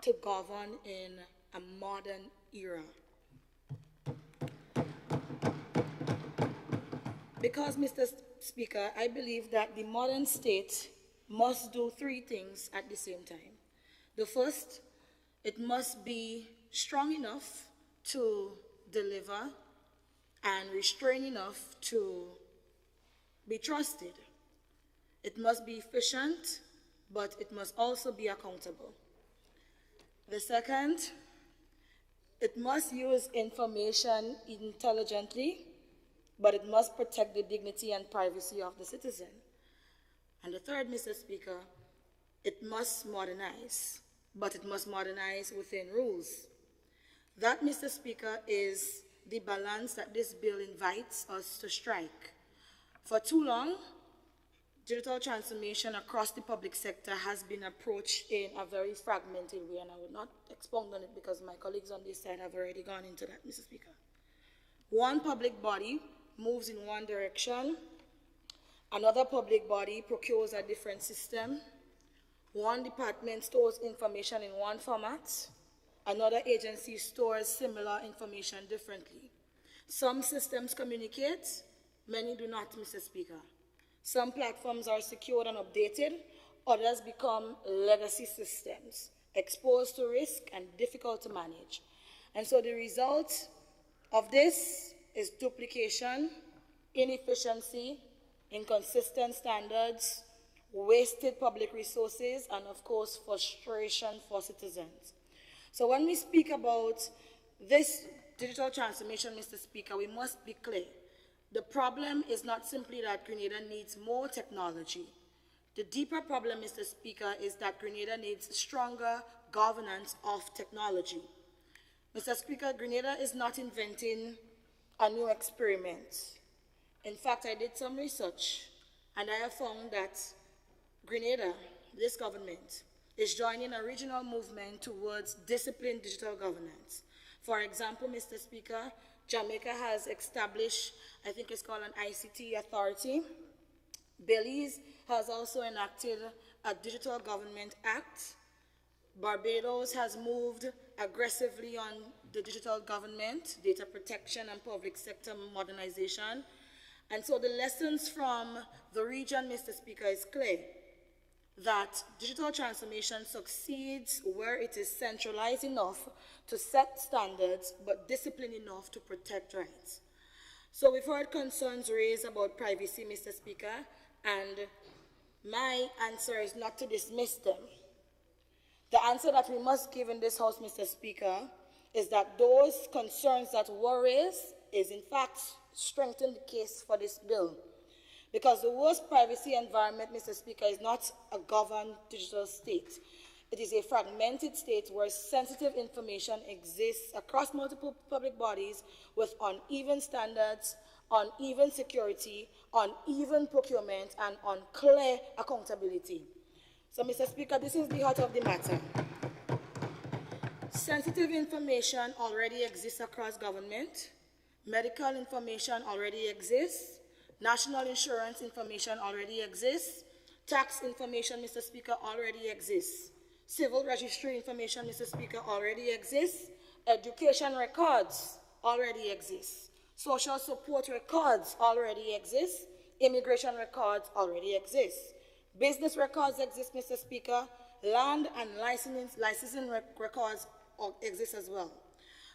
to govern in a modern era. Because, Mr. Speaker, I believe that the modern state must do three things at the same time. The first, it must be strong enough to deliver and restrained enough to be trusted. It must be efficient, but it must also be accountable. The second, it must use information intelligently, but it must protect the dignity and privacy of the citizen. And the third, Mr. Speaker, it must modernize, but it must modernize within rules. That, Mr. Speaker, is the balance that this bill invites us to strike. For too long, digital transformation across the public sector has been approached in a very fragmented way, and I will not expound on it because my colleagues on this side have already gone into that, Mr. Speaker. One public body moves in one direction, another public body procures a different system, one department stores information in one format, another agency stores similar information differently. Some systems communicate, many do not, Mr. Speaker. Some platforms are secured and updated, others become legacy systems, exposed to risk and difficult to manage. And so the result of this is duplication, inefficiency, inconsistent standards, wasted public resources, and of course, frustration for citizens. So when we speak about this digital transformation, Mr. Speaker, we must be clear. The problem is not simply that Grenada needs more technology. The deeper problem, Mr. Speaker, is that Grenada needs stronger governance of technology. Mr. Speaker, Grenada is not inventing a new experiment. In fact, I did some research, and I have found that Grenada, this government, is joining a regional movement towards disciplined digital governance. For example, Mr. Speaker, Jamaica has established, I think it's called an ICT authority. Belize has also enacted a Digital Government Act. Barbados has moved aggressively on the digital government, data protection, and public sector modernization. And so the lessons from the region, Mr. Speaker, is clear that digital transformation succeeds where it is centralized enough to set standards, but disciplined enough to protect rights. So we've heard concerns raised about privacy, Mr. Speaker, and my answer is not to dismiss them. The answer that we must give in this House, Mr. Speaker, is that those concerns that were raised is in fact strengthen the case for this bill. Because the worst privacy environment, Mr. Speaker, is not a governed digital state. It is a fragmented state where sensitive information exists across multiple public bodies with uneven standards, uneven security, uneven procurement, and unclear accountability. So, Mr. Speaker, this is the heart of the matter. Sensitive information already exists across government. Medical information already exists. National insurance information already exists. Tax information, Mr. Speaker, already exists. Civil registry information, Mr. Speaker, already exists. Education records already exist. Social support records already exist. Immigration records already exist. Business records exist, Mr. Speaker. Land and licensing records exist as well.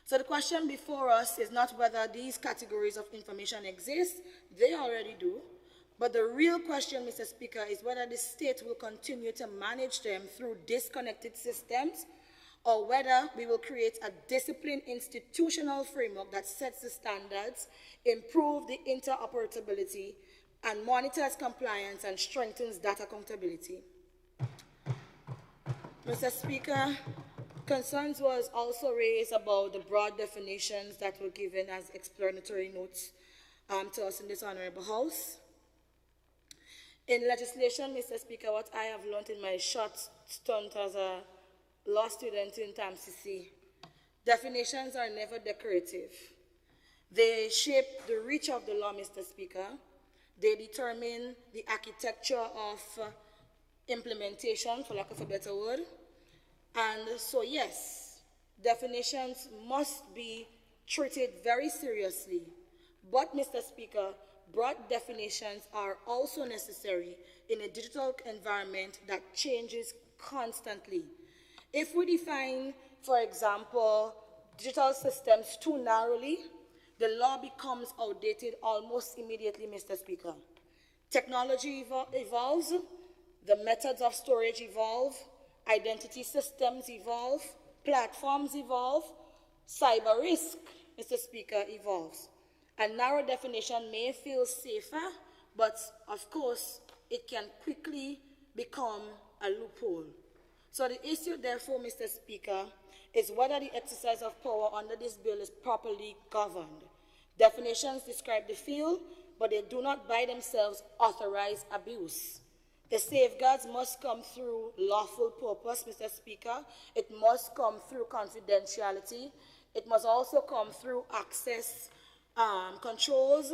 So the question before us is not whether these categories of information exist, they already do. But the real question, Mr. Speaker, is whether the state will continue to manage them through disconnected systems, or whether we will create a disciplined institutional framework that sets the standards, improve the interoperability, and monitors compliance and strengthens data accountability. Mr. Speaker, concerns was also raised about the broad definitions that were given as explanatory notes to us in this honorable House. In legislation, Mr. Speaker, what I have learned in my short stint as a law student in TAMCC, definitions are never decorative. They shape the reach of the law, Mr. Speaker. They determine the architecture of implementation, for lack of a better word. And so, yes, definitions must be treated very seriously. But, Mr. Speaker, broad definitions are also necessary in a digital environment that changes constantly. If we define, for example, digital systems too narrowly, the law becomes outdated almost immediately, Mr. Speaker. Technology evolves, the methods of storage evolve, identity systems evolve, platforms evolve, cyber risk, Mr. Speaker, evolves. A narrow definition may feel safer, but of course, it can quickly become a loophole. So the issue, therefore, Mr. Speaker, is whether the exercise of power under this bill is properly governed. Definitions describe the field, but they do not by themselves authorize abuse. The safeguards must come through lawful purpose, Mr. Speaker. It must come through confidentiality. It must also come through access controls,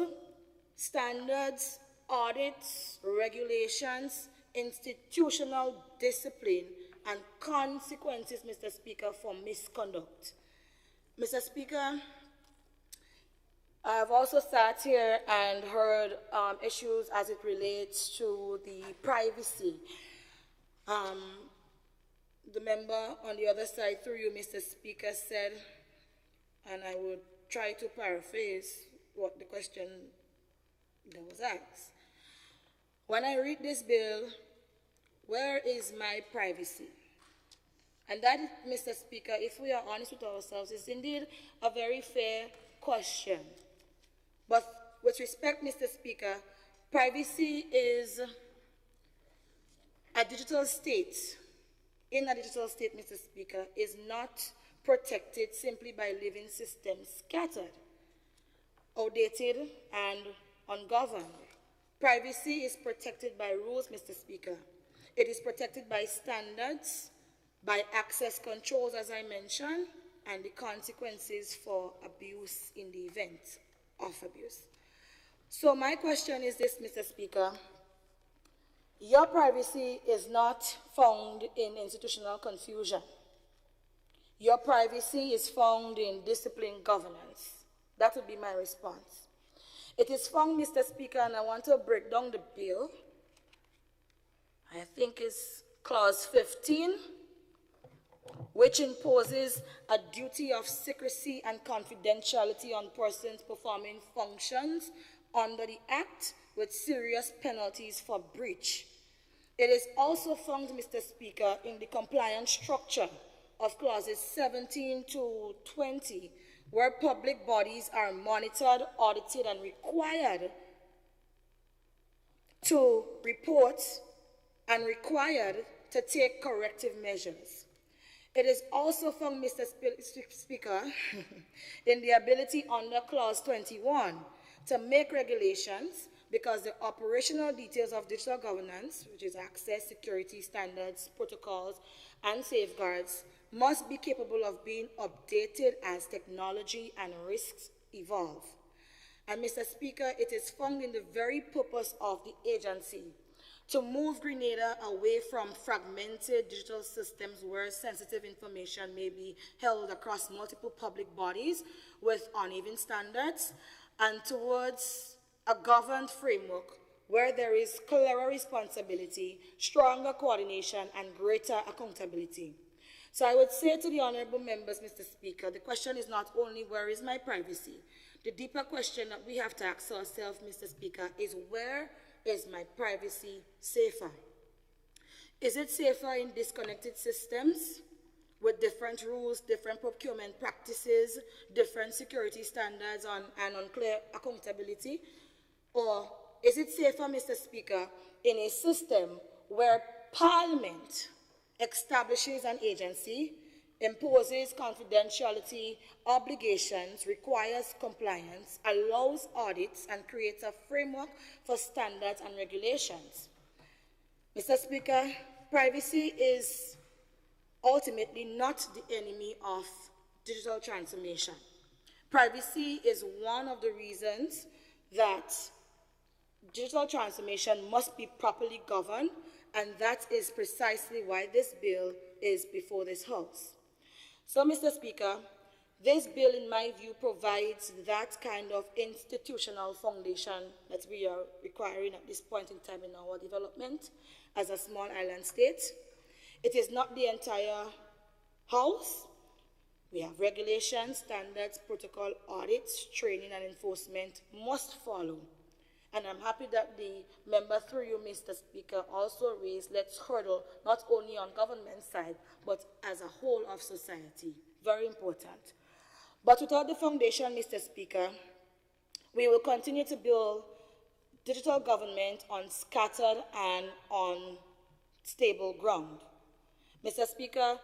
standards, audits, regulations, institutional discipline, and consequences, Mr. Speaker, for misconduct. Mr. Speaker, I've also sat here and heard issues as it relates to the privacy. The member on the other side, through you, Mr. Speaker, said, and I would try to paraphrase what the question that was asked. When I read this bill, where is my privacy? And that, Mr. Speaker, if we are honest with ourselves, is indeed a very fair question. But with respect, Mr. Speaker, privacy is a digital state. In a digital state, Mr. Speaker, is not protected simply by living systems scattered, outdated, and ungoverned. Privacy is protected by rules, Mr. Speaker. It is protected by standards, by access controls, as I mentioned, and the consequences for abuse in the event of abuse. So my question is this, Mr. Speaker. Your privacy is not found in institutional confusion. Your privacy is found in disciplined governance. That would be my response. It is found, Mr. Speaker, and I want to break down the bill. I think it's clause 15, which imposes a duty of secrecy and confidentiality on persons performing functions under the Act with serious penalties for breach. It is also found, Mr. Speaker, in the compliance structure of clauses 17 to 20, where public bodies are monitored, audited, and required to report and required to take corrective measures. It is also found, Mr. Speaker, in the ability under clause 21 to make regulations, because the operational details of digital governance, which is access, security, standards, protocols, and safeguards, must be capable of being updated as technology and risks evolve. And Mr. Speaker, it is found in the very purpose of the agency to move Grenada away from fragmented digital systems where sensitive information may be held across multiple public bodies with uneven standards, and towards a governed framework where there is clearer responsibility, stronger coordination, and greater accountability. So I would say to the honorable members, Mr. Speaker, the question is not only where is my privacy. The deeper question that we have to ask ourselves, Mr. Speaker, is where is my privacy safer? Is it safer in disconnected systems with different rules, different procurement practices, different security standards and unclear accountability? Or is it safer, Mr. Speaker, in a system where Parliament establishes an agency, imposes confidentiality obligations, requires compliance, allows audits, and creates a framework for standards and regulations? Mr. Speaker, privacy is ultimately not the enemy of digital transformation. Privacy is one of the reasons that digital transformation must be properly governed, and that is precisely why this bill is before this House. So, Mr. Speaker, this bill, in my view, provides that kind of institutional foundation that we are requiring at this point in time in our development as a small island state. It is not the entire House. We have regulations, standards, protocol, audits, training, and enforcement must follow. And I'm happy that the member through you, Mr. Speaker, also raised let's hurdle not only on government side, but as a whole of society. Very important. But without the foundation, Mr. Speaker, we will continue to build digital government on scattered and unstable ground. Mr. Speaker,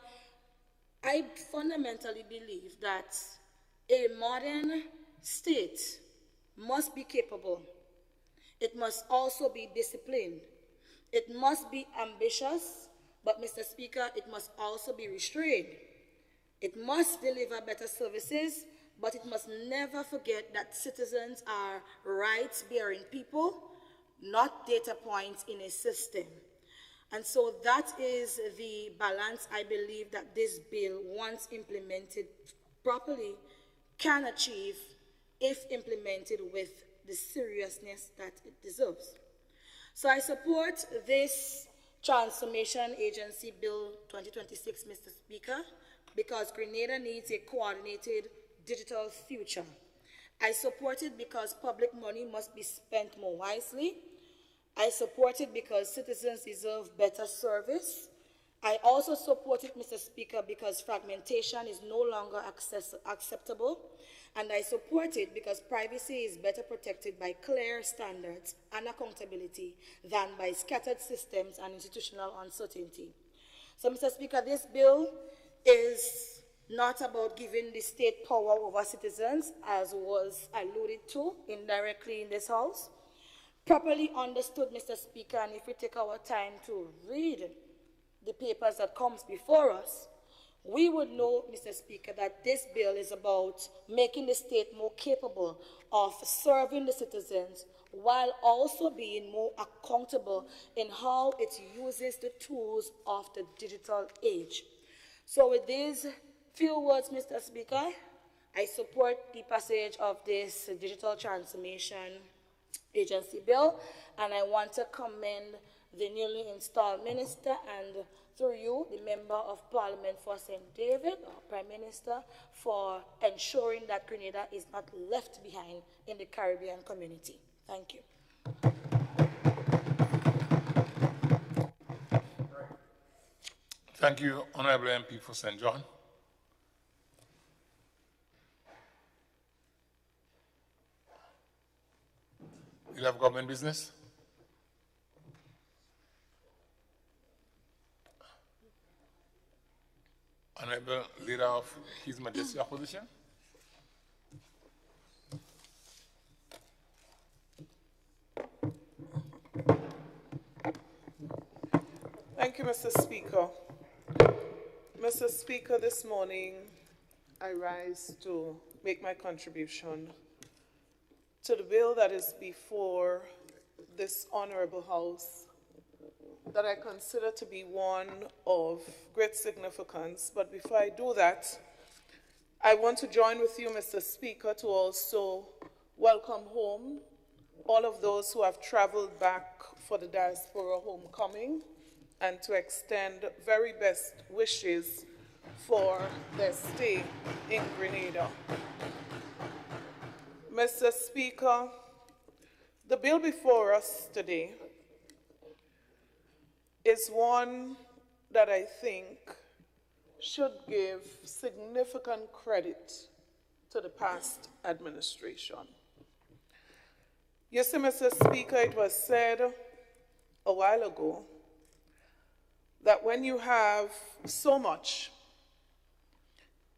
I fundamentally believe that a modern state must be capable. It must also be disciplined. It must be ambitious, but Mr. Speaker, it must also be restrained. It must deliver better services, but it must never forget that citizens are rights-bearing people, not data points in a system. And so that is the balance I believe that this bill, once implemented properly, can achieve if implemented with the seriousness that it deserves. So I support this Transformation Agency Bill 2026, Mr. Speaker, because Grenada needs a coordinated digital future. I support it because public money must be spent more wisely. I support it because citizens deserve better service. I also support it, Mr. Speaker, because fragmentation is no longer acceptable. And I support it because privacy is better protected by clear standards and accountability than by scattered systems and institutional uncertainty. So, Mr. Speaker, this bill is not about giving the state power over citizens, as was alluded to indirectly in this House. Properly understood, Mr. Speaker, and if we take our time to read the papers that comes before us, we would know, Mr. Speaker, that this bill is about making the state more capable of serving the citizens while also being more accountable in how it uses the tools of the digital age. So with these few words, Mr. Speaker, I support the passage of this Digital Transformation Agency Bill, and I want to commend the newly installed minister and through you, the Member of Parliament for St. David, or Prime Minister, for ensuring that Grenada is not left behind in the Caribbean community. Thank you.
Thank you, Honorable MP for St. John. You have government business? Honorable Leader of His Majesty Opposition.
Thank you, Mr. Speaker. Mr. Speaker, this morning I rise to make my contribution to the bill that is before this honorable House, that I consider to be one of great significance. But before I do that, I want to join with you, Mr. Speaker, to also welcome home all of those who have traveled back for the diaspora homecoming and to extend very best wishes for their stay in Grenada. Mr. Speaker, the bill before us today is one that I think should give significant credit to the past administration. You see, Mr. Speaker, it was said a while ago that when you have so much,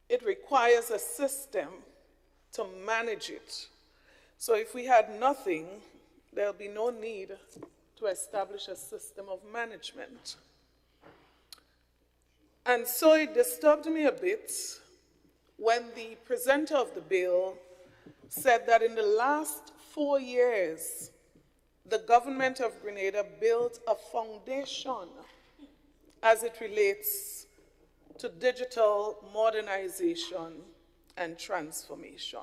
it requires a system to manage it. So if we had nothing, there'll be no need to establish a system of management. And so it disturbed me a bit when the presenter of the bill said that in the last 4 years, the government of Grenada built a foundation as it relates to digital modernization and transformation.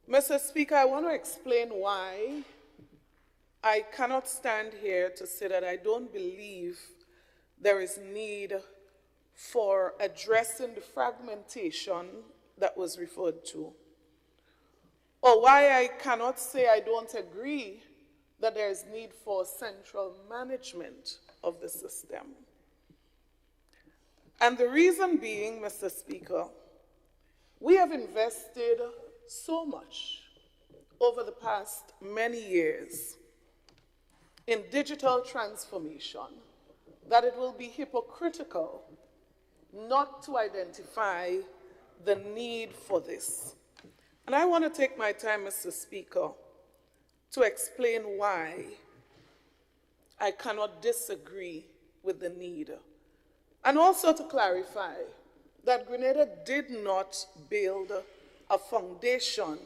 Mr. Speaker, I want to explain why I cannot stand here to say that I don't believe there is need for addressing the fragmentation that was referred to, or why I cannot say I don't agree that there is need for central management of the system. And the reason being, Mr. Speaker, we have invested so much over the past many years in digital transformation that it will be hypocritical not to identify the need for this. And I want to take my time, Mr. Speaker, to explain why I cannot disagree with the need, and also to clarify that Grenada did not build a foundation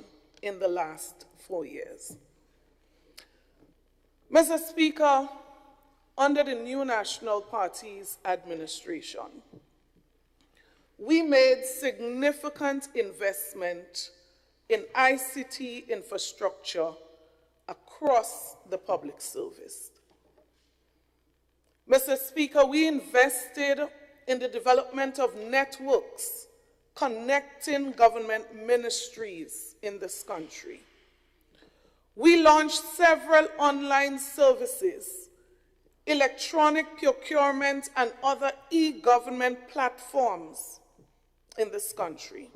in the last 4 years. Mr. Speaker, under the new National Party's administration, we made significant investment in ICT infrastructure across the public service. Mr. Speaker, we invested in the development of networks connecting government ministries in this country. We launched several online services, electronic procurement, and other e-government platforms in this country.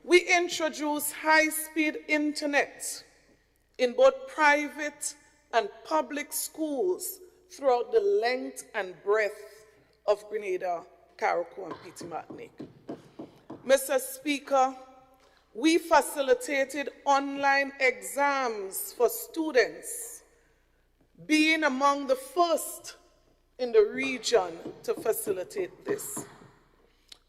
We introduced high-speed internet in both private and public schools throughout the length and breadth of Grenada, Carriacou, and Petite Martinique. Mr. Speaker, we facilitated online exams for students, being among the first in the region to facilitate this.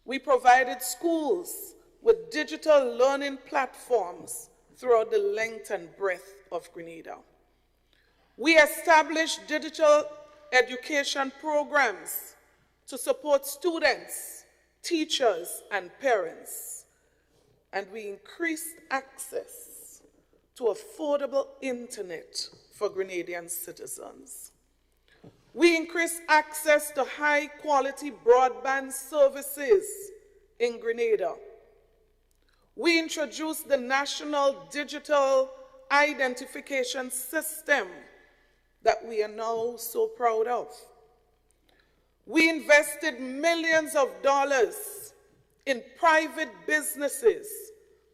We provided schools with digital learning platforms throughout the length and breadth of Grenada. We established digital education programs to support students, teachers, and parents. And we increased access to affordable internet for Grenadian citizens. We increased access to high-quality broadband services in Grenada. We introduced the National Digital Identification System that we are now so proud of. We invested millions of dollars in private businesses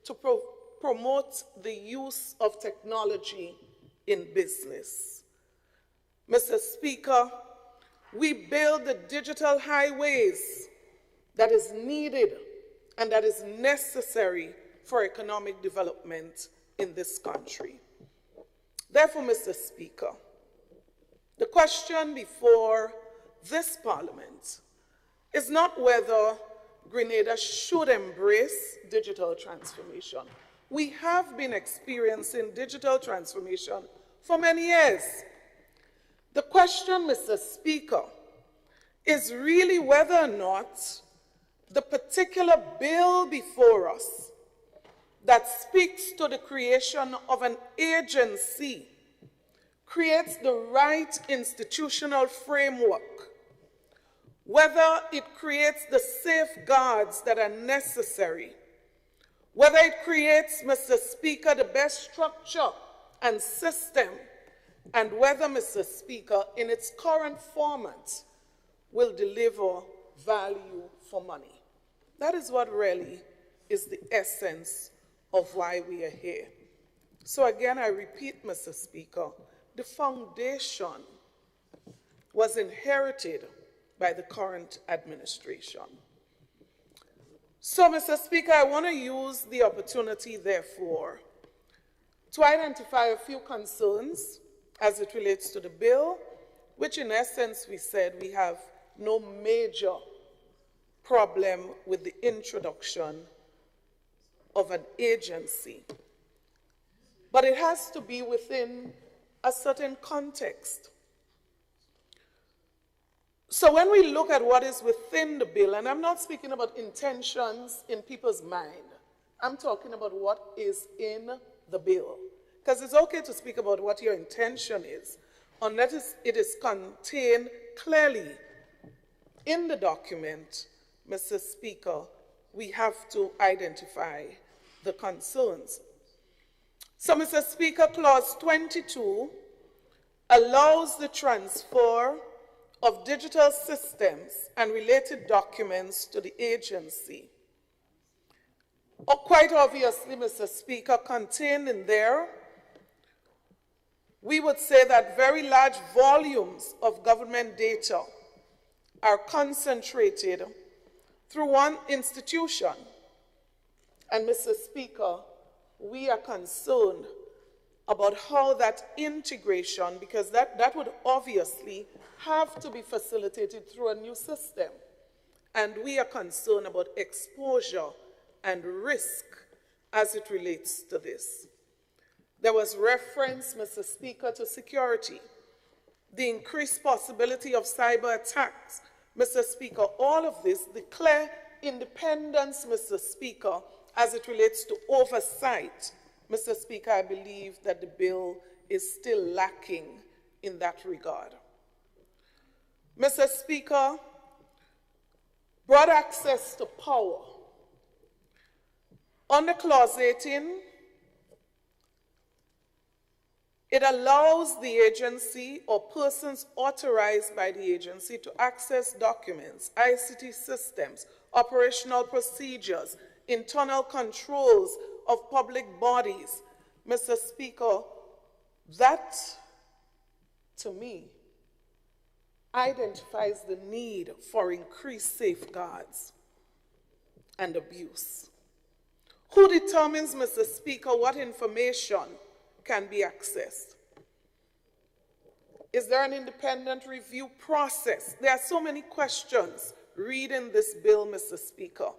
to promote the use of technology in business. Mr. Speaker, we build the digital highways that is needed and that is necessary for economic development in this country. Therefore, Mr. Speaker, the question before this Parliament is not whether Grenada should embrace digital transformation. We have been experiencing digital transformation for many years. The question, Mr. Speaker, is really whether or not the particular bill before us that speaks to the creation of an agency creates the right institutional framework, whether it creates the safeguards that are necessary, whether it creates, Mr. Speaker, the best structure and system, and whether, Mr. Speaker, in its current format, will deliver value for money. That is what really is the essence of why we are here. So again, I repeat, Mr. Speaker, the foundation was inherited by the current administration. So, Mr. Speaker, I want to use the opportunity, therefore, to identify a few concerns as it relates to the bill, which in essence we said we have no major problem with the introduction of an agency. But it has to be within a certain context. So when we look at what is within the bill, and I'm not speaking about intentions in people's mind, I'm talking about what is in the bill. Because it's okay to speak about what your intention is, unless it is contained clearly in the document. Mr. Speaker, we have to identify the concerns. So, Mr. Speaker, Clause 22 allows the transfer of digital systems and related documents to the agency. Quite obviously, Mr. Speaker, contained in there, we would say that very large volumes of government data are concentrated through one institution. And, Mr. Speaker, we are concerned about how that integration, because that would obviously have to be facilitated through a new system. And we are concerned about exposure and risk as it relates to this. There was reference, Mr. Speaker, to security, the increased possibility of cyber attacks. Mr. Speaker, all of this, the clear independence, Mr. Speaker, as it relates to oversight, Mr. Speaker, I believe that the bill is still lacking in that regard. Mr. Speaker, broad access to power. Under Clause 18, it allows the agency or persons authorized by the agency to access documents, ICT systems, operational procedures, internal controls of public bodies. Mr. Speaker, that, to me, identifies the need for increased safeguards and abuse. Who determines, Mr. Speaker, what information can be accessed? Is there an independent review process? There are so many questions reading this bill, Mr. Speaker.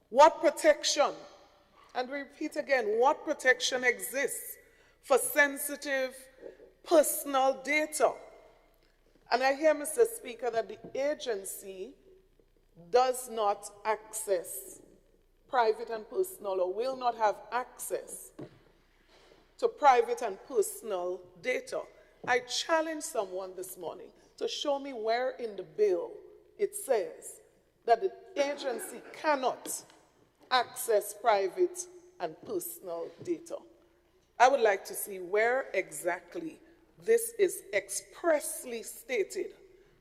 What protection, and we repeat again, what protection exists for sensitive personal data? And I hear, Mr. Speaker, that the agency does not access private and personal, or will not have access to private and personal data. I challenge someone this morning to show me where in the bill it says that the agency cannot access private and personal data. I would like to see where exactly this is expressly stated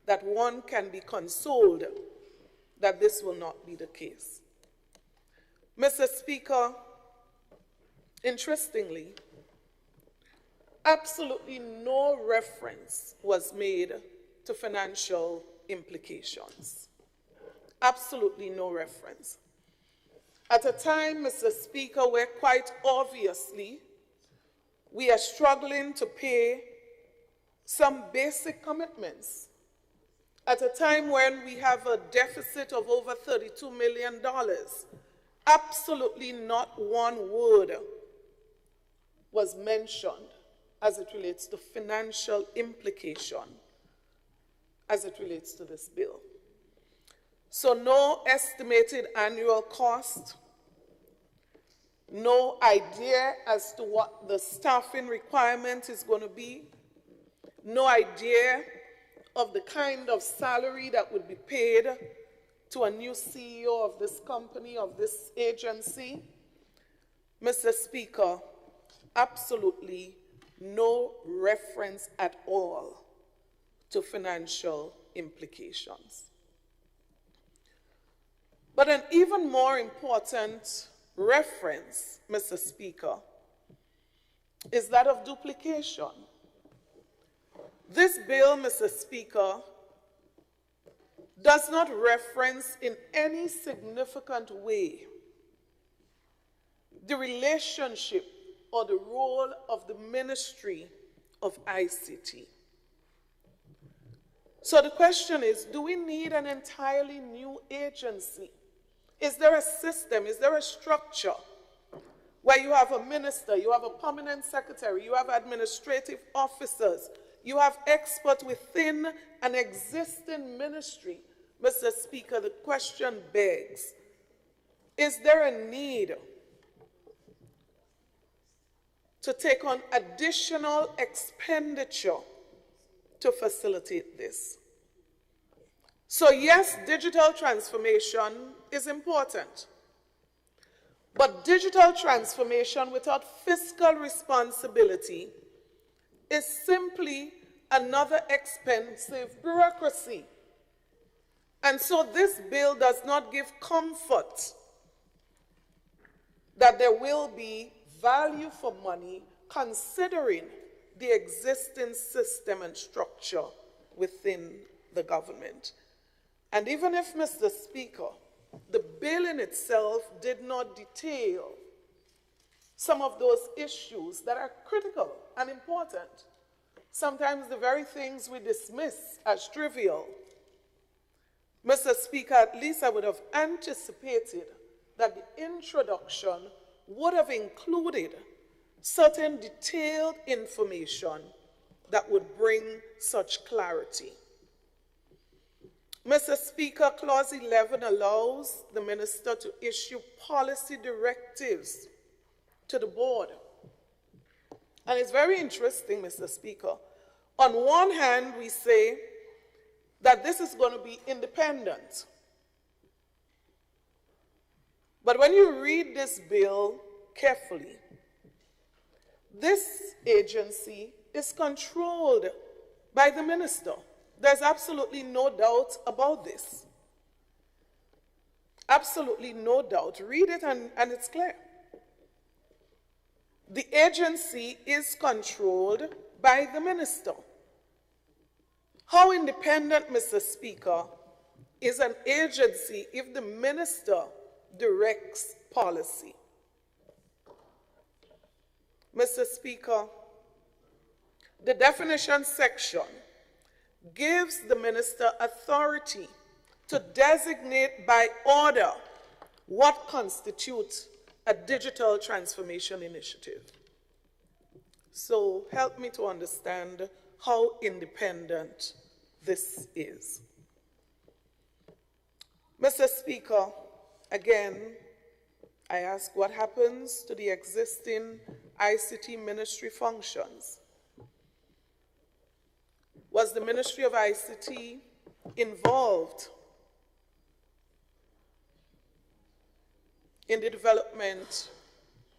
that one can be consoled that this will not be the case. Mr. Speaker, interestingly, absolutely no reference was made to financial implications. Absolutely no reference. At a time, Mr. Speaker, where quite obviously we are struggling to pay some basic commitments, at a time when we have a deficit of over $32 million, absolutely not one word was mentioned as it relates to financial implication as it relates to this bill. So no estimated annual cost, no idea as to what the staffing requirement is going to be, no idea of the kind of salary that would be paid to a new CEO of this company, of this agency. Mr. Speaker, absolutely no reference at all to financial implications. But an even more important reference, Mr. Speaker, is that of duplication. This bill, Mr. Speaker, does not reference in any significant way the relationship or the role of the Ministry of ICT. So the question is, do we need an entirely new agency? Is there a system, is there a structure where you have a minister, you have a permanent secretary, you have administrative officers, you have experts within an existing ministry? Mr. Speaker, the question begs, is there a need to take on additional expenditure to facilitate this? So yes, digital transformation is important, but digital transformation without fiscal responsibility is simply another expensive bureaucracy. And so this bill does not give comfort that there will be value for money considering the existing system and structure within the government. And even if, Mr. Speaker, the bill in itself did not detail some of those issues that are critical and important, sometimes the very things we dismiss as trivial, Mr. Speaker, at least I would have anticipated that the introduction would have included certain detailed information that would bring such clarity. Mr. Speaker, Clause 11 allows the minister to issue policy directives to the board. And it's very interesting, Mr. Speaker. On one hand, we say that this is going to be independent. But when you read this bill carefully, this agency is controlled by the minister. There's absolutely no doubt about this. Absolutely no doubt. Read it and it's clear. The agency is controlled by the minister. How independent, Mr. Speaker, is an agency if the minister directs policy? Mr. Speaker, the definition section gives the minister authority to designate by order what constitutes a digital transformation initiative. So help me to understand how independent this is. Mr. Speaker, again, I ask what happens to the existing ICT ministry functions? Was the Ministry of ICT involved in the development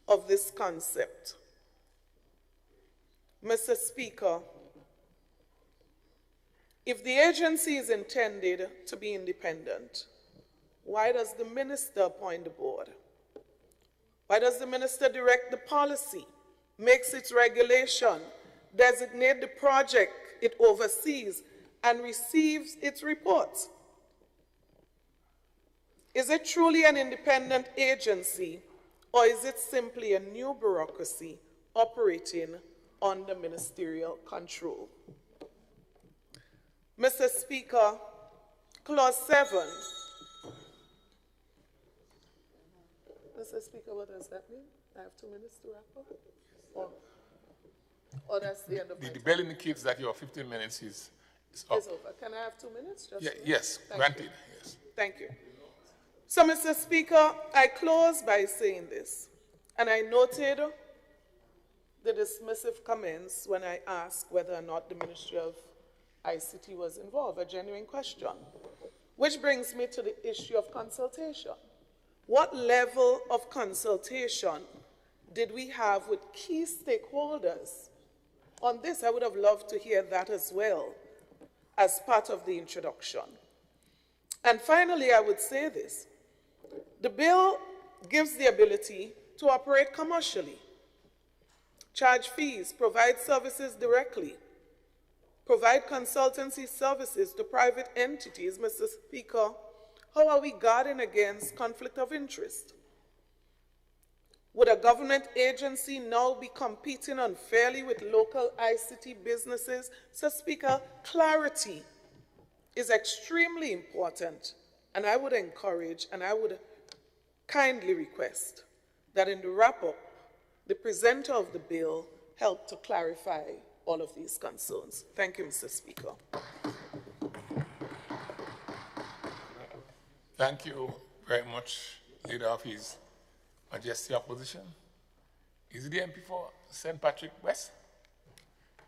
of this concept? Mr. Speaker, if the agency is intended to be independent, why does the minister appoint the board? Why does the minister direct the policy, makes its regulation, designate the project it oversees, and receives its reports? Is it truly an independent agency, or is it simply a new bureaucracy operating under ministerial control? Mr. Speaker, Clause 7. Mr. Speaker, what does that mean? I have 2 minutes to wrap up? Or that's the end of my time?
The bill indicates that your 15 minutes is up.
It's over. Can I have 2 minutes? Just
yes, granted. Yes.
Thank you. So, Mr. Speaker, I close by saying this, and I noted the dismissive comments when I asked whether or not the Ministry of ICT was involved, a genuine question, which brings me to the issue of consultation. What level of consultation did we have with key stakeholders on this? I would have loved to hear that as well as part of the introduction. And finally, I would say this. The bill gives the ability to operate commercially, charge fees, provide services directly, provide consultancy services to private entities. Mr. Speaker, how are we guarding against conflict of interest? Would a government agency now be competing unfairly with local ICT businesses? So, Speaker, clarity is extremely important, and I would encourage and I would kindly request that in the wrap-up, the presenter of the bill help to clarify all of these concerns. Thank you, Mr. Speaker.
Thank you very much, Leader of His Majesty Opposition. Is it the MP for St. Patrick West?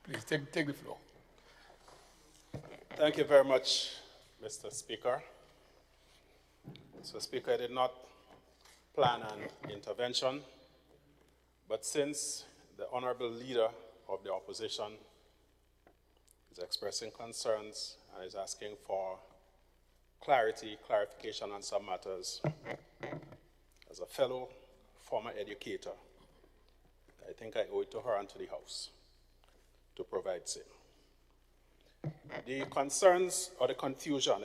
Please take the floor.
Thank you very much, Mr. Speaker. Mr. Speaker, I did not plan an intervention, but since the Honorable Leader of the Opposition is expressing concerns and is asking for clarification on some matters, as a fellow former educator, I think I owe it to her and to the House to provide same. The concerns or the confusion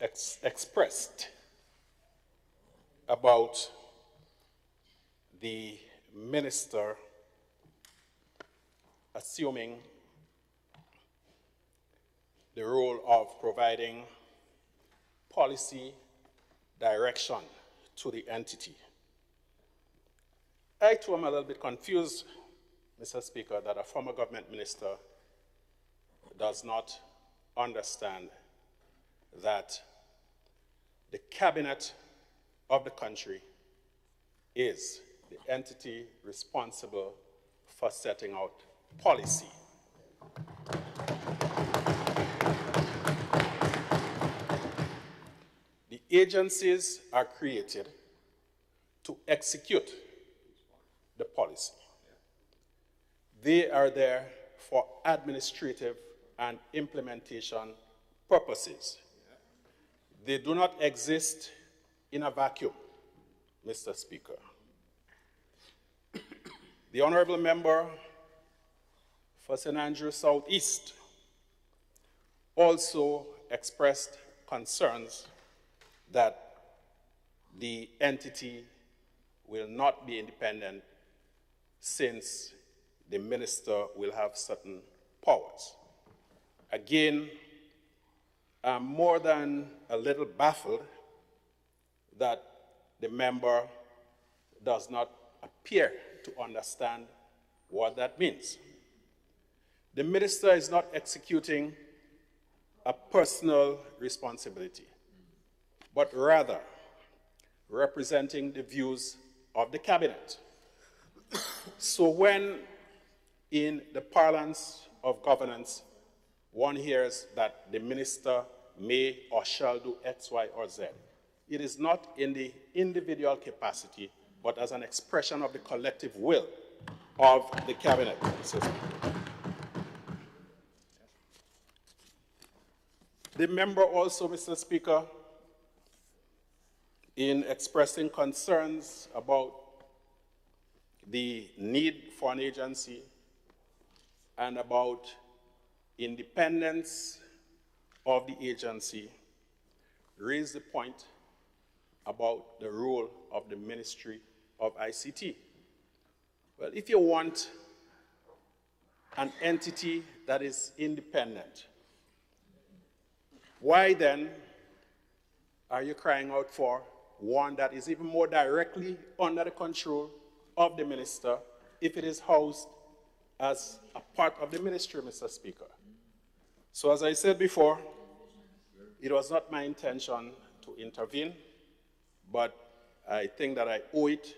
expressed about the minister assuming the role of providing policy direction to the entity. I too am a little bit confused, Mr. Speaker, that a former government minister does not understand that the cabinet of the country is the entity responsible for setting out policy. The agencies are created to execute the policy. They are there for administrative and implementation purposes. They do not exist in a vacuum, Mr. Speaker. The honorable member for St. Andrew Southeast also expressed concerns that the entity will not be independent since the minister will have certain powers. Again, I'm more than a little baffled that the member does not appear to understand what that means. The minister is not executing a personal responsibility, but rather representing the views of the cabinet. So when in the parlance of governance, one hears that the minister may or shall do X, Y, or Z, it is not in the individual capacity, but as an expression of the collective will of the cabinet. The member also, Mr. Speaker, in expressing concerns about the need for an agency and about independence of the agency, raised the point about the role of the Ministry of ICT. Well, if you want an entity that is independent, why then are you crying out for one that is even more directly under the control of the minister if it is housed as a part of the ministry, Mr. Speaker? So as I said before, it was not my intention to intervene, but I think that I owe it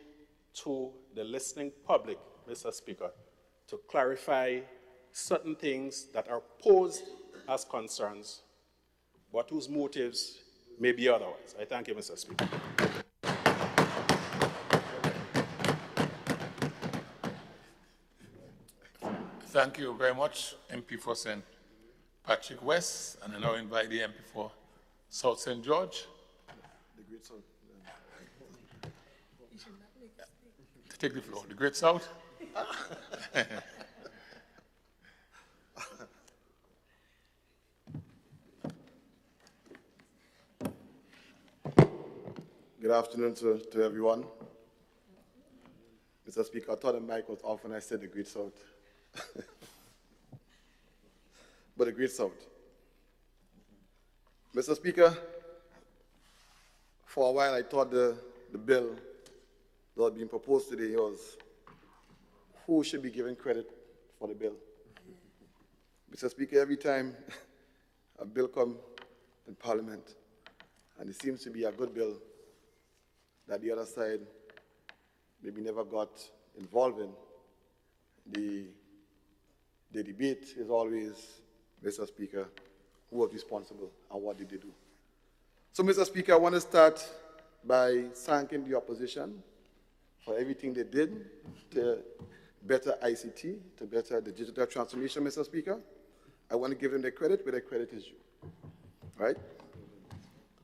to the listening public, Mr. Speaker, to clarify certain things that are posed as concerns, but whose motives may be otherwise. I thank you, Mr. Speaker.
Thank you very much, MP for St. Patrick West, and I now invite the MP for South St. George.
The Great South.
To take the floor. The Great South.
Good afternoon to everyone. Mr. Speaker, I thought the mic was off when I said the Great South. But the Great South. Mr. Speaker, for a while I thought the bill that was being proposed today was who should be given credit for the bill. Mr. Speaker, every time a bill comes in Parliament, and it seems to be a good bill that the other side maybe never got involved in, the debate is always, Mr. Speaker, who was responsible and what did they do? So, Mr. Speaker, I want to start by thanking the opposition for everything they did to better ICT, to better the digital transformation, Mr. Speaker. I want to give them the credit where the credit is due, right?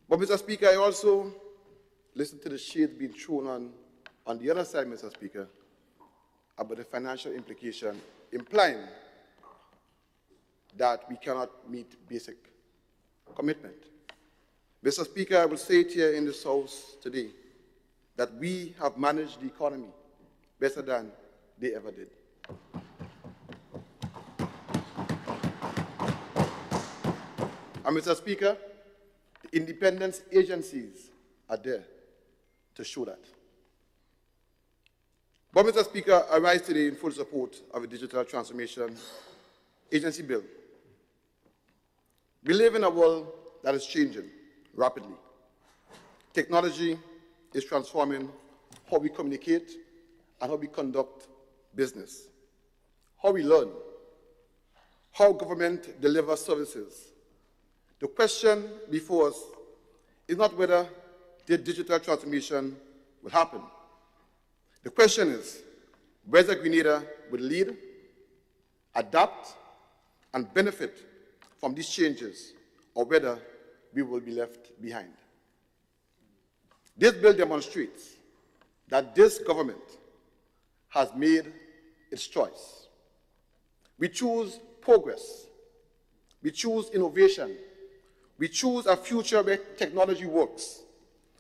But, Mr. Speaker, I also listened to the shade being thrown on the other side, Mr. Speaker, about the financial implication, implying that we cannot meet basic commitment. Mr. Speaker, I will say it here in this House today that we have managed the economy better than they ever did. And Mr. Speaker, the independence agencies are there to show that. But, Mr. Speaker, I rise today in full support of a digital transformation agency bill. We live in a world that is changing rapidly.
Technology is transforming how we communicate and how we conduct business, how we learn, how government delivers services. The question before us is not whether the digital transformation will happen. The question is whether Grenada will lead, adapt, and benefit from these changes, or whether we will be left behind. This bill demonstrates that this government has made its choice. We choose progress. We choose innovation. We choose a future where technology works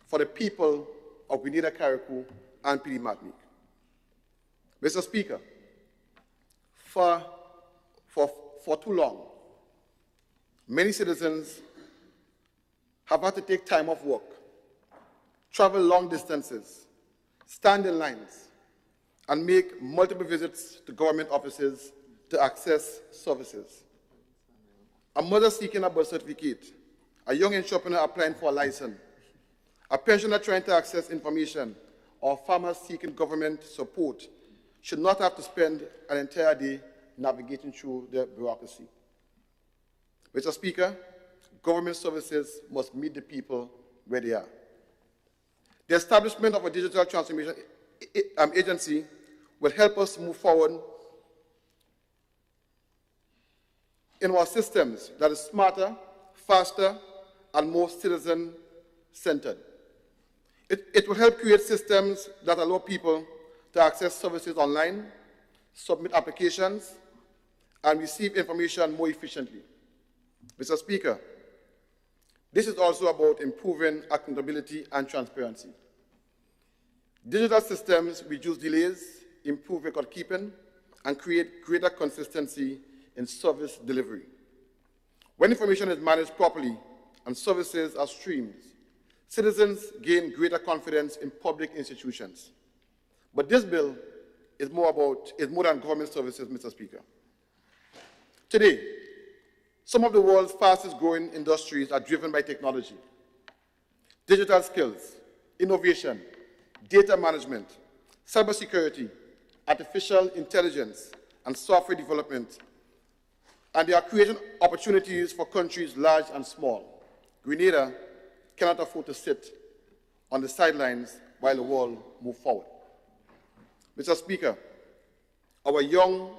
for the people of Grenada, Carriacou, and PD Martinique. Mr. Speaker, for too long, many citizens have had to take time off work, travel long distances, stand in lines, and make multiple visits to government offices to access services. A mother seeking a birth certificate, a young entrepreneur applying for a license, a pensioner trying to access information, or farmers seeking government support should not have to spend an entire day navigating through the bureaucracy. Mr. Speaker, government services must meet the people where they are. The establishment of a digital transformation agency will help us move forward in our systems that is smarter, faster, and more citizen-centered. It will help create systems that allow people to access services online, submit applications, and receive information more efficiently. Mr. Speaker, this is also about improving accountability and transparency. Digital systems reduce delays, improve record keeping, and create greater consistency in service delivery. When information is managed properly and services are streamed, citizens gain greater confidence in public institutions. But this bill is more than government services, Mr. Speaker. Today, some of the world's fastest growing industries are driven by technology. Digital skills, innovation, data management, cybersecurity, artificial intelligence, and software development, and they are creating opportunities for countries large and small. Grenada cannot afford to sit on the sidelines while the world moves forward. Mr. Speaker, our young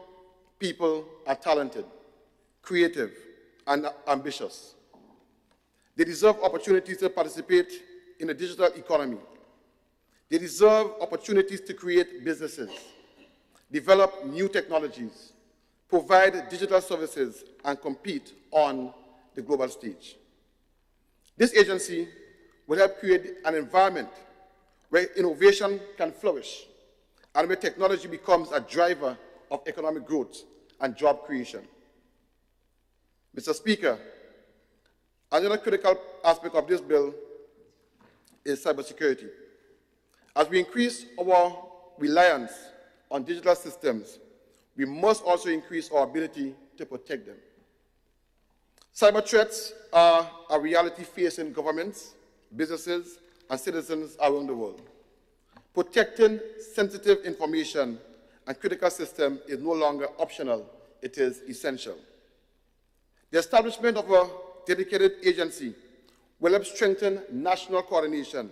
people are talented, creative, and ambitious. They deserve opportunities to participate in the digital economy. They deserve opportunities to create businesses, develop new technologies, provide digital services, and compete on the global stage. This agency will help create an environment where innovation can flourish and where technology becomes a driver of economic growth and job creation. Mr. Speaker, another critical aspect of this bill is cybersecurity. As we increase our reliance on digital systems, we must also increase our ability to protect them. Cyber threats are a reality facing governments, businesses, and citizens around the world. Protecting sensitive information and critical systems is no longer optional, it is essential. The establishment of a dedicated agency will help strengthen national coordination,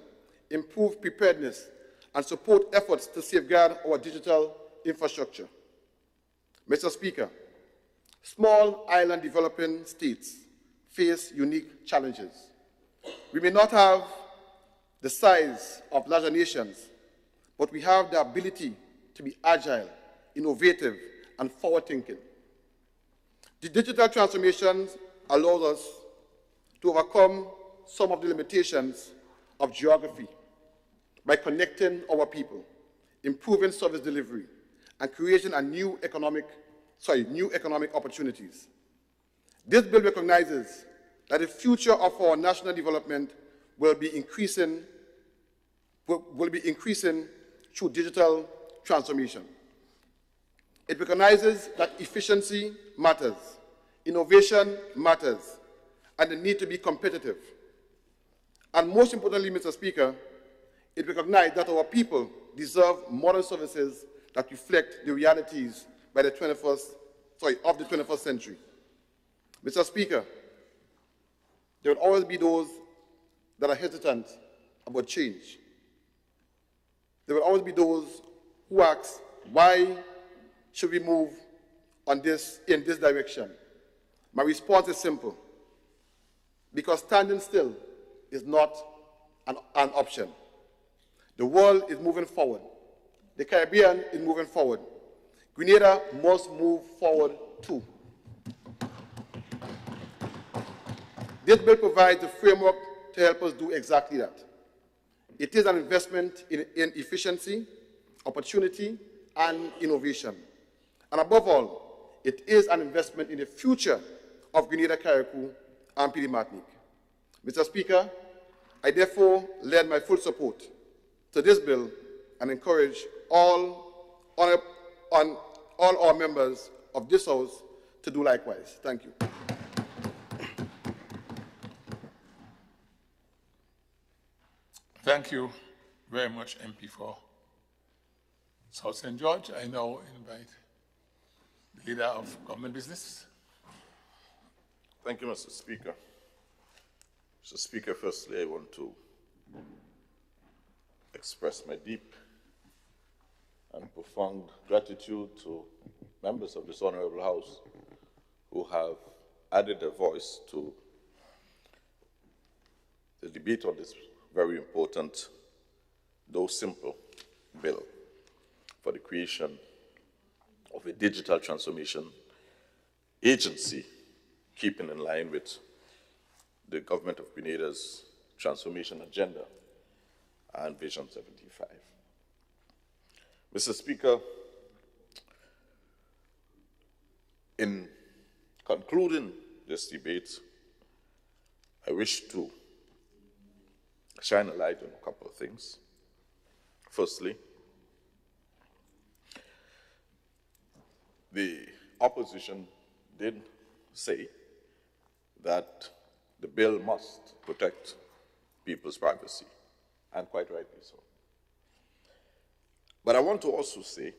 improve preparedness, and support efforts to safeguard our digital infrastructure. Mr. Speaker, small island developing states face unique challenges. We may not have the size of larger nations, but we have the ability to be agile, innovative, and forward-thinking. The digital transformation allows us to overcome some of the limitations of geography by connecting our people, improving service delivery, and creating a new economic opportunities. This bill recognizes that the future of our national development will be increasing through digital transformation. It recognizes that efficiency matters, innovation matters, and the need to be competitive. And most importantly, Mr. Speaker, it recognized that our people deserve modern services that reflect the realities of the 21st century. Mr. Speaker, there will always be those that are hesitant about change. There will always be those who ask, why should we move in this direction? My response is simple. Because standing still is not an option. The world is moving forward. The Caribbean is moving forward. Grenada must move forward too. This bill provides a framework to help us do exactly that. It is an investment in efficiency, opportunity, and innovation. And above all, it is an investment in the future of Grenada Carriacou and PD Martinique. Mr. Speaker, I therefore lend my full support to this bill and encourage all our members of this House to do likewise. Thank you.
Thank you very much, MP for South St. George. I now invite the Leader of Government Business.
Thank you, Mr. Speaker. Mr. Speaker, firstly, I want to express my deep and profound gratitude to members of this Honorable House who have added their voice to the debate on this very important, though simple, bill for the creation of a digital transformation agency, keeping in line with the government of Grenada's transformation agenda and Vision 75. Mr. Speaker, in concluding this debate, I wish to shine a light on a couple of things. Firstly, the opposition did say that the bill must protect people's privacy, and quite rightly so. But I want to also say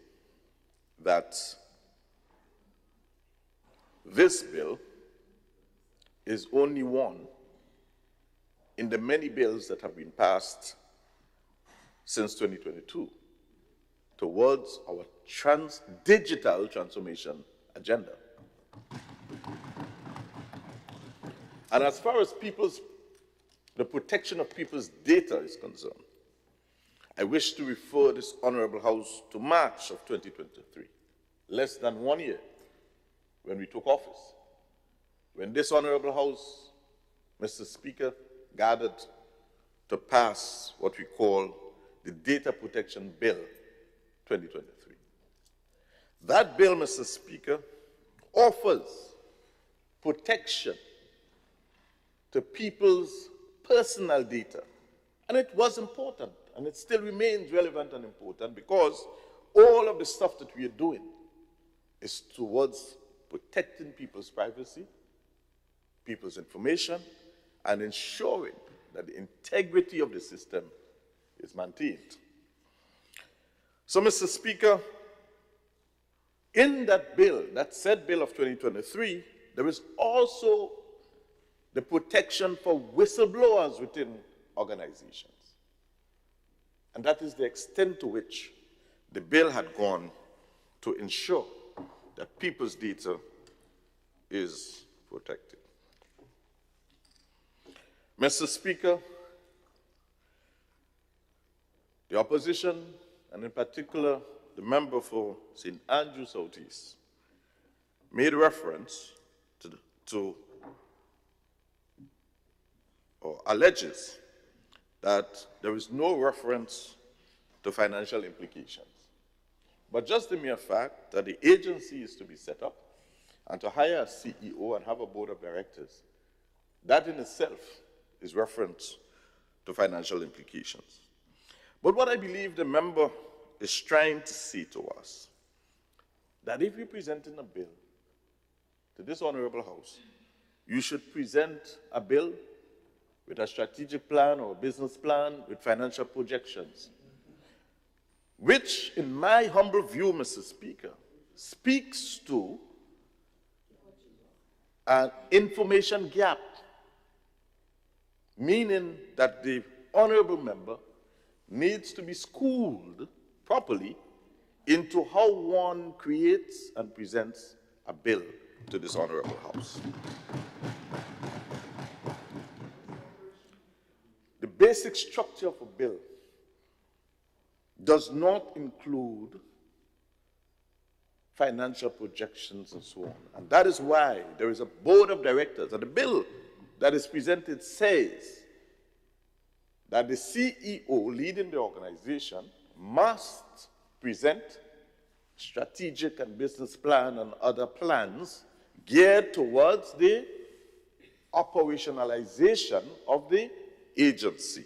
that this bill is only one in the many bills that have been passed since 2022 towards our digital transformation agenda. And as far as the protection of people's data is concerned, I wish to refer this Honorable House to March of 2023, less than 1 year when we took office, when this Honorable House, Mr. Speaker, gathered to pass what we call the Data Protection Bill 2023. That bill, Mr. Speaker, offers protection to people's personal data. And it was important, and it still remains relevant and important, because all of the stuff that we are doing is towards protecting people's privacy, people's information, and ensuring that the integrity of the system is maintained. So, Mr. Speaker, in that bill, that said bill of 2023, there is also the protection for whistleblowers within organizations. And that is the extent to which the bill had gone to ensure that people's data is protected. Mr. Speaker, the opposition, and in particular the member for St. Andrew Southeast, made reference or alleges that there is no reference to financial implications. But just the mere fact that the agency is to be set up and to hire a CEO and have a board of directors, that in itself is reference to financial implications. But what I believe the member is trying to say to us, that if you're presenting a bill to this Honorable House, you should present a bill
with a strategic plan or a business plan with financial projections, which, in my humble view, Mr. Speaker, speaks to an information gap, meaning that the honorable member needs to be schooled properly into how one creates and presents a bill to this honorable House. The basic structure of a bill does not include financial projections and so on. And that is why there is a board of directors, and the bill that is presented says that the CEO leading the organization must present strategic and business plan and other plans geared towards the operationalization of the agency.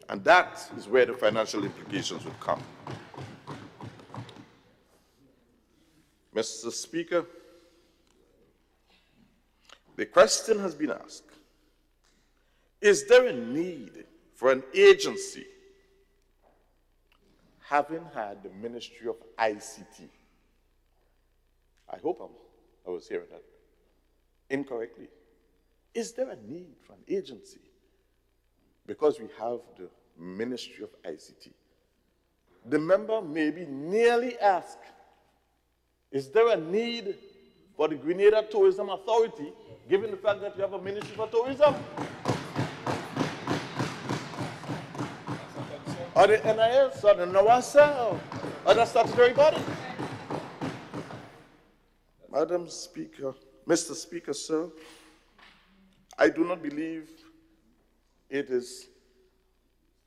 And that is where the financial implications would come. Mr. Speaker, the question has been asked, is there a need for an agency having had the Ministry of ICT? I hope I was hearing that incorrectly. Is there a need for an agency? Because we have the Ministry of ICT. The member may be nearly asked, is there a need for the Grenada Tourism Authority, given the fact that you have a Ministry for Tourism? Or the NIS, or the NAWASA, or other statutory body? Madam Speaker, Mr. Speaker, sir, I do not believe it is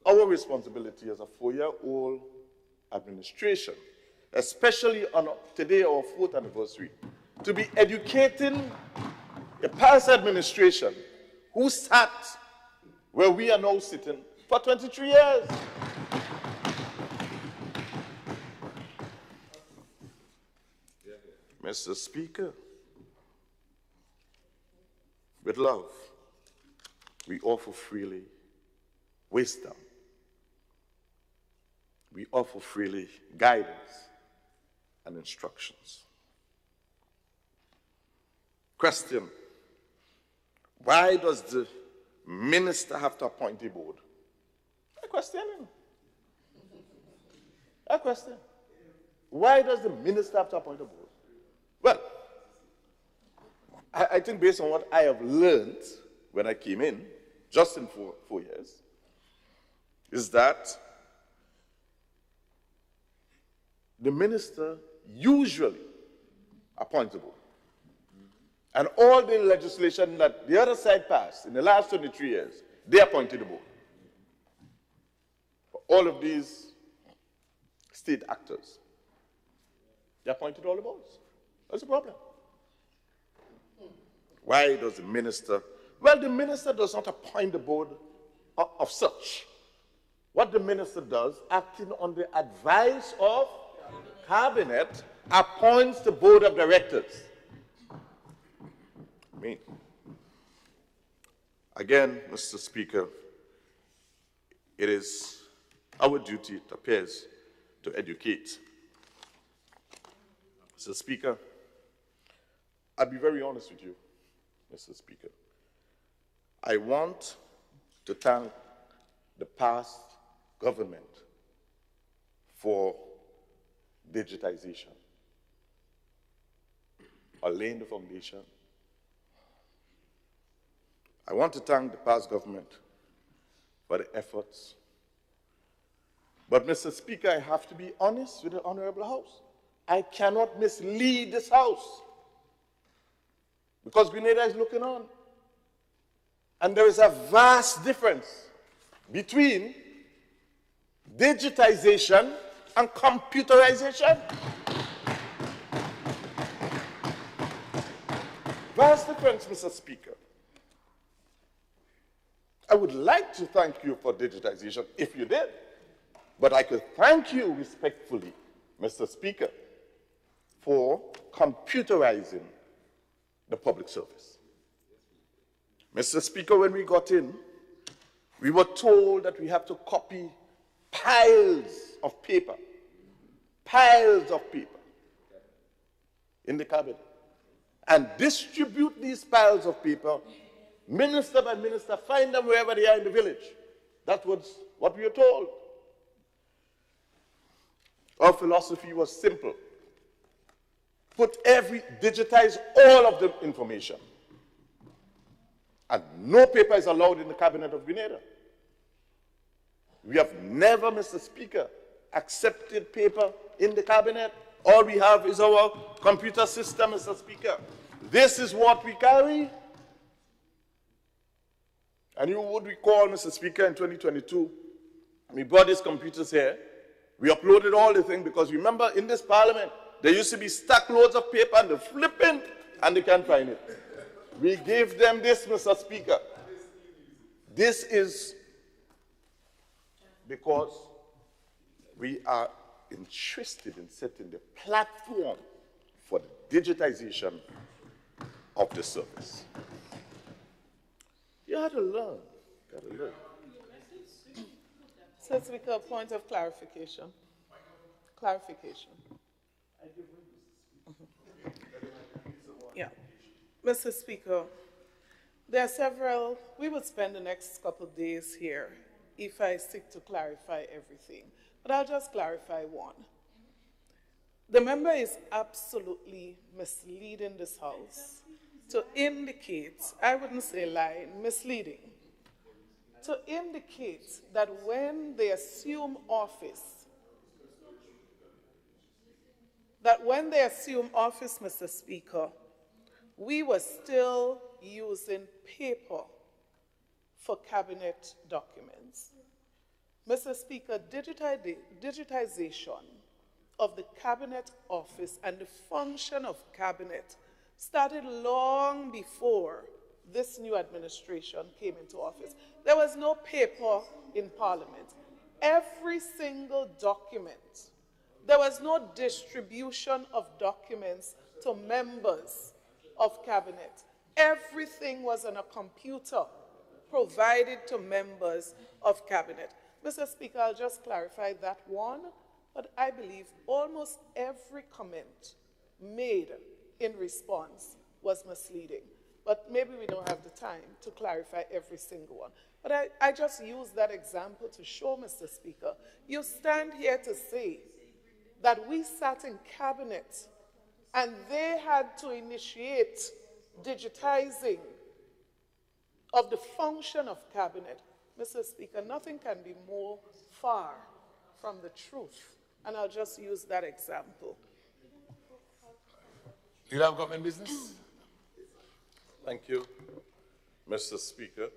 our responsibility as a 4-year-old administration, especially on today, our 4th anniversary, to be educating a past administration who sat where we are now sitting for 23 years. Mr. Speaker, with love, we offer freely wisdom. We offer freely guidance and instructions. Question: why does the minister have to appoint a board? A question. A question. Why does the minister have to appoint a board? Well, I think based on what I have learned when I came in, just in 4 years, is that the minister usually appoints a board. And all the legislation that the other side passed in the last 23 years, they appointed a board. For all of these state actors, they appointed all the boards. What's the problem? Why does the minister? Well, the minister does not appoint the board of such. What the minister does, acting on the advice of cabinet, appoints the board of directors. I mean, again, Mr. Speaker, it is our duty, it appears, to educate. Mr. Speaker, I'll be very honest with you, Mr. Speaker. I want to thank the past government for digitization, or laying the foundation. I want to thank the past government for the efforts. But, Mr. Speaker, I have to be honest with the Honorable House. I cannot mislead this House, because Grenada is looking on. And there is a vast difference between digitization and computerization. Vast difference, Mr. Speaker. I would like to thank you for digitization if you did, but I could thank you respectfully, Mr. Speaker, for computerizing the public service. Mr. Speaker, when we got in, We were told that we have to copy piles of paper in the cabinet, and distribute these piles of paper, minister by minister, find them wherever they are in the village. That was what we were told. Our philosophy was simple. Digitize all of the information. And no paper is allowed in the cabinet of Grenada. We have never, Mr. Speaker, accepted paper in the cabinet. All we have is our computer system, Mr. Speaker. This is what we carry. And you would recall, Mr. Speaker, in 2022, we brought these computers here. We uploaded all the things because remember, in this parliament, there used to be stack loads of paper and they flip it and they can't find it. We gave them this, Mr. Speaker. This is because we are interested in setting the platform for the digitization of the service. You had to learn. You had to learn.
Mr. Speaker, a point of clarification. Clarification. Yeah. Mr. Speaker, there are several, we would spend the next couple of days here if I seek to clarify everything, but I'll just clarify one. The member is absolutely misleading this House to indicate, I wouldn't say lie, misleading, to indicate that when they assume office, Mr. Speaker, we were still using paper for cabinet documents. Mr. Speaker, digitization of the cabinet office and the function of cabinet started long before this new administration came into office. There was no paper in Parliament. Every single document, there was no distribution of documents to members of cabinet. Everything was on a computer provided to members of cabinet. Mr. Speaker, I'll just clarify that one, but I believe almost every comment made in response was misleading. But maybe we don't have the time to clarify every single one. But I just use that example to show, Mr. Speaker, you stand here to say that we sat in cabinet and they had to initiate digitizing of the function of cabinet. Mr. Speaker, nothing can be more far from the truth. And I'll just use that example.
Leader of Government Business.
Thank you, Mr. Speaker.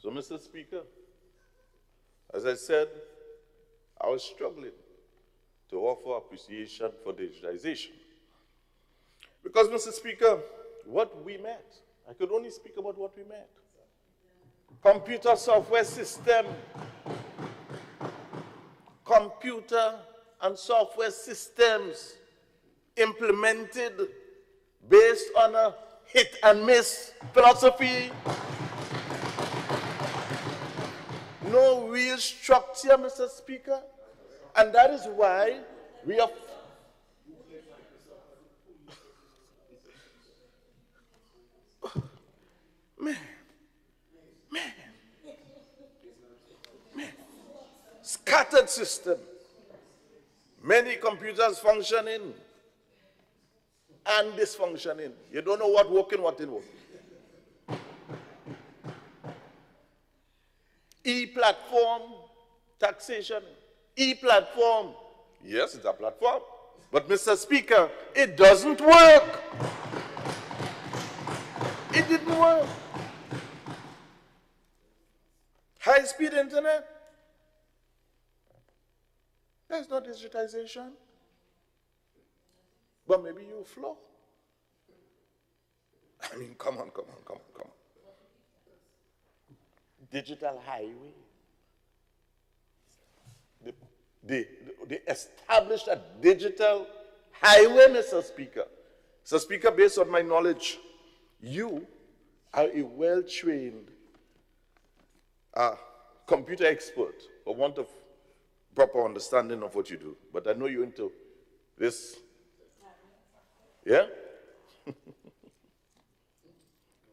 So, Mr. Speaker, as I said, I was struggling to offer appreciation for digitization. Because, Mr. Speaker, what we met, I could only speak about what we met. Computer software system, computer and software systems implemented based on a hit and miss philosophy. No real structure, Mr. Speaker. And that is why we are... Man. Scattered system. Many computers functioning and dysfunctioning. You don't know what working, what didn't work. E-platform, taxation. E-platform. Yes, it's a platform. But, Mr. Speaker, it doesn't work. It didn't work. High-speed internet. There's no digitization. But maybe you flow. I mean, come on. Digital highway. They established a digital highway, Mr. Speaker. Mr. Speaker, based on my knowledge, you are a well-trained computer expert or want of proper understanding of what you do, but I know you're into this. Yeah?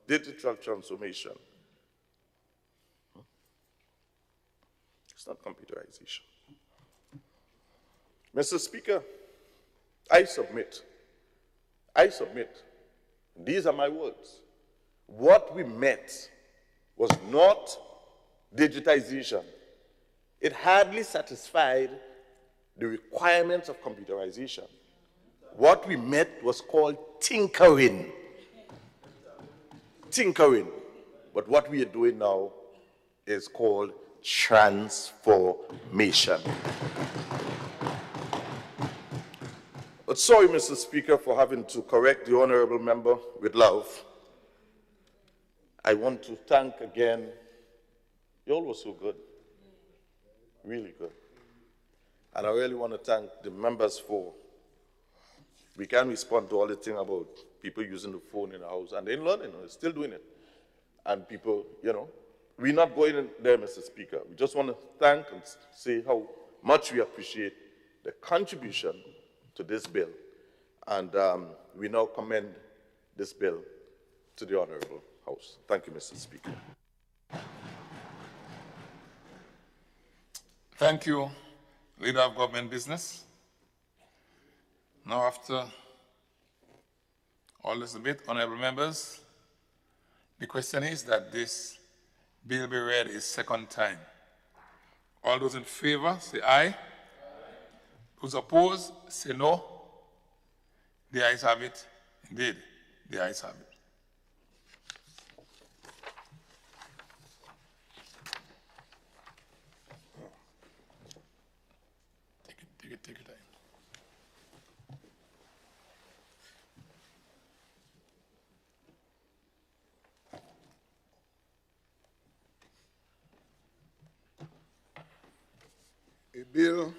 Digital transformation. It's not computerization. Mr. Speaker, I submit, these are my words. What we met was not digitization. It hardly satisfied the requirements of computerization. What we met was called tinkering. Tinkering. But what we are doing now is called transformation. But sorry, Mr. Speaker, for having to correct the honorable member with love. I want to thank again, you all were so good, really good. And I really want to thank the members for, we can respond to all the thing about people using the phone in the house, and they're learning, they're still doing it. And people, you know, we're not going in there, Mr. Speaker. We just want to thank and say how much we appreciate the contribution to this bill. And we now commend this bill to the Honorable House. Thank you, Mr. Speaker.
Thank you, Leader of Government Business. Now, after all this debate, honorable members, the question is that this bill be read a second time. All those in favor, say aye. Aye. Those opposed, say no. The ayes have it. Indeed, the ayes have it. Take your time.
A bill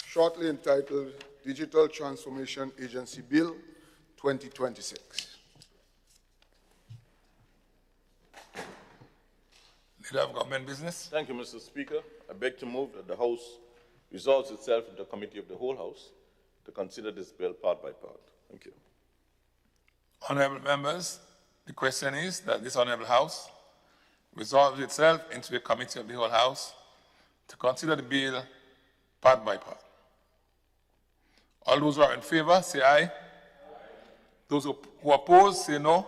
shortly entitled Digital Transformation Agency Bill 2026.
Leader of Government Business.
Thank you, Mr. Speaker. I beg to move that the House resolves itself into a committee of the whole House to consider this bill part by part. Thank you.
Honorable members, the question is that this Honorable House resolves itself into a committee of the whole House to consider the bill part by part. All those who are in favor, say aye. Aye. Those who oppose, say no.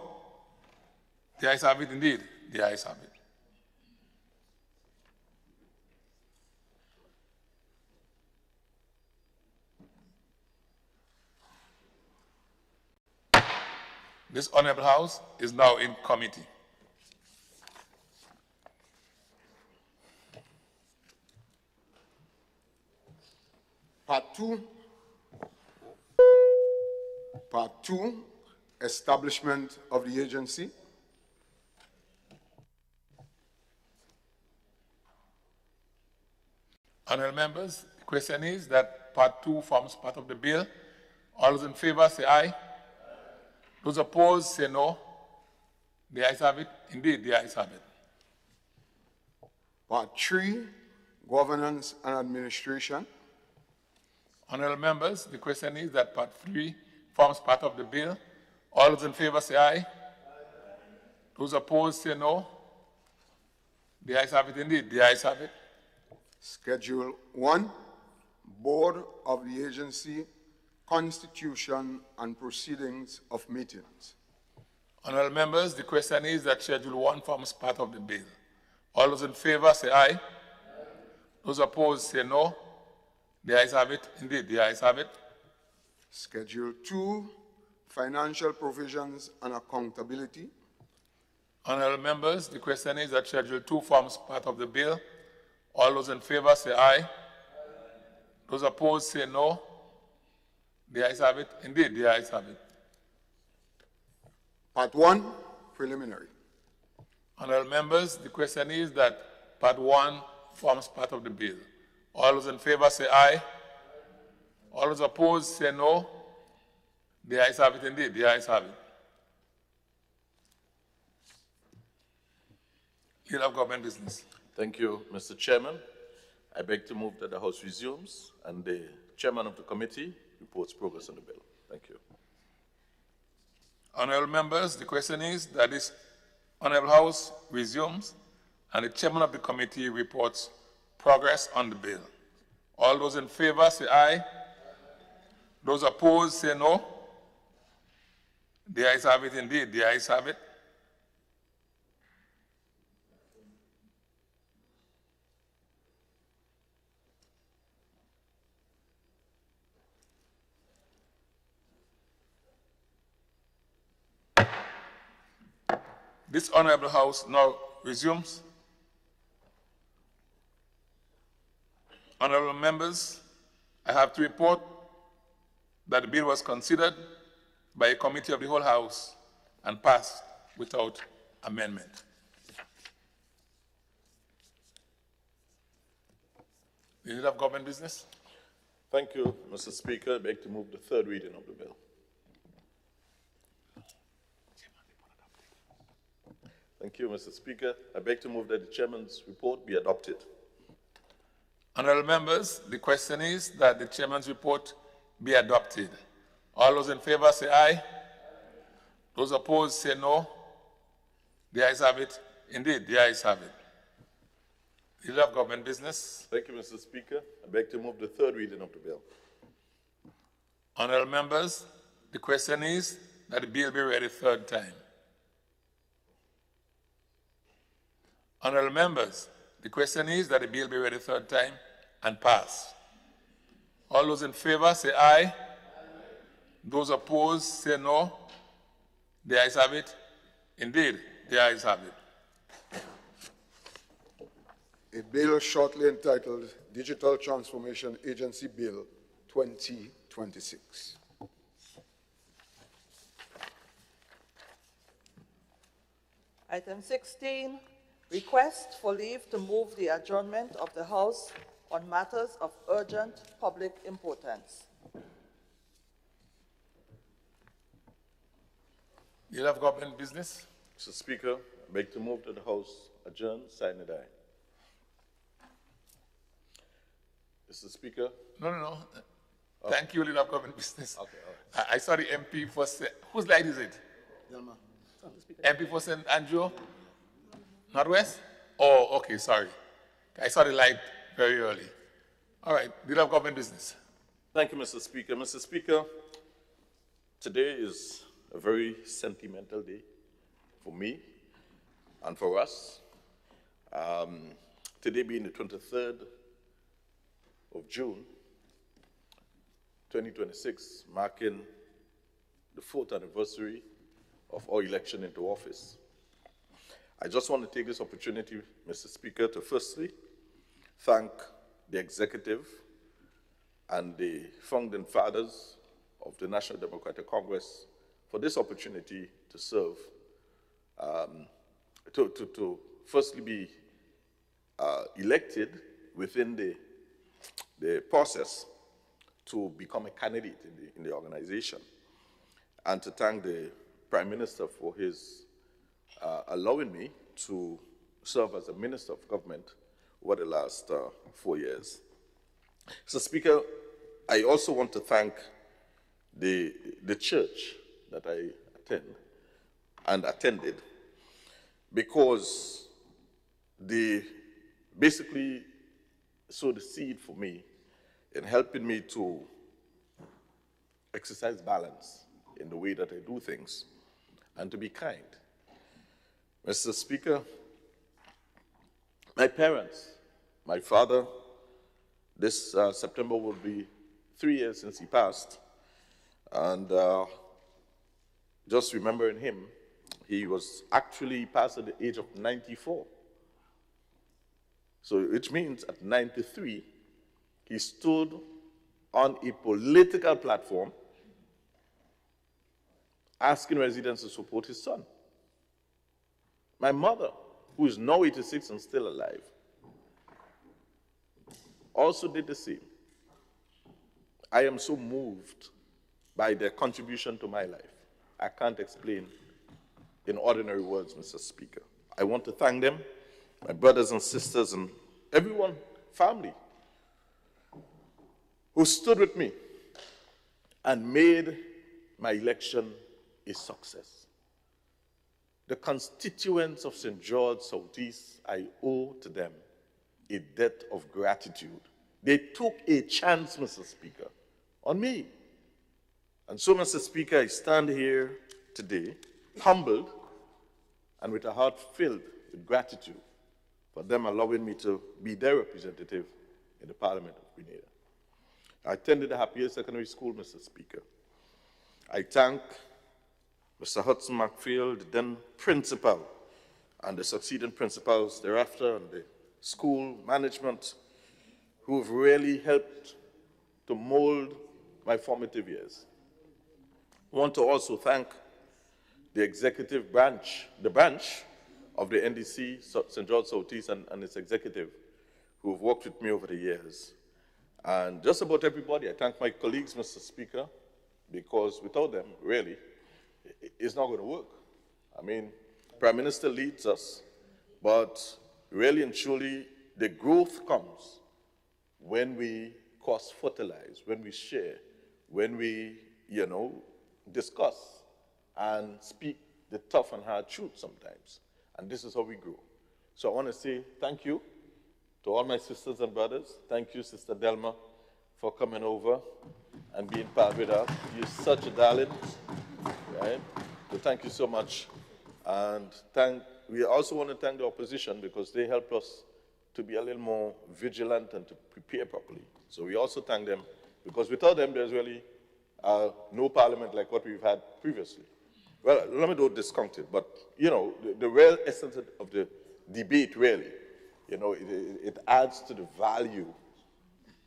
The ayes have it indeed. The ayes have it. This Honorable House is now in committee.
Part 2, establishment of the agency.
Honorable members, the question is that Part 2 forms part of the bill. All those in favor say aye. Aye. Those opposed say no. The ayes have it. Indeed, the ayes have it.
Part 3, governance and administration.
Honorable members, the question is that Part 3 forms part of the bill. All those in favor say aye. Aye. Those opposed say no. The ayes have it indeed. The ayes have it.
Schedule 1, Board of the Agency, Constitution and Proceedings of Meetings.
Honorable members, the question is that Schedule 1 forms part of the bill. All those in favor say aye. Aye. Those opposed say no. The ayes have it. Indeed, the ayes have it.
Schedule 2, Financial Provisions and Accountability.
Honorable members, the question is that Schedule 2 forms part of the bill. All those in favor say aye. Aye. Those opposed say no. The ayes have it. Indeed, the ayes have it.
Part 1, preliminary.
Honorable members, the question is that Part 1 forms part of the bill. All those in favor say aye. All those opposed say no. The ayes have it indeed. The ayes have it. Leader of Government Business.
Thank you, Mr. Chairman. I beg to move that the House resumes and the chairman of the committee reports progress on the bill. Thank you.
Honorable members, the question is that this Honorable House resumes and the chairman of the committee reports progress on the bill. All those in favor say aye. Those opposed say no. The ayes have it indeed. The ayes have it. This Honorable House now resumes. Honorable members, I have to report that the bill was considered by a committee of the whole House and passed without amendment. The Leader of Government Business.
Thank you, Mr. Speaker. I beg to move the third reading of the bill. Thank you, Mr. Speaker. I beg to move that the chairman's report be adopted.
Honorable members, the question is that the chairman's report be adopted. All those in favor say aye. Those opposed say no. The ayes have it. Indeed, the ayes have it. Leader of Government Business.
Thank you, Mr. Speaker. I beg to move the third reading of the bill.
Honorable members, the question is that the bill be read a third time. Honorable members, the question is that the bill be read a third time and pass. All those in favor say aye. Those opposed say no. The ayes have it. Indeed, the ayes have it.
A bill shortly entitled Digital Transformation Agency Bill 2026.
Item 16, request for leave to move the adjournment of the House on matters of urgent public importance.
Leader of Government Business.
Mr. Speaker, I beg to move that the House adjourn, sign and die. Mr. Speaker?
No. Oh. Thank you, Leader of Government Business.
Okay, all right.
I saw the MP for, whose light is it? MP for St. Andrew? Northwest? Oh, okay, sorry. I saw the light very early. All right, Leader of Government Business.
Thank you, Mr. Speaker. Mr. Speaker, today is a very sentimental day for me and for us. Today being the 23rd of June, 2026, marking the 4th anniversary of our election into office. I just want to take this opportunity, Mr. Speaker, to firstly thank the executive and the founding fathers of the National Democratic Congress for this opportunity to serve, to firstly be elected within the process to become a candidate in the organization, and to thank the Prime Minister for his allowing me to serve as a Minister of Government over the last 4 years. So, Speaker, I also want to thank the church that I attended, because they basically sowed the seed for me in helping me to exercise balance in the way that I do things and to be kind. Mr. Speaker, my parents, my father, this September will be 3 years since he passed, and just remembering him, he was actually passed at the age of 94. So, which means at 93, he stood on a political platform asking residents to support his son. My mother, who is now 86 and still alive, also did the same. I am so moved by their contribution to my life. I can't explain in ordinary words, Mr. Speaker. I want to thank them my brothers and sisters and everyone, family, who stood with me and made my election a success. The constituents of St. George Southeast, I owe to them a debt of gratitude. They took a chance, Mr. Speaker, on me. And so, Mr. Speaker, I stand here today, humbled and with a heart filled with gratitude for them allowing me to be their representative in the Parliament of Grenada. I attended the Happier Secondary School, Mr. Speaker. I thank Mr. Hudson McPhail, the then principal, and the succeeding principals thereafter, and the school management, who have really helped to mold my formative years. I want to also thank the executive branch, the branch of the NDC, St. George Southeast, and its executive, who have worked with me over the years. And just about everybody, I thank my colleagues, Mr. Speaker, because without them, really, it's not going to work. I mean, Prime Minister leads us, but really and truly, the growth comes when we cross-fertilize, when we share, when we, discuss and speak the tough and hard truth sometimes. And this is how we grow. So I want to say thank you to all my sisters and brothers. Thank you, Sister Delma, for coming over and being part with us. You're such a darling, right? So thank you so much. And we also want to thank the opposition because they help us to be a little more vigilant and to prepare properly. So we also thank them because without them, there's really no parliament like what we've had previously. Well, let me not discount it, but, the real essence of the debate, really, it adds to the value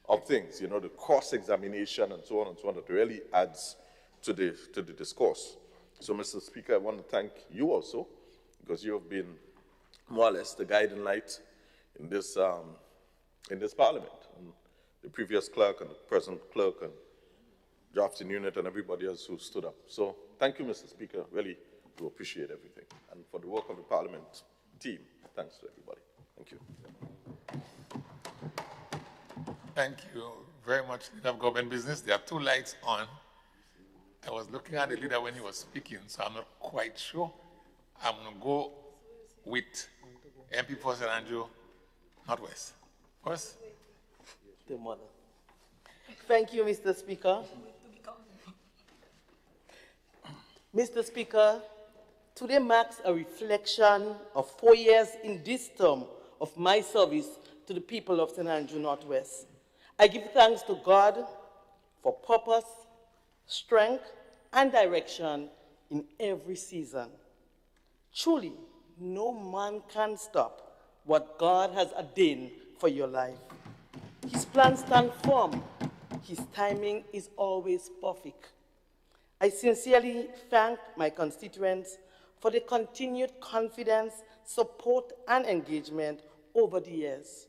of things, the cross-examination and so on, that really adds to the discourse. So, Mr. Speaker, I want to thank you also, because you have been more or less the guiding light in this parliament. And the previous clerk and the present clerk and drafting unit and everybody else who stood up. So thank you, Mr. Speaker. Really do appreciate everything. And for the work of the Parliament team, thanks to everybody. Thank you.
Thank you very much, Leader of Government Business. There are two lights on. I was looking at the leader when he was speaking, so I'm not quite sure. I'm going to go with MP for St. Andrew Northwest. First.
The mother. Thank you, Mr. Speaker. Mr. Speaker, today marks a reflection of 4 years in this term of my service to the people of St. Andrew Northwest. I give thanks to God for purpose, strength, and direction in every season. Truly, no man can stop what God has ordained for your life. His plans stand firm. His timing is always perfect. I sincerely thank my constituents for the continued confidence, support, and engagement over the years.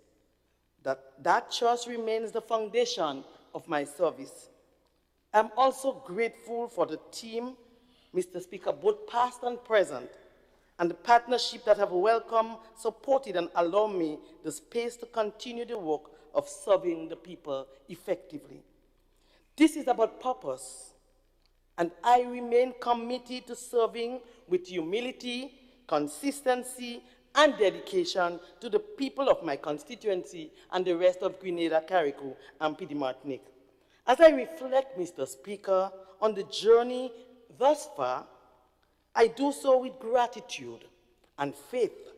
That trust remains the foundation of my service. I'm also grateful for the team, Mr. Speaker, both past and present, and the partnership that have welcomed, supported, and allowed me the space to continue the work of serving the people effectively. This is about purpose, and I remain committed to serving with humility, consistency, and dedication to the people of my constituency and the rest of Grenada, Carriacou, and Petite Martinique. As I reflect, Mr. Speaker, on the journey thus far, I do so with gratitude and faith.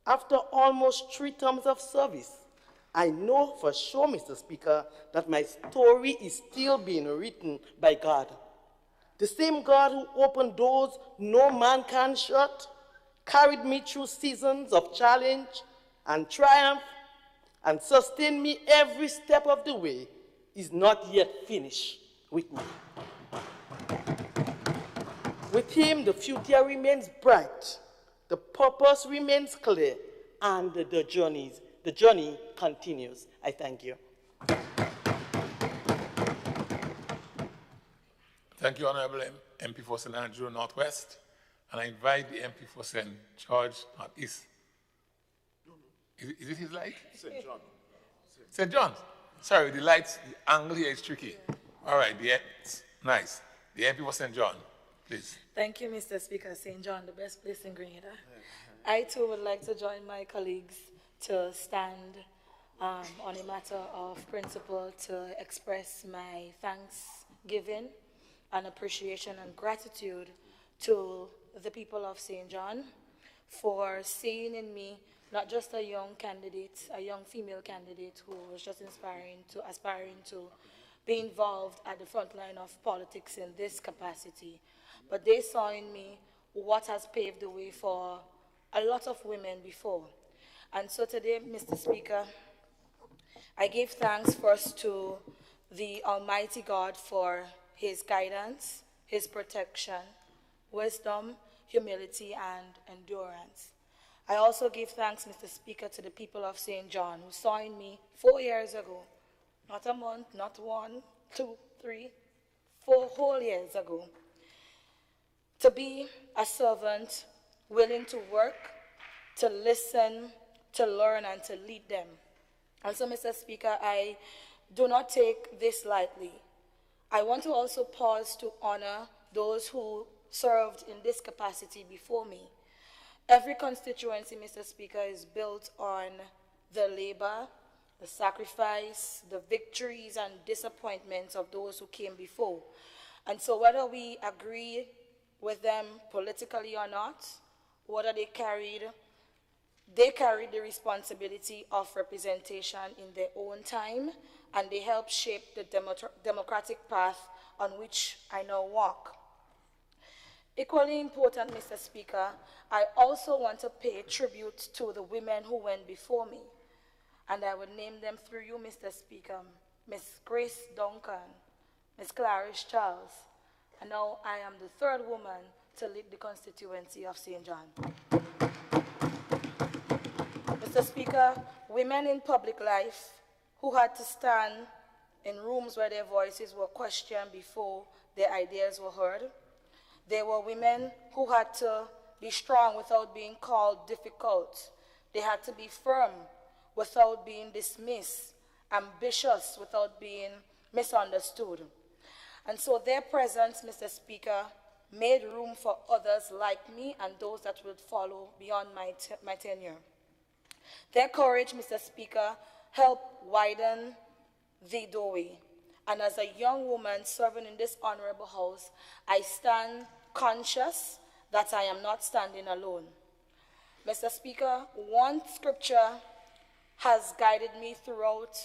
After almost 3 terms of service, I know for sure, Mr. Speaker, that my story is still being written by God. The same God who opened doors no man can shut, carried me through seasons of challenge and triumph, and sustained me every step of the way, is not yet finished with me. With him, the future remains bright, the purpose remains clear, and the journey continues. I thank you.
Thank you, Honorable MP for St. Andrew Northwest. And I invite the MP for St. George Northeast. Is it his light?
St. John.
St. John's. Sorry, the lights, the angle here is tricky. All right, nice. The MP for St. John, please.
Thank you, Mr. Speaker. St. John, the best place in Grenada. I too would like to join my colleagues to stand on a matter of principle to express my thanksgiving and appreciation and gratitude to the people of St. John for seeing in me not just a young candidate, a young female candidate who was just aspiring to be involved at the front line of politics in this capacity, but they saw in me what has paved the way for a lot of women before. And so today, Mr. Speaker, I give thanks first to the Almighty God for his guidance, his protection, wisdom, humility, and endurance. I also give thanks, Mr. Speaker, to the people of St. John who saw in me 4 years ago, not a month, not 1, 2, 3, 4 whole years ago, to be a servant willing to work, to listen, to learn, and to lead them. And so, Mr. Speaker, I do not take this lightly. I want to also pause to honor those who served in this capacity before me. Every constituency, Mr. Speaker, is built on the labor, the sacrifice, the victories and disappointments of those who came before. And so whether we agree with them politically or not, whether they carried the responsibility of representation in their own time, and they helped shape the democratic path on which I now walk. Equally important, Mr. Speaker, I also want to pay tribute to the women who went before me. And I would name them through you, Mr. Speaker. Ms. Grace Duncan, Ms. Clarice Charles, and now I am the third woman to lead the constituency of St. John. Mr. Speaker, women in public life who had to stand in rooms where their voices were questioned before their ideas were heard. There were women who had to be strong without being called difficult. They had to be firm without being dismissed, ambitious without being misunderstood. And so their presence, Mr. Speaker, made room for others like me and those that would follow beyond my tenure. Their courage, Mr. Speaker, helped widen the doorway. And as a young woman serving in this honorable house, I stand conscious that I am not standing alone. Mr. Speaker, one scripture has guided me throughout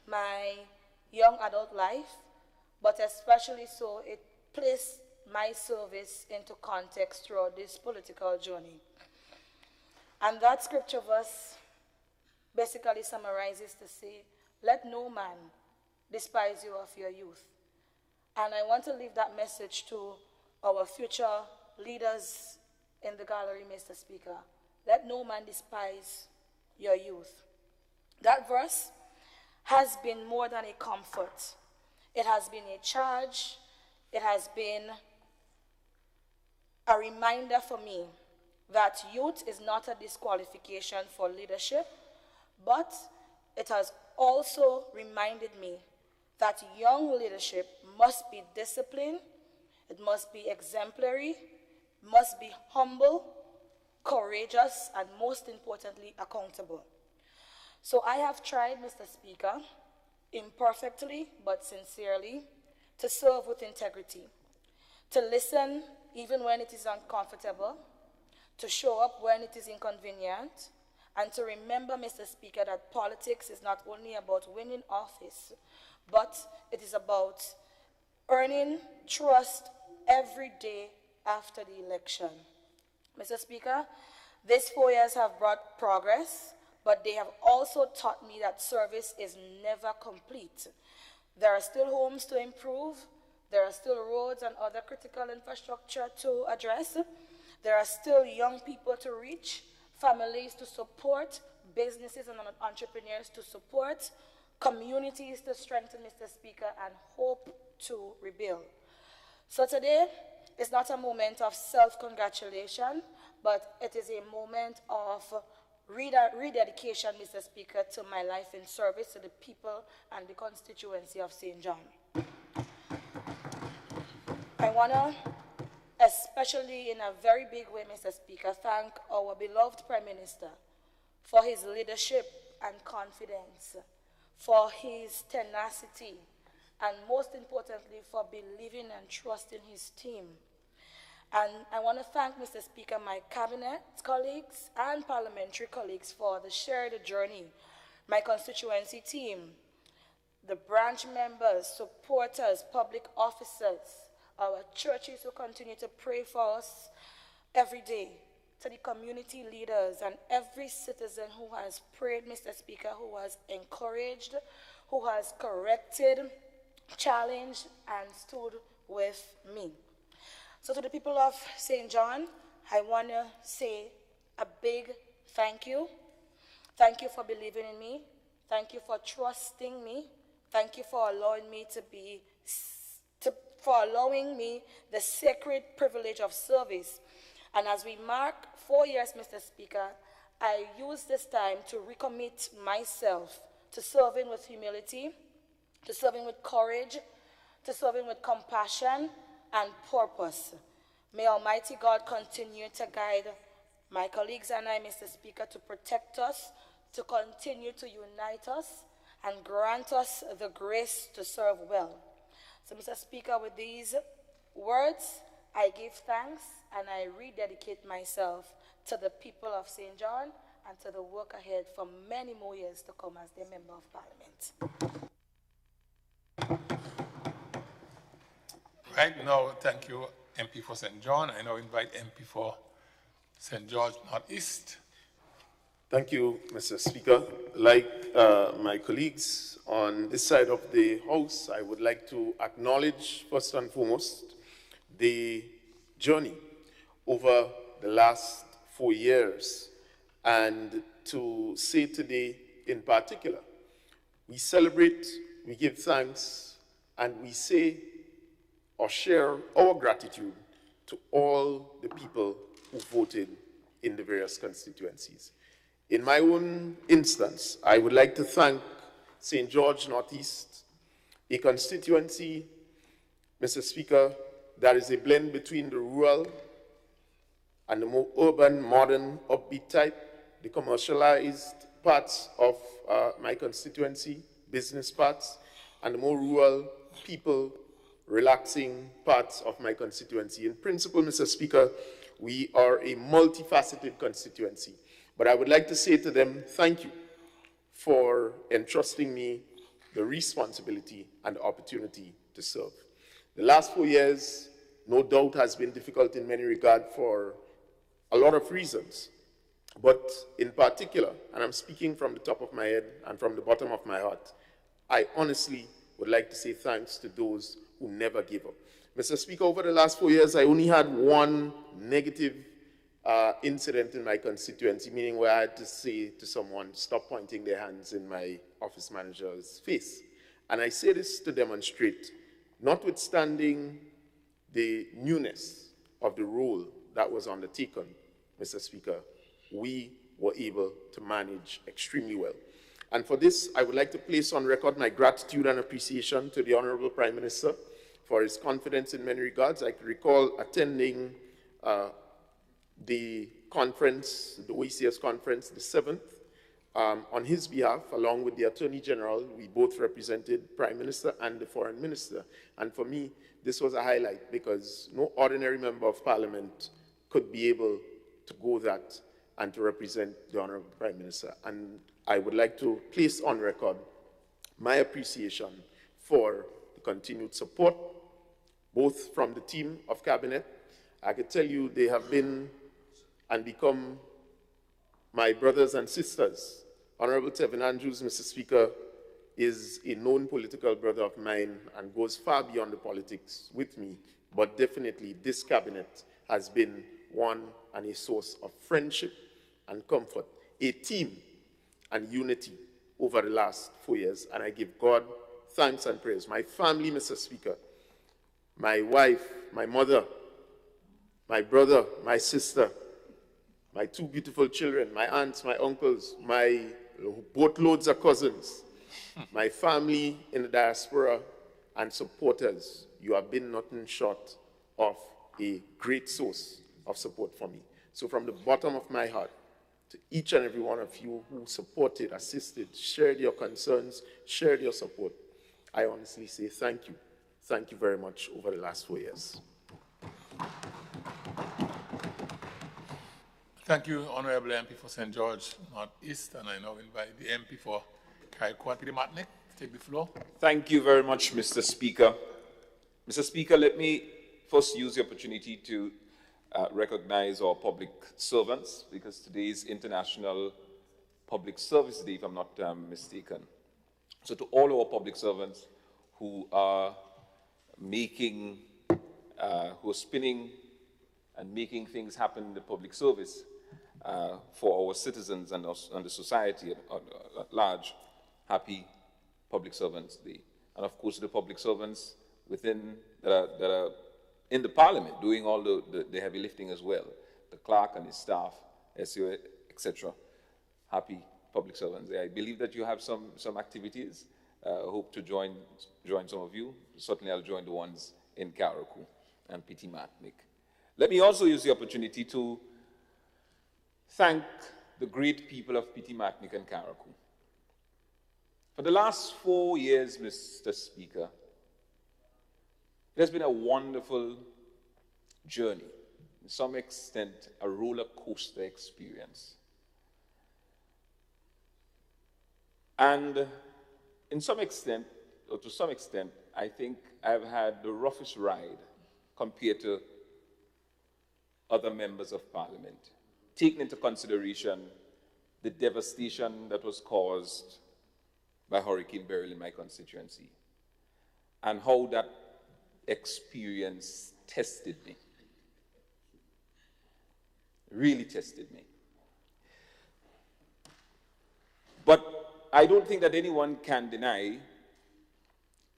my young adult life, but especially so it placed my service into context throughout this political journey. And that scripture verse basically summarizes to say, let no man despise you of your youth. And I want to leave that message to our future leaders in the gallery, Mr. Speaker. Let no man despise your youth. That verse has been more than a comfort. It has been a charge. It has been a reminder for me that youth is not a disqualification for leadership, but it has also reminded me that young leadership must be disciplined, it must be exemplary, must be humble, courageous, and most importantly, accountable. So I have tried, Mr. Speaker, imperfectly but sincerely, to serve with integrity, to listen even when it is uncomfortable, to show up when it is inconvenient, and to remember, Mr. Speaker, that politics is not only about winning office, but it is about earning trust every day after the election. Mr. Speaker, these 4 years have brought progress, but they have also taught me that service is never complete. There are still homes to improve. There are still roads and other critical infrastructure to address. There are still young people to reach, families to support, businesses and entrepreneurs to support, communities to strengthen, Mr. Speaker, and hope to rebuild. So today is not a moment of self-congratulation, but it is a moment of rededication, Mr. Speaker, to my life in service to the people and the constituency of St. John. I want to, especially in a very big way, Mr. Speaker, thank our beloved Prime Minister for his leadership and confidence, for his tenacity, and most importantly, for believing and trusting his team. And I want to thank, Mr. Speaker, my cabinet colleagues and parliamentary colleagues for the shared journey, my constituency team, the branch members, supporters, public officers, our churches who continue to pray for us every day, to the community leaders and every citizen who has prayed, Mr. Speaker, who has encouraged, who has corrected, challenged, and stood with me. So to the people of St. John, I want to say a big thank you. Thank you for believing in me. Thank you for trusting me. Thank you for allowing me for allowing me the sacred privilege of service. And as we mark 4 years, Mr. Speaker, I use this time to recommit myself to serving with humility, to serving with courage, to serving with compassion and purpose. May Almighty God continue to guide my colleagues and I, Mr. Speaker, to protect us, to continue to unite us, and grant us the grace to serve well. So, Mr. Speaker, with these words, I give thanks and I rededicate myself to the people of St. John and to the work ahead for many more years to come as their Member of Parliament.
Right now, thank you, MP for St. John. I now invite MP for St. George Northeast.
Thank you, Mr. Speaker. Like my colleagues on this side of the House, I would like to acknowledge, first and foremost, the journey over the last 4 years, and to say today in particular, we celebrate, we give thanks, and we say or share our gratitude to all the people who voted in the various constituencies. In my own instance, I would like to thank St. George Northeast, a constituency, Mr. Speaker, that is a blend between the rural and the more urban, modern, upbeat type, the commercialized parts of my constituency, business parts, and the more rural, people, relaxing parts of my constituency. In principle, Mr. Speaker, we are a multifaceted constituency. But I would like to say to them, thank you for entrusting me the responsibility and the opportunity to serve. The last 4 years, no doubt, has been difficult in many regards for a lot of reasons. But in particular, and I'm speaking from the top of my head and from the bottom of my heart, I honestly would like to say thanks to those who never gave up. Mr. Speaker, over the last 4 years, I only had one negative incident in my constituency, meaning where I had to say to someone, stop pointing their hands in my office manager's face. And I say this to demonstrate, notwithstanding the newness of the role that was undertaken, Mr. Speaker, we were able to manage extremely well. And for this, I would like to place on record my gratitude and appreciation to the Honorable Prime Minister for his confidence in many regards. I can recall attending the conference, the OECS conference, the 7th, on his behalf, along with the Attorney General. We both represented Prime Minister and the Foreign Minister. And for me, this was a highlight because no ordinary member of Parliament could be able to go that and to represent the Honorable Prime Minister. And I would like to place on record my appreciation for the continued support, both from the team of Cabinet. I can tell you they have been and become my brothers and sisters. Honorable Tevin Andrews, Mr. Speaker, is a known political brother of mine and goes far beyond the politics with me, but definitely this Cabinet has been one and a source of friendship and comfort, a team and unity over the last 4 years, and I give God thanks and praise. My family, Mr. Speaker, my wife, my mother, my brother, my sister, my two beautiful children, my aunts, my uncles, my boatloads of cousins, my family in the diaspora, and supporters, you have been nothing short of a great source of support for me. So from the bottom of my heart, to each and every one of you who supported, assisted, shared your concerns, shared your support, I honestly say thank you. Thank you very much over the last 4 years.
Thank you, Honorable MP for St. George Northeast, and I now invite the MP for Carriacou Peter Martinique to take the floor.
Thank you very much, Mr. Speaker. Mr. Speaker, let me first use the opportunity to recognize our public servants, because today is International Public Service Day, if I'm not mistaken. So to all our public servants who are making, who are spinning and making things happen in the public service for our citizens and the society at large, happy Public Servants Day. And of course, the public servants within that are in the Parliament doing all the heavy lifting as well, the clerk and his staff, SEO, etc. Happy Public Servants Day. I believe that you have some activities. Hope to join some of you. Certainly, I'll join the ones in Carriacou and Peter Martinique. Let me also use the opportunity to thank the great people of Peter Martinique and Carriacou. For the last 4 years, Mr. Speaker, it has been a wonderful journey, to some extent a roller coaster experience. And in some extent, or to some extent, I think I've had the roughest ride compared to other members of Parliament, taking into consideration the devastation that was caused by Hurricane Beryl in my constituency, and how that experience tested me, really tested me. But I don't think that anyone can deny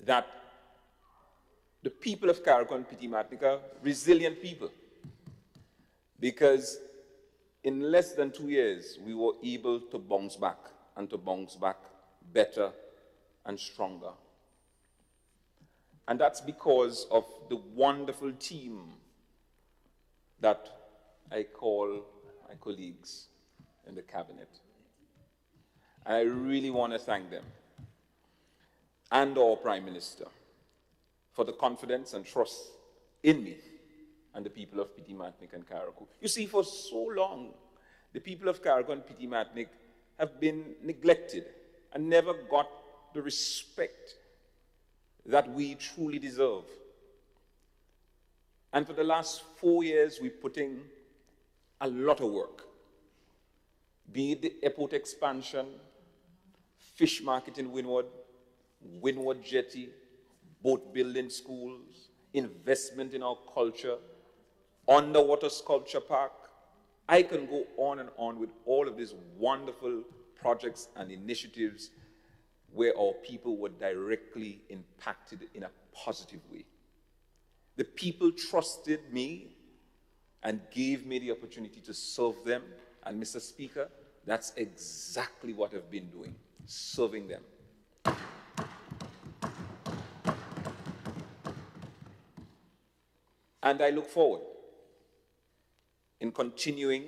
that the people of Carriacou and Peter Martinique are resilient people, because in less than 2 years, we were able to bounce back, and to bounce back better and stronger. And that's because of the wonderful team that I call my colleagues in the cabinet. And I really want to thank them and our Prime Minister for the confidence and trust in me and the people of Peter Martinique and Carriacou. You see, for so long, the people of Carriacou and Peter Martinique have been neglected and never got the respect that we truly deserve. And for the last 4 years, we're putting a lot of work, be it the airport expansion, fish market in Windward, Windward Jetty, boat building schools, investment in our culture, underwater sculpture park. I can go on and on with all of these wonderful projects and initiatives where our people were directly impacted in a positive way. The people trusted me and gave me the opportunity to serve them. And Mr. Speaker, that's exactly what I've been doing, serving them. And I look forward in continuing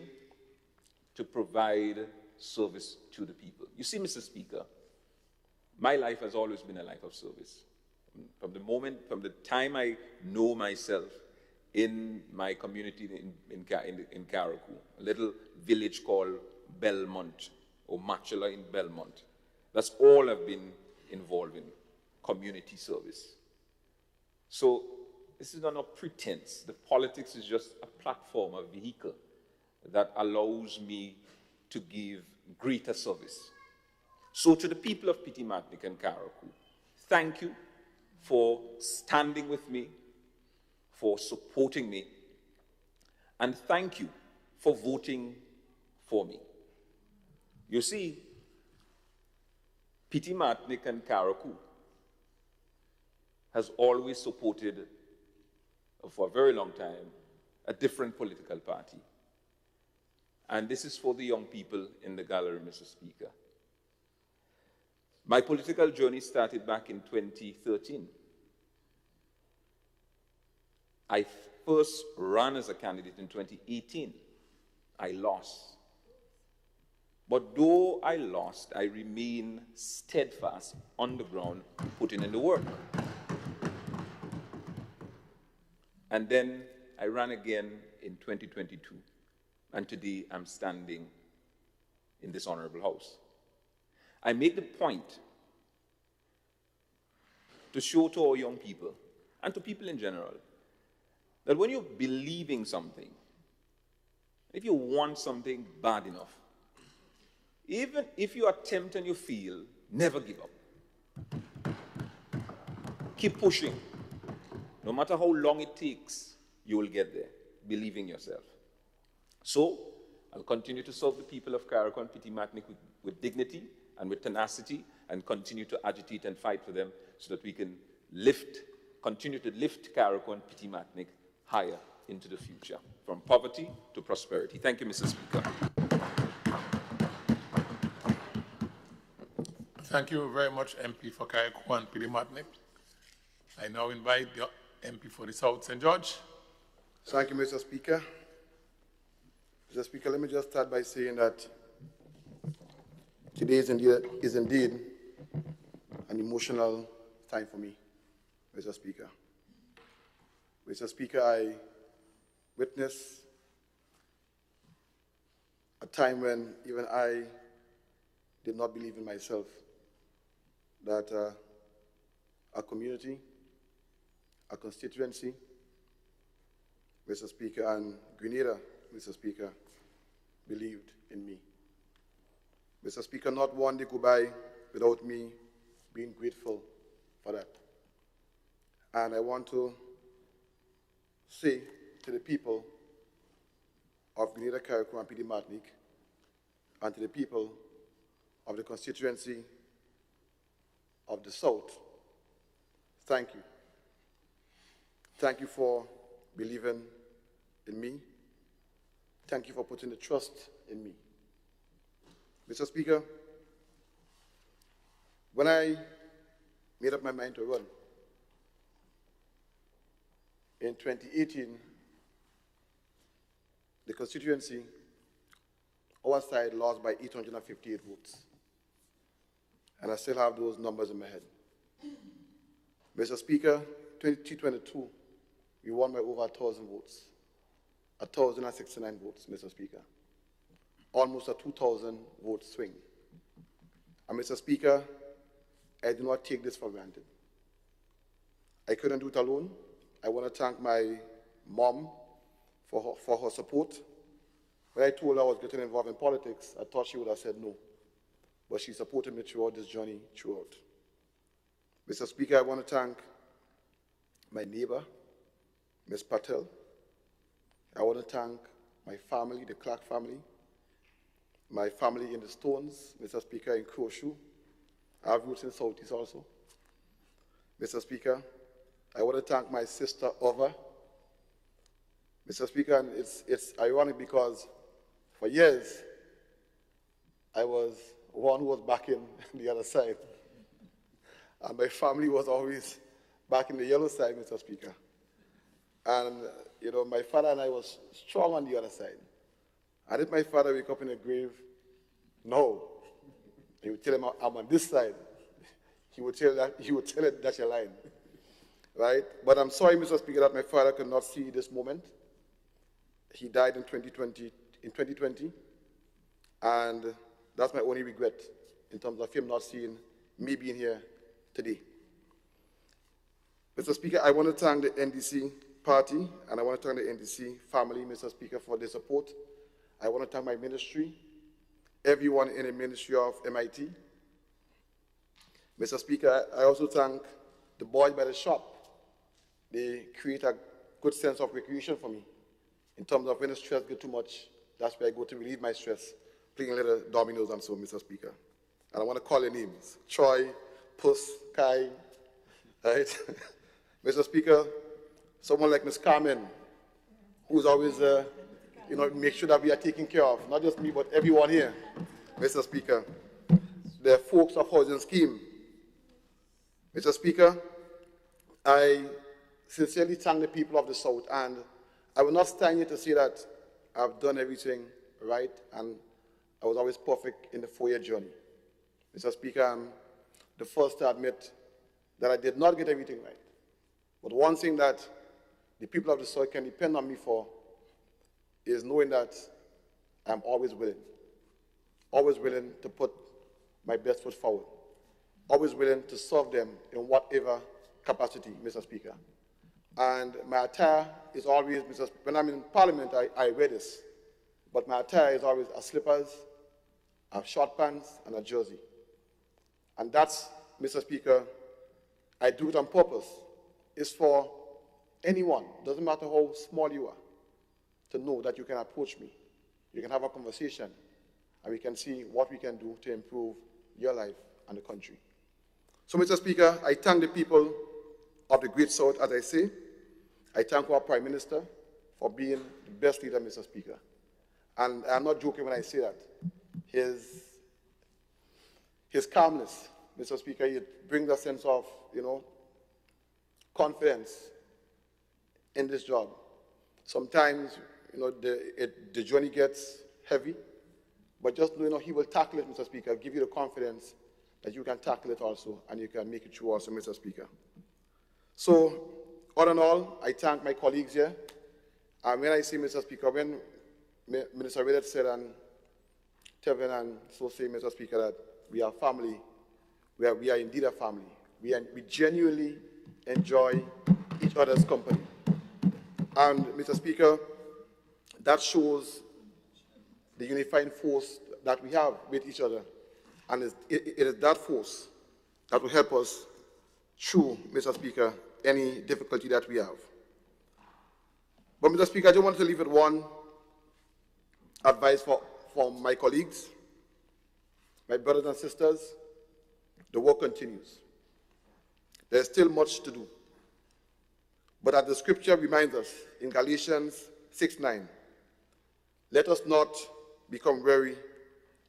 to provide service to the people. You see, Mr. Speaker, my life has always been a life of service. From the time I know myself in my community in Carriacou, a little village called Belmont, or Machela in Belmont. That's all I've been involved in, community service. So this is not a pretense. The politics is just a platform, a vehicle that allows me to give greater service. So to the people of Peter Martinique and Carriacou, thank you for standing with me, for supporting me, and thank you for voting for me. You see, Peter Martinique and Carriacou has always supported, for a very long time, a different political party. And this is for the young people in the gallery, Mr. Speaker. My political journey started back in 2013. I first ran as a candidate in 2018. I lost. But though I lost, I remain steadfast on the ground, putting in the work. And then I ran again in 2022. And today I'm standing in this honorable house. I make the point to show to our young people and to people in general that when you're believing something, if you want something bad enough, even if you attempt and you fail, never give up. Keep pushing. No matter how long it takes, you will get there. Believe in yourself. So, I'll continue to serve the people of Carriacou and Petit Martinique with dignity and with tenacity, and continue to agitate and fight for them so that we can continue to lift Carriacou and Petit Martinique higher into the future, from poverty to prosperity. Thank you, Mr. Speaker.
Thank you very much, MP for Carriacou and Petit Martinique. I now invite the MP for the South St. George.
Thank you, Mr. Speaker. Mr. Speaker, let me just start by saying that today is indeed an emotional time for me, Mr. Speaker. Mr. Speaker, I witnessed a time when even I did not believe in myself that a community, a constituency, Mr. Speaker, and Grenada, Mr. Speaker, believed in me. Mr. Speaker, not one day go by without me being grateful for that. And I want to say to the people of Grenada, Carriacou, and Petit Martinique, and to the people of the constituency of the South, thank you. Thank you for believing in me. Thank you for putting the trust in me. Mr. Speaker, when I made up my mind to run, in 2018, the constituency, our side lost by 858 votes. And I still have those numbers in my head. Mr. Speaker, 2022, we won by over 1,000 votes. 1,069 votes, Mr. Speaker. Almost a 2,000 vote swing. And Mr. Speaker, I do not take this for granted. I couldn't do it alone. I want to thank my mom for her support. When I told her I was getting involved in politics, I thought she would have said no. But she supported me throughout this journey, throughout. Mr. Speaker, I want to thank my neighbor, Ms. Patel. I want to thank my family, the Clark family, my family in the Stones, Mr. Speaker, in Crowshoe. I have roots in Southeast also. Mr. Speaker, I want to thank my sister, Ova. Mr. Speaker, and it's ironic because for years, I was one who was back in the other side. And my family was always back in the yellow side, Mr. Speaker. And, you know, my father and I was strong on the other side. And if my father wake up in a grave, no. He would tell him I'm on this side. He would tell it that's your line. Right? But I'm sorry, Mr. Speaker, that my father could not see this moment. He died in 2020. And that's my only regret in terms of him not seeing me being here today. Mr. Speaker, I want to thank the NDC party, and I want to thank the NDC family, Mr. Speaker, for their support. I want to thank my ministry, everyone in the Ministry of MIT. Mr. Speaker, I also thank the boys by the shop. They create a good sense of recreation for me. In terms of when the stress gets too much, that's where I go to relieve my stress, playing little dominoes and so, Mr. Speaker. And I want to call your names: Troy, Puss, Kai, right? Mr. Speaker, someone like Ms. Carmen, who's always make sure that we are taken care of, not just me, but everyone here, Mr. Speaker. The folks of housing scheme. Mr. Speaker, I sincerely thank the people of the South, and I will not stand here to say that I've done everything right and I was always perfect in the 4-year journey. Mr. Speaker, I'm the first to admit that I did not get everything right. But one thing that the people of the South can depend on me for is knowing that I'm always willing to put my best foot forward, always willing to serve them in whatever capacity, Mr. Speaker. And my attire is always, when I'm in Parliament, I wear this, but my attire is always a slippers, a short pants, and a jersey. And that's, Mr. Speaker, I do it on purpose. It's for anyone, doesn't matter how small you are, to know that you can approach me, you can have a conversation, and we can see what we can do to improve your life and the country. So, Mr. Speaker, I thank the people of the Great South, as I say. I thank our Prime Minister for being the best leader, Mr. Speaker. And I'm not joking when I say that. His calmness, Mr. Speaker, it brings a sense of, confidence in this job. Sometimes, the journey gets heavy, but just, he will tackle it, Mr. Speaker, give you the confidence that you can tackle it also, and you can make it through also, Mr. Speaker. So, all in all, I thank my colleagues here. And when I say, Mr. Speaker, when Minister Willett said, and Tevin and so say, Mr. Speaker, that we are family, we are indeed a family. We genuinely enjoy each other's company. And, Mr. Speaker, that shows the unifying force that we have with each other. And it is that force that will help us through, Mr. Speaker, any difficulty that we have. But, Mr. Speaker, I just wanted to leave with one advice for my colleagues, my brothers and sisters. The work continues. There's still much to do. But as the scripture reminds us in Galatians 6:9, let us not become weary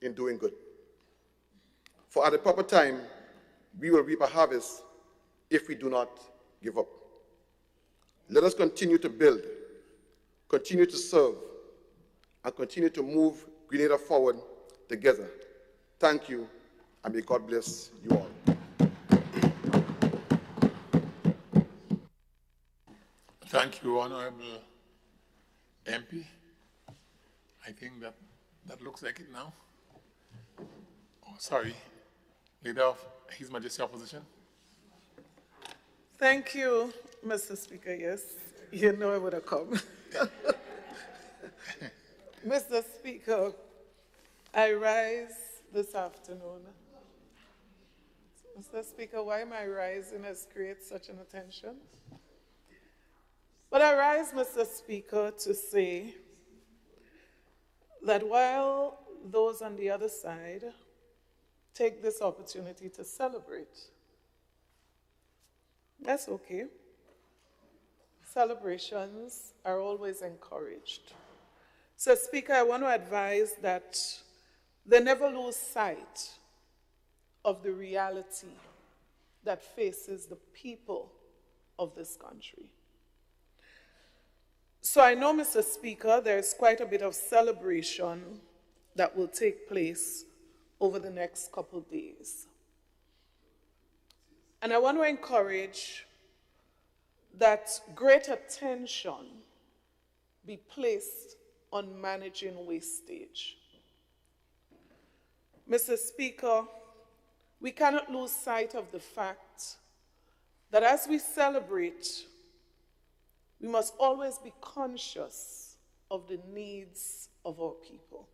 in doing good. For at the proper time, we will reap a harvest if we do not give up. Let us continue to build, continue to serve, and continue to move Grenada forward together. Thank you, and may God bless you all.
Thank you, Honorable MP. I think that looks like it now. Oh, sorry. Leader of His Majesty Opposition.
Thank you, Mr. Speaker. Yes, you know I would have come. Mr. Speaker, I rise this afternoon. Mr. Speaker, why my rising has created such an attention? But I rise, Mr. Speaker, to say that while those on the other side take this opportunity to celebrate, that's okay. Celebrations are always encouraged. So, Speaker, I want to advise that they never lose sight of the reality that faces the people of this country. So I know, Mr. Speaker, there's quite a bit of celebration that will take place over the next couple of days. And I want to encourage that great attention be placed on managing wastage. Mr. Speaker, we cannot lose sight of the fact that as we celebrate, we must always be conscious of the needs of our people.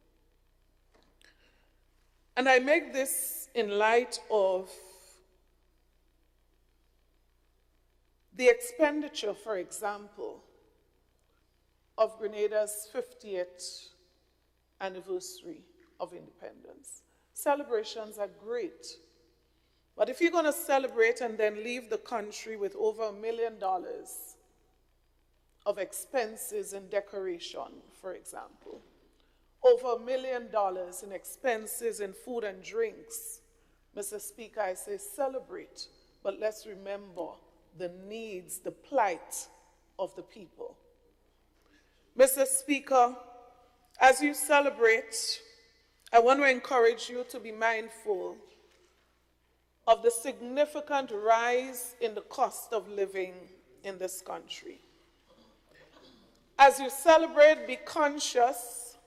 And I make this in light of the expenditure, for example, of Grenada's 50th anniversary of independence. Celebrations are great, but if you're going to celebrate and then leave the country with over $1 million, of expenses in decoration, for example. Over $1 million in expenses in food and drinks. Mr. Speaker, I say celebrate, but let's remember the needs, the plight of the people. Mr. Speaker, as you celebrate, I want to encourage you to be mindful of the significant rise in the cost of living in this country. As you celebrate, be conscious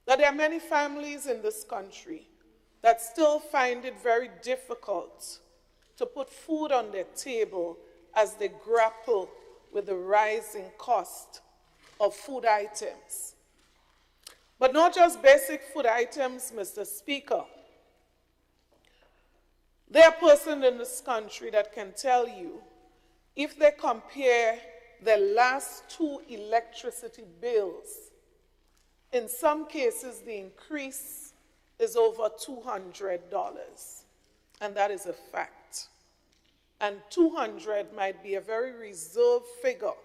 that there are many families in this country that still find it very difficult to put food on their table as they grapple with the rising cost of food items. But not just basic food items, Mr. Speaker. There are persons in this country that can tell you, if they compare their last 2 electricity bills, in some cases the increase is over $200, and that is a fact. And 200 might be a very reserved figure.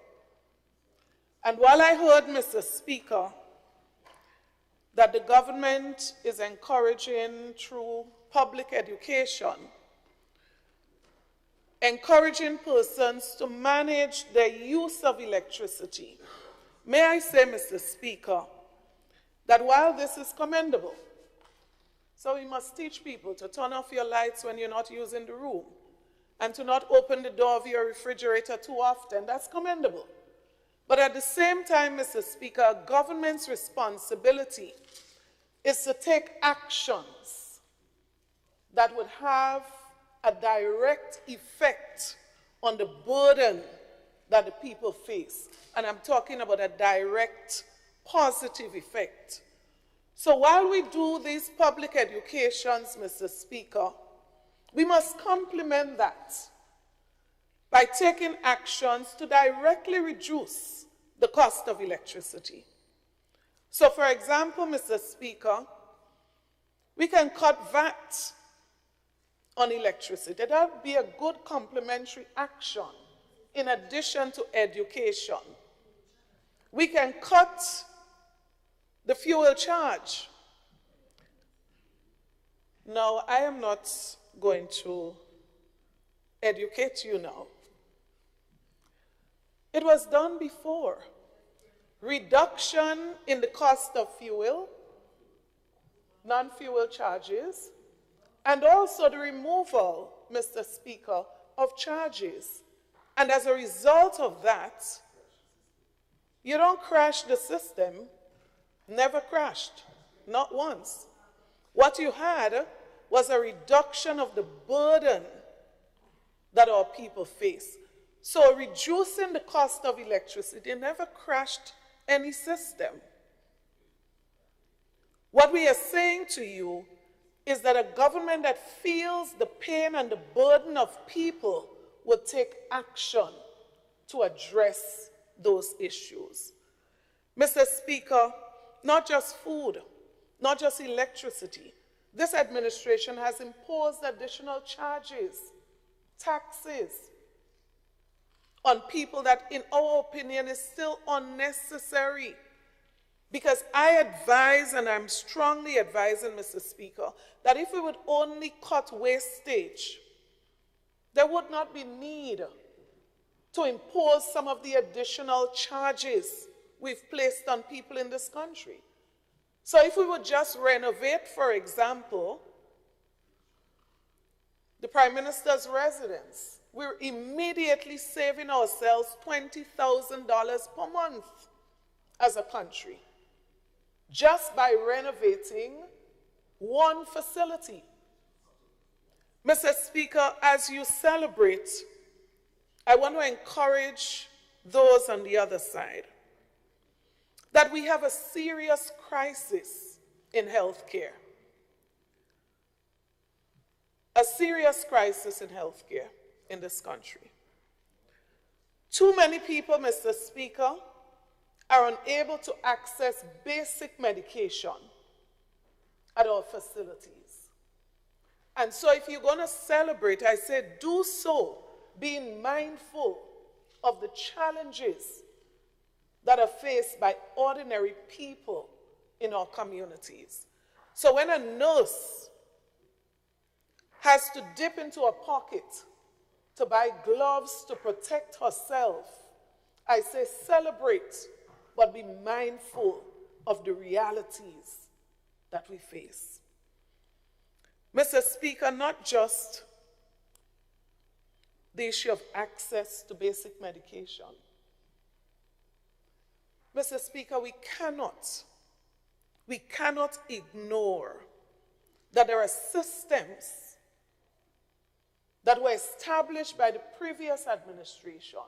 And while I heard, Mr. Speaker, that the government is encouraging through public education, encouraging persons to manage their use of electricity, may I say, Mr. Speaker, that while this is commendable, so we must teach people to turn off your lights when you're not using the room and to not open the door of your refrigerator too often. That's commendable. But at the same time, Mr. Speaker, government's responsibility is to take actions that would have a direct effect on the burden that the people face. And I'm talking about a direct positive effect. So while we do these public educations, Mr. Speaker, we must complement that by taking actions to directly reduce the cost of electricity. So for example, Mr. Speaker, we can cut VAT on electricity. That would be a good complementary action in addition to education. We can cut the fuel charge. Now, I am not going to educate you now. It was done before. Reduction in the cost of fuel, non-fuel charges, and also the removal, Mr. Speaker, of charges. And as a result of that, you don't crash the system. Never crashed, not once. What you had was a reduction of the burden that our people face. So reducing the cost of electricity never crashed any system. What we are saying to you is that a government that feels the pain and the burden of people will take action to address those issues. Mr. Speaker, not just food, not just electricity. This administration has imposed additional charges, taxes on people that, in our opinion, is still unnecessary. Because I advise, and I'm strongly advising, Mr. Speaker, that if we would only cut wastage, there would not be need to impose some of the additional charges we've placed on people in this country. So if we would just renovate, for example, the Prime Minister's residence, we're immediately saving ourselves $20,000 per month as a country, just by renovating one facility. Mr. Speaker, as you celebrate, I want to encourage those on the other side that we have a serious crisis in healthcare. A serious crisis in healthcare in this country. Too many people, Mr. Speaker, are unable to access basic medication at our facilities. And so if you're going to celebrate, I say do so being mindful of the challenges that are faced by ordinary people in our communities. So when a nurse has to dip into a pocket to buy gloves to protect herself, I say celebrate, but be mindful of the realities that we face. Mr. Speaker, not just the issue of access to basic medication. Mr. Speaker, we cannot ignore that there are systems that were established by the previous administration,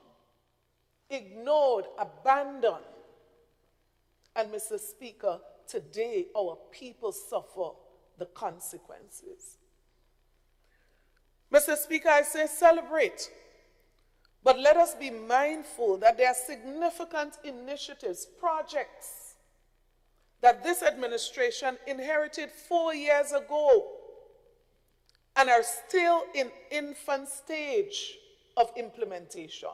ignored, abandoned, and Mr. Speaker, today our people suffer the consequences. Mr. Speaker, I say celebrate, but let us be mindful that there are significant initiatives, projects that this administration inherited 4 years ago and are still in infant stage of implementation.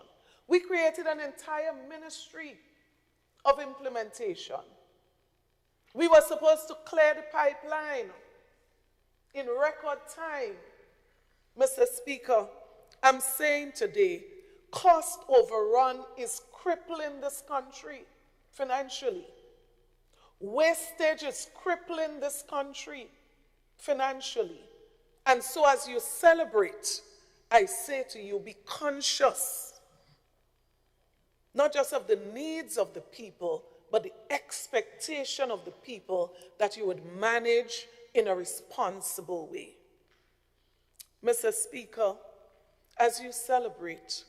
We created an entire ministry of implementation. We were supposed to clear the pipeline in record time. Mr. Speaker, I'm saying today, cost overrun is crippling this country financially. Wastage is crippling this country financially. And so as you celebrate, I say to you, be conscious, not just of the needs of the people, but the expectation of the people that you would manage in a responsible way. Mr. Speaker, as you celebrate,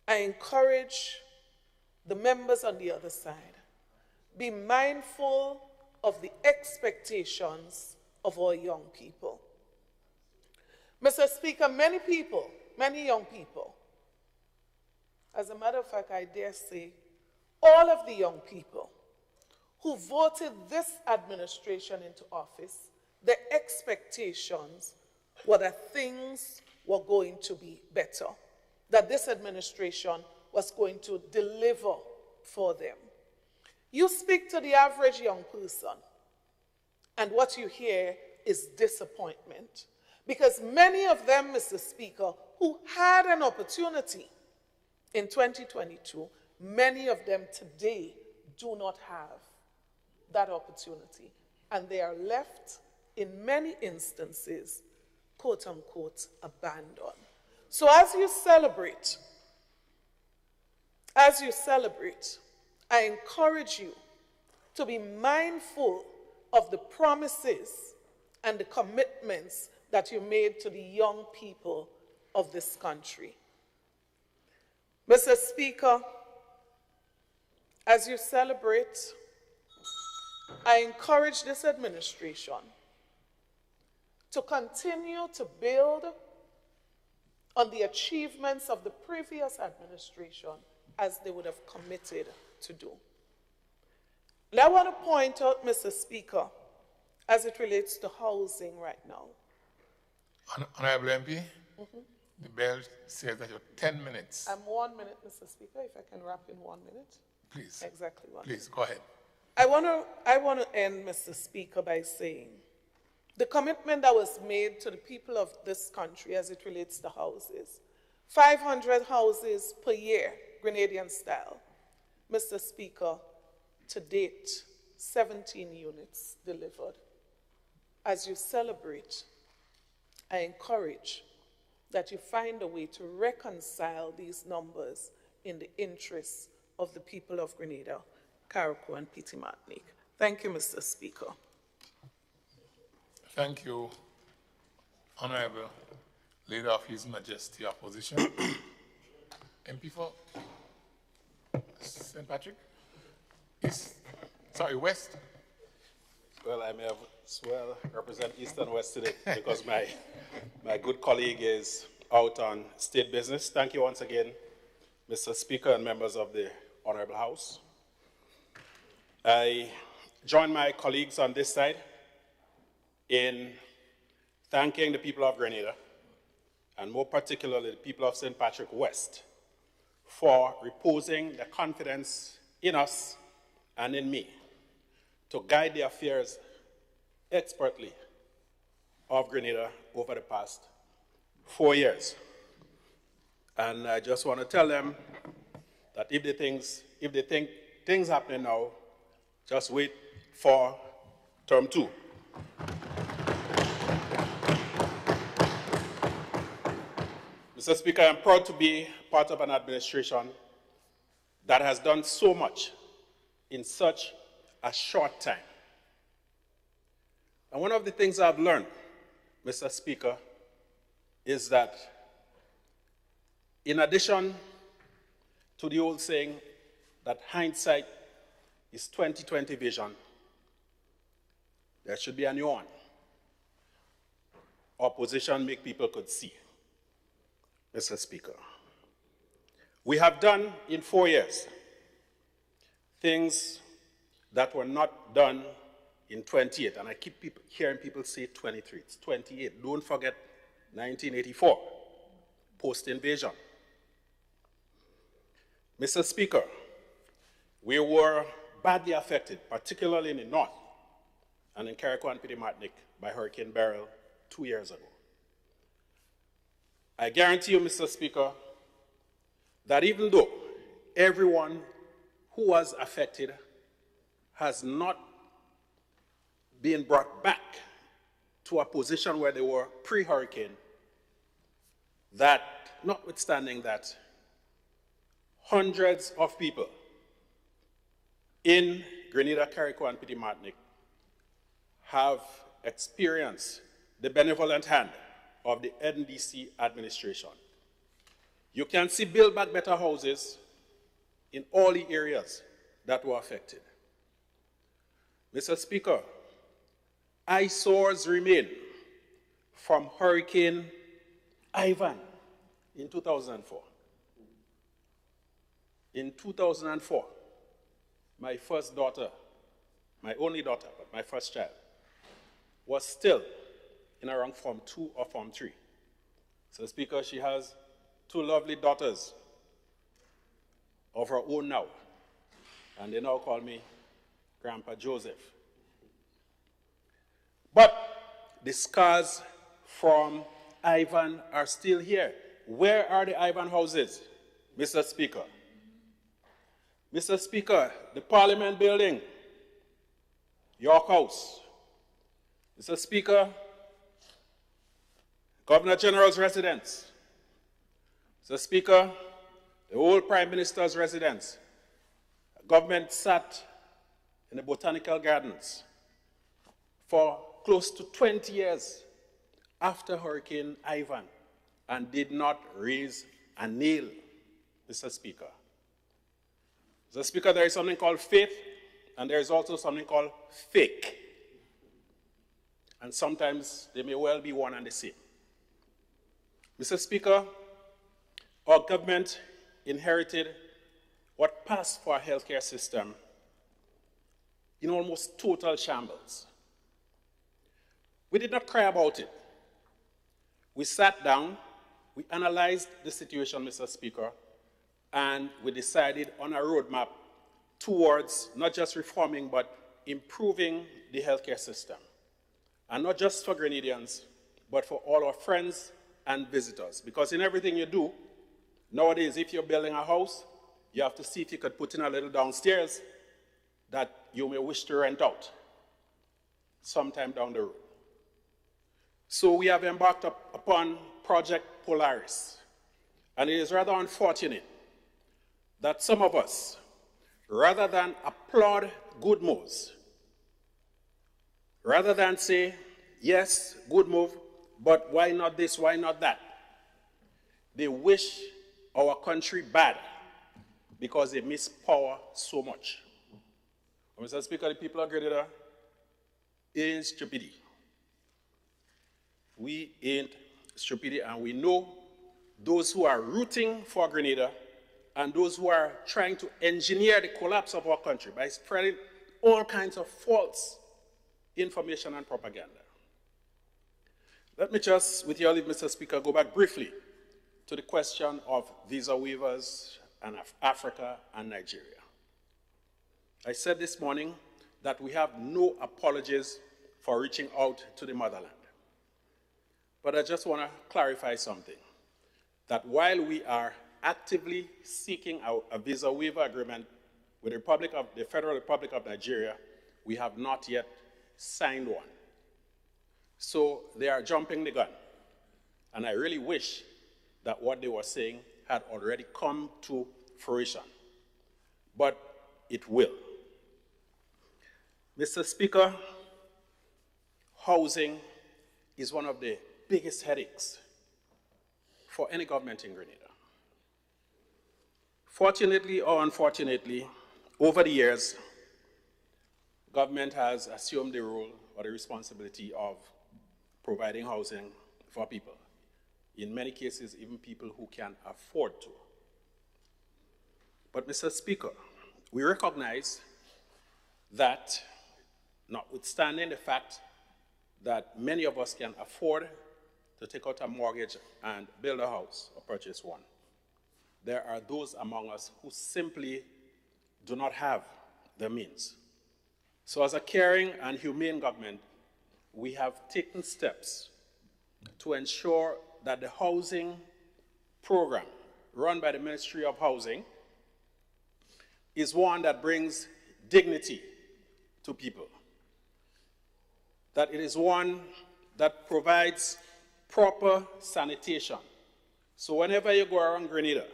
I encourage the members on the other side, be mindful of the expectations of our young people. Mr. Speaker, many people, many young people, as a matter of fact, I dare say, all of the young people who voted this administration into office, their expectations were that things were going to be better, that this administration was going to deliver for them. You speak to the average young person, and what you hear is disappointment. Because many of them, Mr. Speaker, who had an opportunity in 2022, many of them today do not have that opportunity. And they are left, in many instances, quote unquote, abandoned. So as you celebrate, I encourage you to be mindful of the promises and the commitments that you made to the young people of this country. Mr. Speaker, as you celebrate, I encourage this administration to continue to build on the achievements of the previous administration as they would have committed to do. And I want to point out, Mr. Speaker, as it relates to housing right now.
Honorable MP, the bell says that you're 10 minutes.
I'm 1 minute, Mr. Speaker, if I can wrap in 1 minute.
Please.
Exactly 1 minute.
Please, go ahead.
I want to end, Mr. Speaker, by saying the commitment that was made to the people of this country as it relates to houses, 500 houses per year, Grenadian style. Mr. Speaker, to date, 17 units delivered. As you celebrate, I encourage that you find a way to reconcile these numbers in the interests of the people of Grenada, Carriacou, and Petite Martinique. Thank you, Mr. Speaker.
Thank you, Honorable Leader of His Majesty Opposition. MP for St. Patrick? West?
Well, I may have as well represent East and West today because my good colleague is out on state business. Thank you once again, Mr. Speaker and members of the Honorable House. I join my colleagues on this side in thanking the people of Grenada, and more particularly the people of St. Patrick West, for reposing their confidence in us and in me to guide the affairs expertly of Grenada over the past 4 years. And I just want to tell them that if they think things happening now, just wait for term 2. Mr. Speaker, I'm proud to be part of an administration that has done so much in such a short time. And one of the things I've learned, Mr. Speaker, is that in addition to the old saying that hindsight is 20/20 vision, there should be a new one. Opposition make people could see. Mr. Speaker, we have done in 4 years things that were not done in 28, and I keep hearing people say 23, it's 28. Don't forget 1984, post-invasion. Mr. Speaker, we were badly affected, particularly in the north and in Carriacou and Petite-Martinique by Hurricane Beryl 2 years ago. I guarantee you, Mr. Speaker, that even though everyone who was affected has not been brought back to a position where they were pre-hurricane, that notwithstanding that, hundreds of people in Grenada, Carriacou, and Petite-Martinique have experienced the benevolent hand of the NDC administration. You can see Build Back Better houses in all the areas that were affected. Mr. Speaker, eyesores remain from Hurricane Ivan in 2004. In 2004, my first daughter, my only daughter, but my first child, was still in around Form 2 or Form 3. So, Speaker, she has 2 lovely daughters of her own now, and they now call me Grandpa Joseph. But the scars from Ivan are still here. Where are the Ivan houses, Mr. Speaker? Mr. Speaker, the Parliament building, York House. Mr. Speaker, Governor General's residence. Mr. Speaker, the old Prime Minister's residence. Government sat in the Botanical Gardens for close to 20 years after Hurricane Ivan and did not raise a nail, Mr. Speaker. Mr. Speaker, there is something called faith, and there is also something called fake. And sometimes they may well be one and the same. Mr. Speaker, our government inherited what passed for our healthcare system in almost total shambles. We did not cry about it. We sat down, we analyzed the situation, Mr. Speaker, and we decided on a roadmap towards not just reforming, but improving the healthcare system. And not just for Grenadians, but for all our friends and visitors. Because in everything you do, nowadays, if you're building a house, you have to see if you could put in a little downstairs that you may wish to rent out sometime down the road. So we have embarked upon Project Polaris. And it is rather unfortunate that some of us, rather than applaud good moves, rather than say, yes, good move, but why not this, why not that? They wish our country bad because they miss power so much. Mr. Speaker, the people of Grenada ain't stupidity. We ain't stupidity, and we know those who are rooting for Grenada and those who are trying to engineer the collapse of our country by spreading all kinds of false information and propaganda. Let me just, with your leave, Mr. Speaker, go back briefly to the question of visa waivers and Africa and Nigeria. I said this morning that we have no apologies for reaching out to the motherland. But I just want to clarify something, that while we are actively seeking a visa waiver agreement with the Federal Republic of Nigeria, we have not yet signed one. So they are jumping the gun. And I really wish that what they were saying had already come to fruition. But it will. Mr. Speaker, housing is one of the biggest headaches for any government in Grenada. Fortunately or unfortunately, over the years, government has assumed the role or the responsibility of providing housing for people. In many cases, even people who can afford to. But Mr. Speaker, we recognize that notwithstanding the fact that many of us can afford to take out a mortgage and build a house or purchase one, there are those among us who simply do not have the means. So as a caring and humane government, we have taken steps to ensure that the housing program run by the Ministry of Housing is one that brings dignity to people, that it is one that provides proper sanitation. So whenever you go around Grenada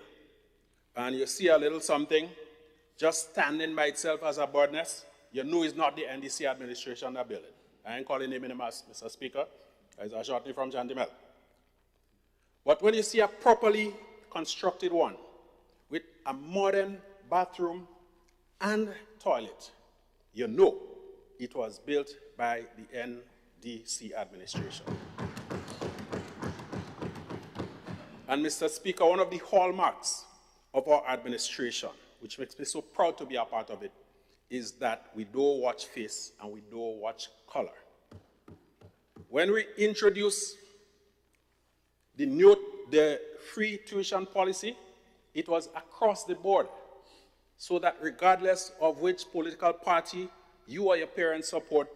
and you see a little something just standing by itself as a bird nest, you know it's not the NDC administration that built it. I ain't calling him anymore, Mr. Speaker. It's a shortly from John Demel. But when you see a properly constructed one with a modern bathroom and toilet, you know it was built by the NDC administration. And Mr. Speaker, one of the hallmarks of our administration, which makes me so proud to be a part of it, is that we don't watch face and we don't watch color. When we introduced the free tuition policy, it was across the board, so that regardless of which political party you or your parents support,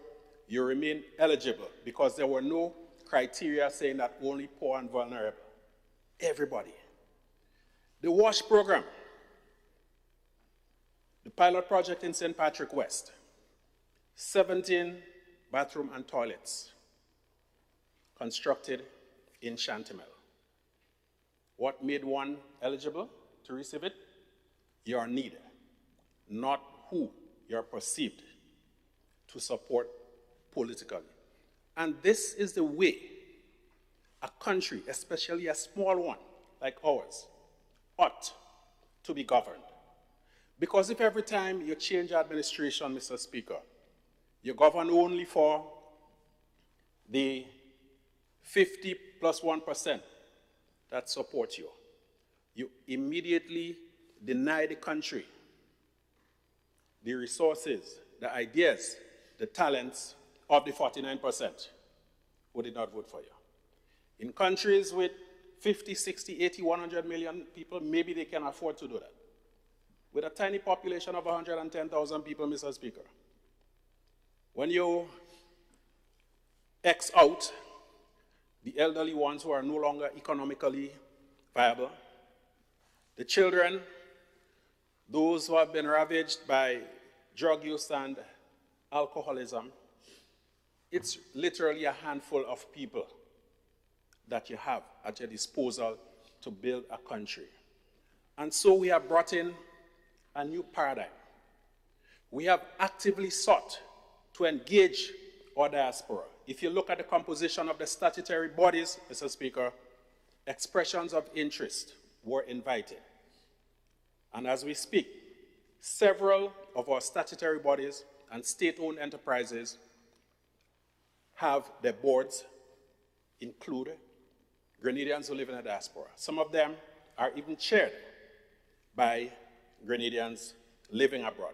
you remain eligible, because there were no criteria saying that only poor and vulnerable. Everybody. The WASH program, the pilot project in St. Patrick West, 17 bathroom and toilets constructed in Chantemelle. What made one eligible to receive it? Your need, not who you're perceived to support politically. And this is the way a country, especially a small one like ours, ought to be governed. Because if every time you change administration, Mr. Speaker, you govern only for the 50 plus 1% that support you, you immediately deny the country the resources, the ideas, the talents of the 49% who did not vote for you. In countries with 50, 60, 80, 100 million people, maybe they can afford to do that. With a tiny population of 110,000 people, Mr. Speaker, when you X out the elderly ones who are no longer economically viable, the children, those who have been ravaged by drug use and alcoholism, it's literally a handful of people that you have at your disposal to build a country. And so we have brought in a new paradigm. We have actively sought to engage our diaspora. If you look at the composition of the statutory bodies, Mr. Speaker, expressions of interest were invited. And as we speak, several of our statutory bodies and state-owned enterprises have their boards include Grenadians who live in the diaspora. Some of them are even chaired by Grenadians living abroad.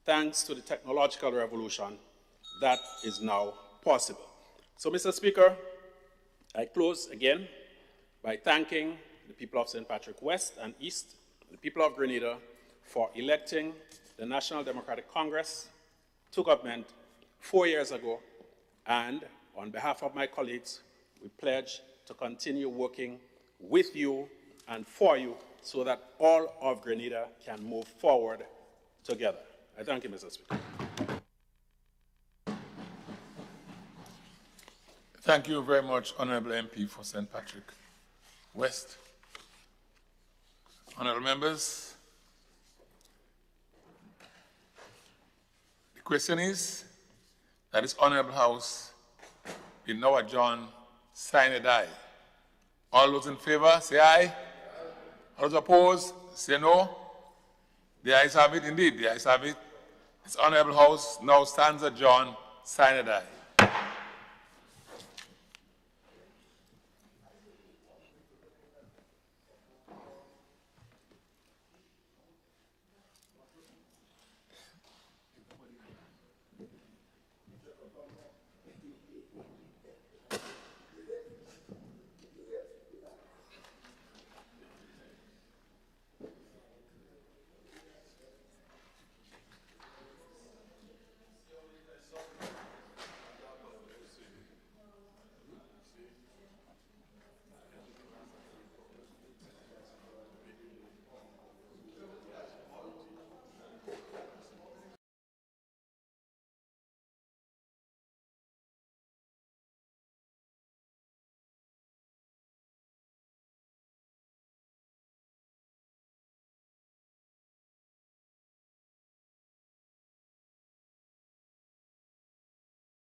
Thanks to the technological revolution, that is now possible. So, Mr. Speaker, I close again by thanking the people of St. Patrick West and East the people of Grenada for electing the National Democratic Congress to government 4 years ago, and on behalf of my colleagues, we pledge to continue working with you and for you so that all of Grenada can move forward together. I thank you, Mr. Speaker.
Thank you very much, Honourable MP for St. Patrick West. Honourable members, the question is that this Honourable House will now adjourn, sine die. All those in favour, say aye. All those opposed, say no. The ayes have it, indeed, the ayes have it. This Honourable House now stands adjourned, sine die.